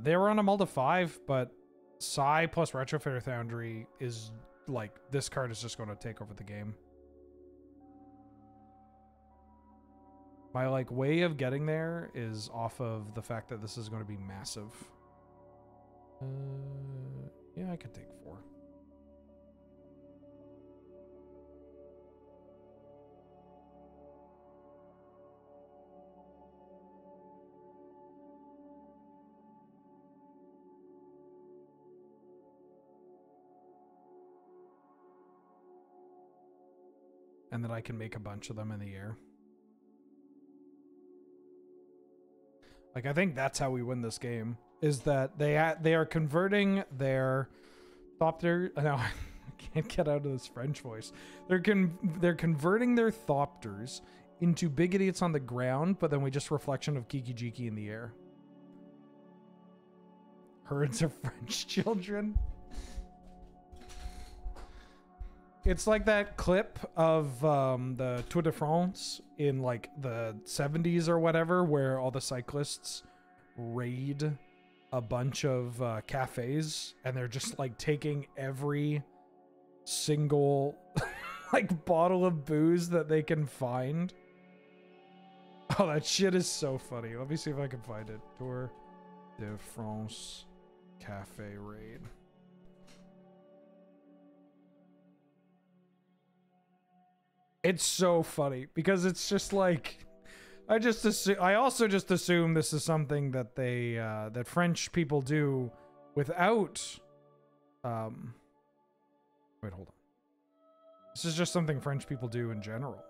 they were on a mull to 5, but Psy plus Retrofitter Foundry is... Like, this card is just going to take over the game. My, like, way of getting there is off of the fact that this is going to be massive. Yeah, I could take 4. And then I can make a bunch of them in the air. Like, I think that's how we win this game. Is that they are converting their Thopter... No, I can't get out of this French voice. They're converting their Thopters into big idiots on the ground, but then we just reflection of Kiki Jiki in the air. Herds of French children. It's like that clip of the Tour de France in like the 70s or whatever, where all the cyclists raid a bunch of cafes and they're just like taking every single like bottle of booze that they can find. Oh, that shit is so funny. Let me see if I can find it. Tour de France cafe raid. It's so funny because it's just like I also just assume this is something that they that French people do without wait, hold on. This is just something French people do in general.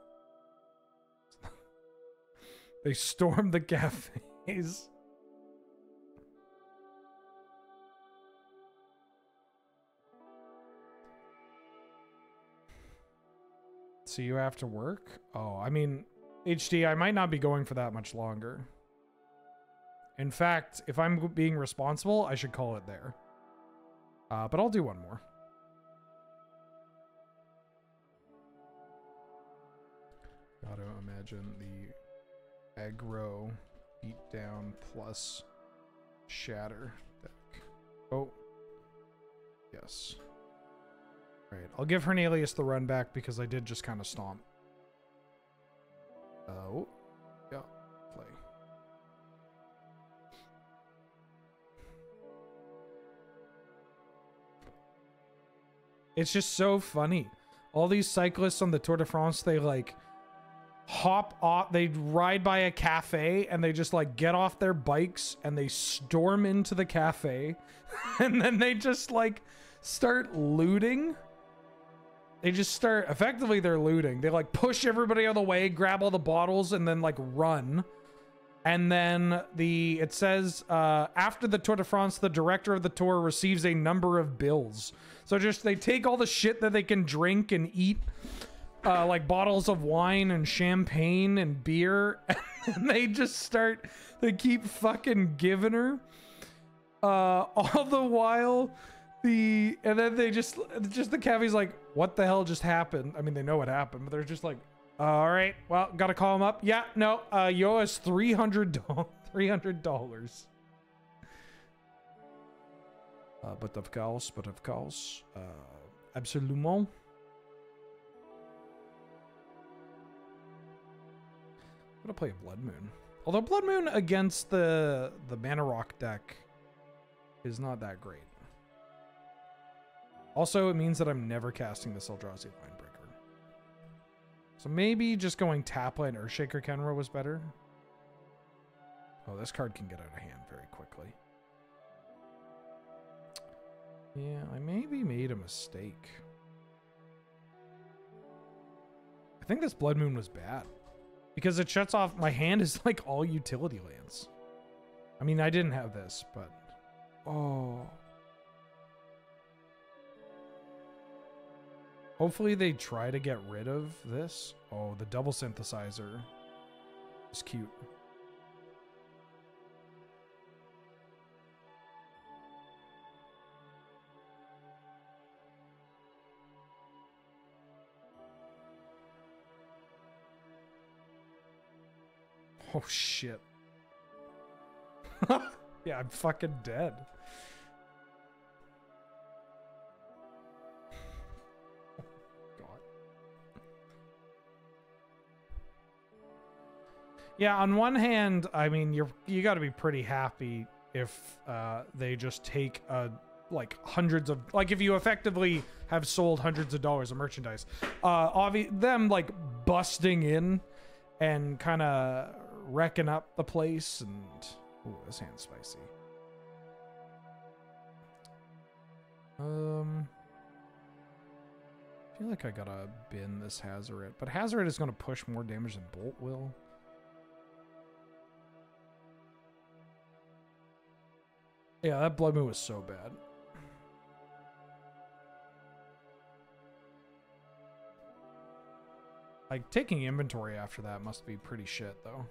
They storm the cafes. So you have to work? Oh, I mean, HD, I might not be going for that much longer. In fact, if I'm being responsible, I should call it there. But I'll do one more. Gotta imagine the aggro beat down plus shatter deck. Oh. Yes. Right. I'll give Hernalius the run back because I did just kind of stomp. Oh. Yeah. Play. It's just so funny. All these cyclists on the Tour de France, they like hop off, they ride by a cafe and they just like get off their bikes and they storm into the cafe and then they just like start looting. They just start, effectively they're looting. They like push everybody out of the way, grab all the bottles and then like run. And then it says, after the Tour de France, the director of the tour receives a number of bills. So just, they take all the shit that they can drink and eat, like bottles of wine and champagne and beer. And they just start, they keep fucking giving her. All the while, and then they just the cavi's like, what the hell just happened? I mean, they know what happened, but they're just like, all right, well, gotta call him up. Yeah, no, you owe us $300. But of course, absolument. I'm gonna play a Blood Moon. Although Blood Moon against the Mana Rock deck is not that great. Also, it means that I'm never casting this Eldrazi Linebreaker. So maybe just going Tapline or Earthshaker Kenra was better. Oh, this card can get out of hand very quickly. Yeah, I maybe made a mistake. I think this Blood Moon was bad. Because it shuts off, my hand is like all utility lands. I mean, I didn't have this, but... Oh... Hopefully they try to get rid of this. Oh, the double synthesizer is cute. Oh, shit. Yeah, I'm fucking dead. Yeah, on one hand, I mean, you got to be pretty happy if they just take like hundreds of, like if you effectively have sold hundreds of dollars of merchandise. Them like busting in and kind of wrecking up the place, and ooh, this hand's spicy. I feel like I gotta bin this Hazoret, but Hazoret is going to push more damage than Bolt will. Yeah, that Blood Moon was so bad. Like, taking inventory after that must be pretty shit, though.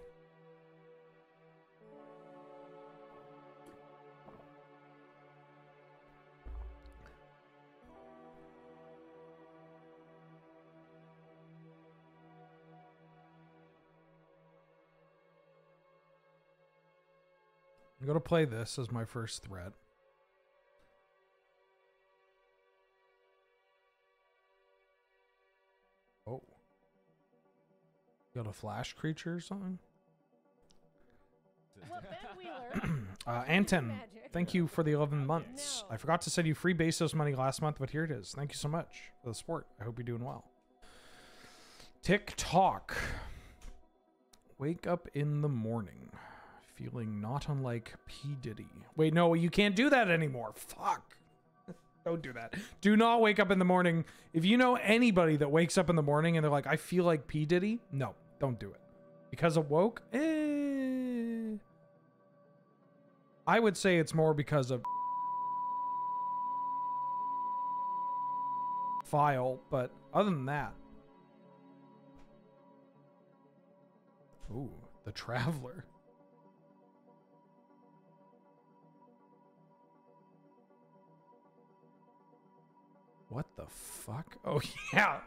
I'm going to play this as my first threat. Oh. Got a flash creature or something? Anton, thank you for the 11 months. I forgot to send you free Bezos money last month, but here it is. Thank you so much for the support. I hope you're doing well. TikTok. Wake up in the morning. Feeling not unlike P. Diddy. Wait, no, you can't do that anymore. Fuck. Don't do that. Do not wake up in the morning. If you know anybody that wakes up in the morning and they're like, I feel like P. Diddy, no, don't do it. Because of woke? I would say it's more because of file, but other than that. Ooh, the Traveler. What the fuck? Oh, yeah.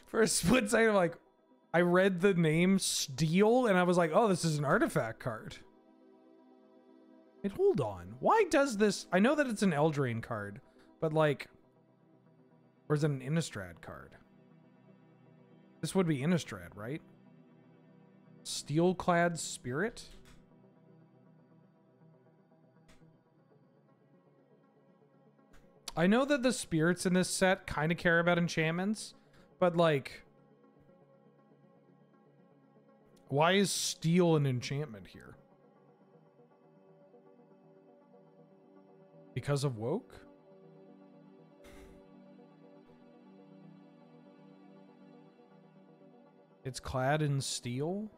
For a split second, I'm like, I read the name Steel and I was like, oh, this is an artifact card. Wait, hold on. Why does this? I know that it's an Eldraine card, but like, or is it an Innistrad card? This would be Innistrad, right? Steel-clad Spirit? I know that the spirits in this set kind of care about enchantments, but like, why is steel an enchantment here? Because of woke? It's clad in steel?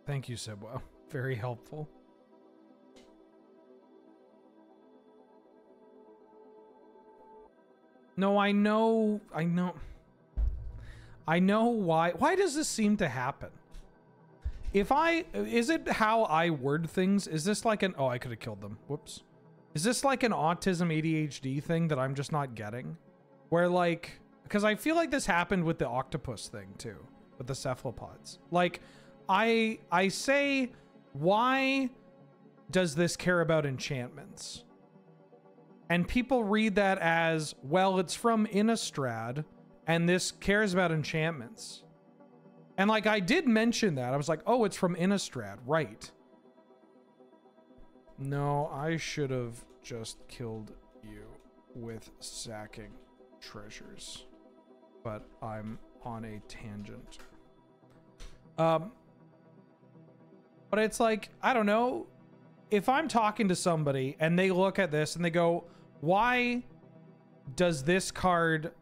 Thank you, Sibwa. Very helpful. No, I know why does this seem to happen? Is it how I word things? Is this like an, oh, I could have killed them. Whoops. Is this like an autism ADHD thing that I'm just not getting? Where like, because I feel like this happened with the octopus thing too, with the cephalopods. Like, I say, why does this care about enchantments? And people read that as, well, it's from Innistrad, and this cares about enchantments. And like, I did mention that. I was like, oh, it's from Innistrad, right? No, I should have just killed you with sacking treasures. But I'm on a tangent. But it's like, I don't know. If I'm talking to somebody and they look at this and they go, why is this card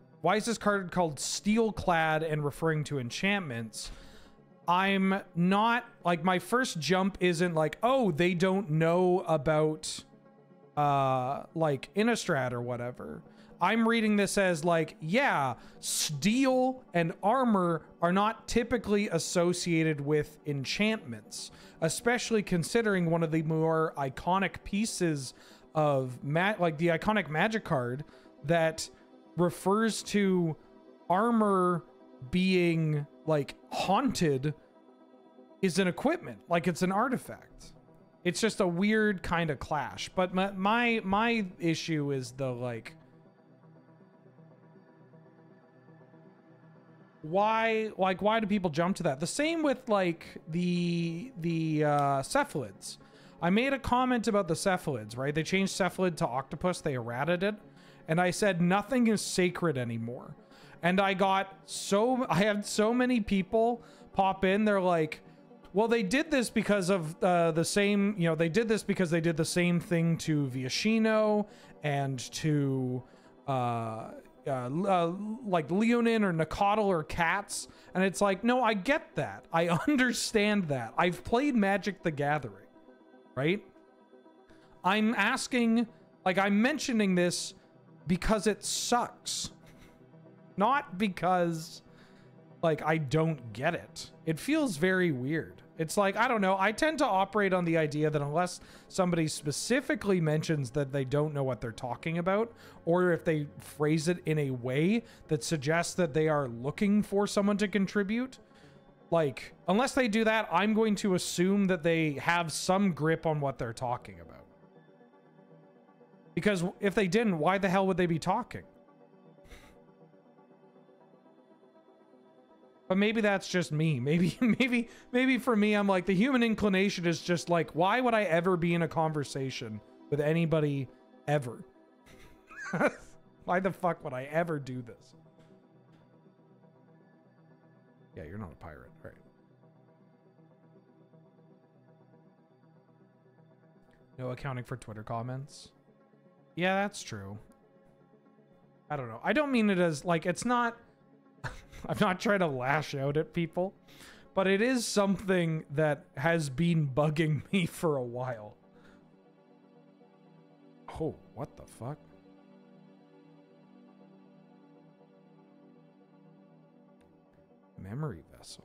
called Steel Clad and referring to enchantments? I'm not, like, my first jump isn't like, oh, they don't know about, like, Innistrad or whatever. I'm reading this as like, yeah, steel and armor are not typically associated with enchantments, especially considering one of the more iconic pieces of like the iconic magic card that refers to armor being like haunted is an equipment, like it's an artifact. It's just a weird kind of clash. But my issue is the like, why do people jump to that? The same with like the cephalids. I made a comment about the cephalids, right? They changed cephalid to octopus. They errated it. And I said, nothing is sacred anymore. And I had so many people pop in. They're like, well, they did this because of the same, you know, they did this because they did the same thing to Viashino and to, like Leonin or Nakatl or Cats. And it's like, no, I get that. I understand that. I've played Magic the Gathering, right? I'm asking, like, I'm mentioning this because it sucks. Not because, like, I don't get it. It feels very weird. It's like, I don't know. I tend to operate on the idea that unless somebody specifically mentions that they don't know what they're talking about, or if they phrase it in a way that suggests that they are looking for someone to contribute, like, unless they do that, I'm going to assume that they have some grip on what they're talking about. Because if they didn't, why the hell would they be talking? But maybe that's just me. Maybe for me, I'm like, the human inclination is just like, why would I ever be in a conversation with anybody ever? Why the fuck would I ever do this? Yeah, you're not a pirate, right? No accounting for Twitter comments. Yeah, that's true. I don't know. I don't mean it as like, it's not, I'm not trying to lash out at people, but it is something that has been bugging me for a while. Oh, what the fuck? Memory vessel.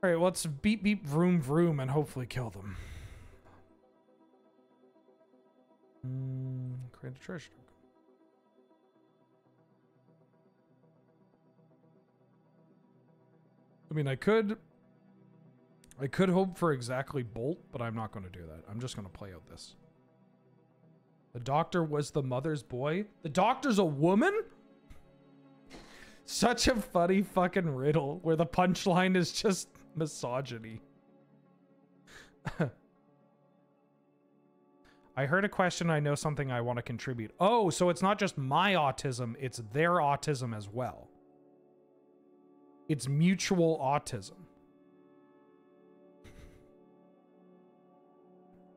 All right, let's beep beep vroom vroom and hopefully kill them. Create a treasure. I mean, I could hope for exactly Bolt, but I'm not going to do that. I'm just going to play out this. The doctor was the mother's boy. The doctor's a woman? Such a funny fucking riddle where the punchline is just misogyny. I heard a question. I know something I want to contribute. Oh, so it's not just my autism. It's their autism as well. It's mutual autism.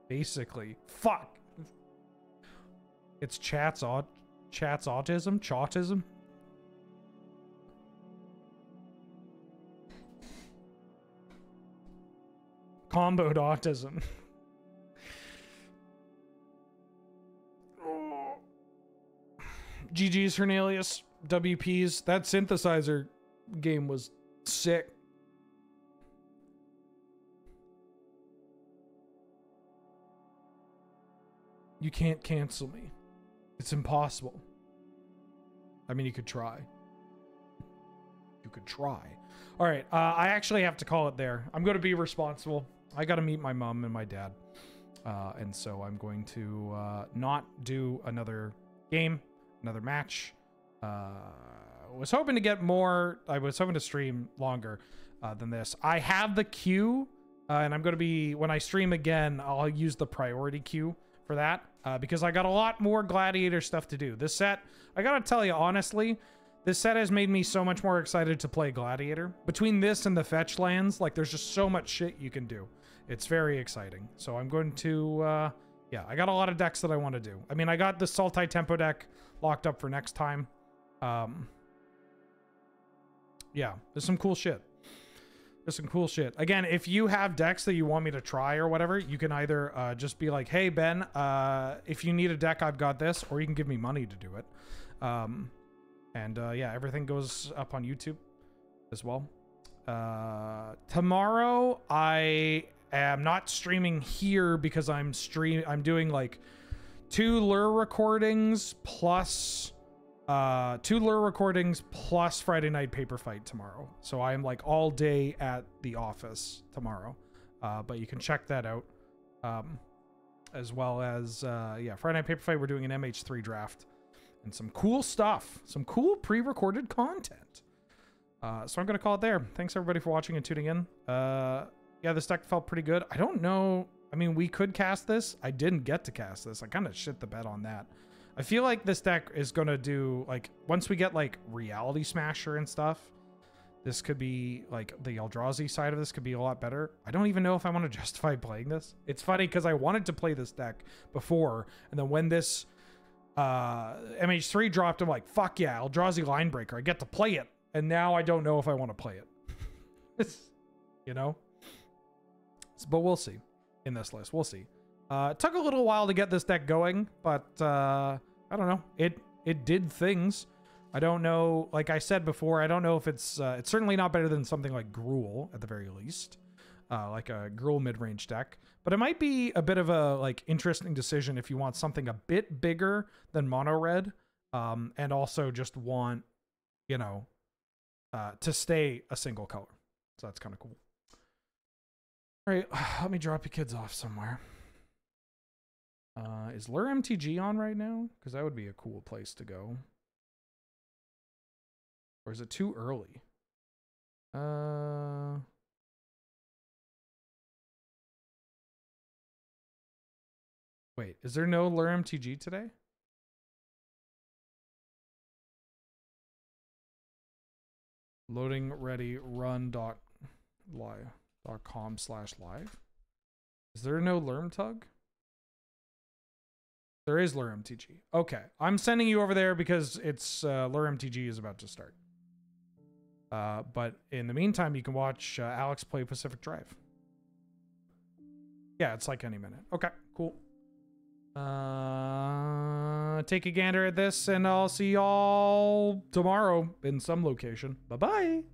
Basically. Fuck. It's chat's autism? Chautism? Comboed autism. GG's Hernalius. WP's. That synthesizer game was sick. You can't cancel me. It's impossible. I mean, you could try. You could try. All right. I actually have to call it there. I'm going to be responsible. I got to meet my mom and my dad. And so I'm going to not do another game, another match. Was hoping to get more. I was hoping to stream longer than this. I have the queue, and I'm going to be, when I stream again, I'll use the priority queue for that because I got a lot more Gladiator stuff to do. This set, I got to tell you honestly, this set has made me so much more excited to play Gladiator. Between this and the fetch lands, like there's just so much shit you can do. It's very exciting. So I'm going to, yeah, I got a lot of decks that I want to do. I mean, I got the Sultai Tempo deck locked up for next time. Yeah, there's some cool shit. There's some cool shit. Again, if you have decks that you want me to try or whatever, you can either just be like, hey, Ben, if you need a deck, I've got this, or you can give me money to do it. Yeah, everything goes up on YouTube as well. Tomorrow, I am not streaming here because I'm doing like 2 lure recordings plus... 2 lure recordings plus Friday night paper fight tomorrow. So I am like all day at the office tomorrow. But you can check that out. As well as, yeah, Friday night paper fight, we're doing an MH3 draft and some cool stuff, some cool pre-recorded content. So I'm going to call it there. Thanks everybody for watching and tuning in. Yeah, this deck felt pretty good. I don't know. I mean, we could cast this. I didn't get to cast this. I kind of shit the bed on that. I feel like this deck is going to do, like, once we get, like, Reality Smasher and stuff, this could be, like, the Eldrazi side of this could be a lot better. I don't even know if I want to justify playing this. It's funny because I wanted to play this deck before, and then when this MH3 dropped, I'm like, fuck yeah, Eldrazi Linebreaker. I get to play it. And now I don't know if I want to play it. You know? But we'll see in this list. We'll see. It took a little while to get this deck going, but I don't know. It did things. I don't know. Like I said before, I don't know if it's certainly not better than something like Gruul at the very least, like a Gruul mid-range deck. But it might be a bit of a like interesting decision if you want something a bit bigger than mono red, and also just want, you know, to stay a single color. So that's kind of cool. All right, let me drop you kids off somewhere. Is Lure MTG on right now? Because that would be a cool place to go. Or is it too early? Wait, is there no Lure MTG today? Loading ready run.com/live. Is there no Lurm Tug? There is Lure MTG. Okay. I'm sending you over there because it's Lure MTG is about to start. But in the meantime, you can watch Alex play Pacific Drive. Yeah, it's like any minute. Okay, cool. Take a gander at this, and I'll see y'all tomorrow in some location. Bye-bye.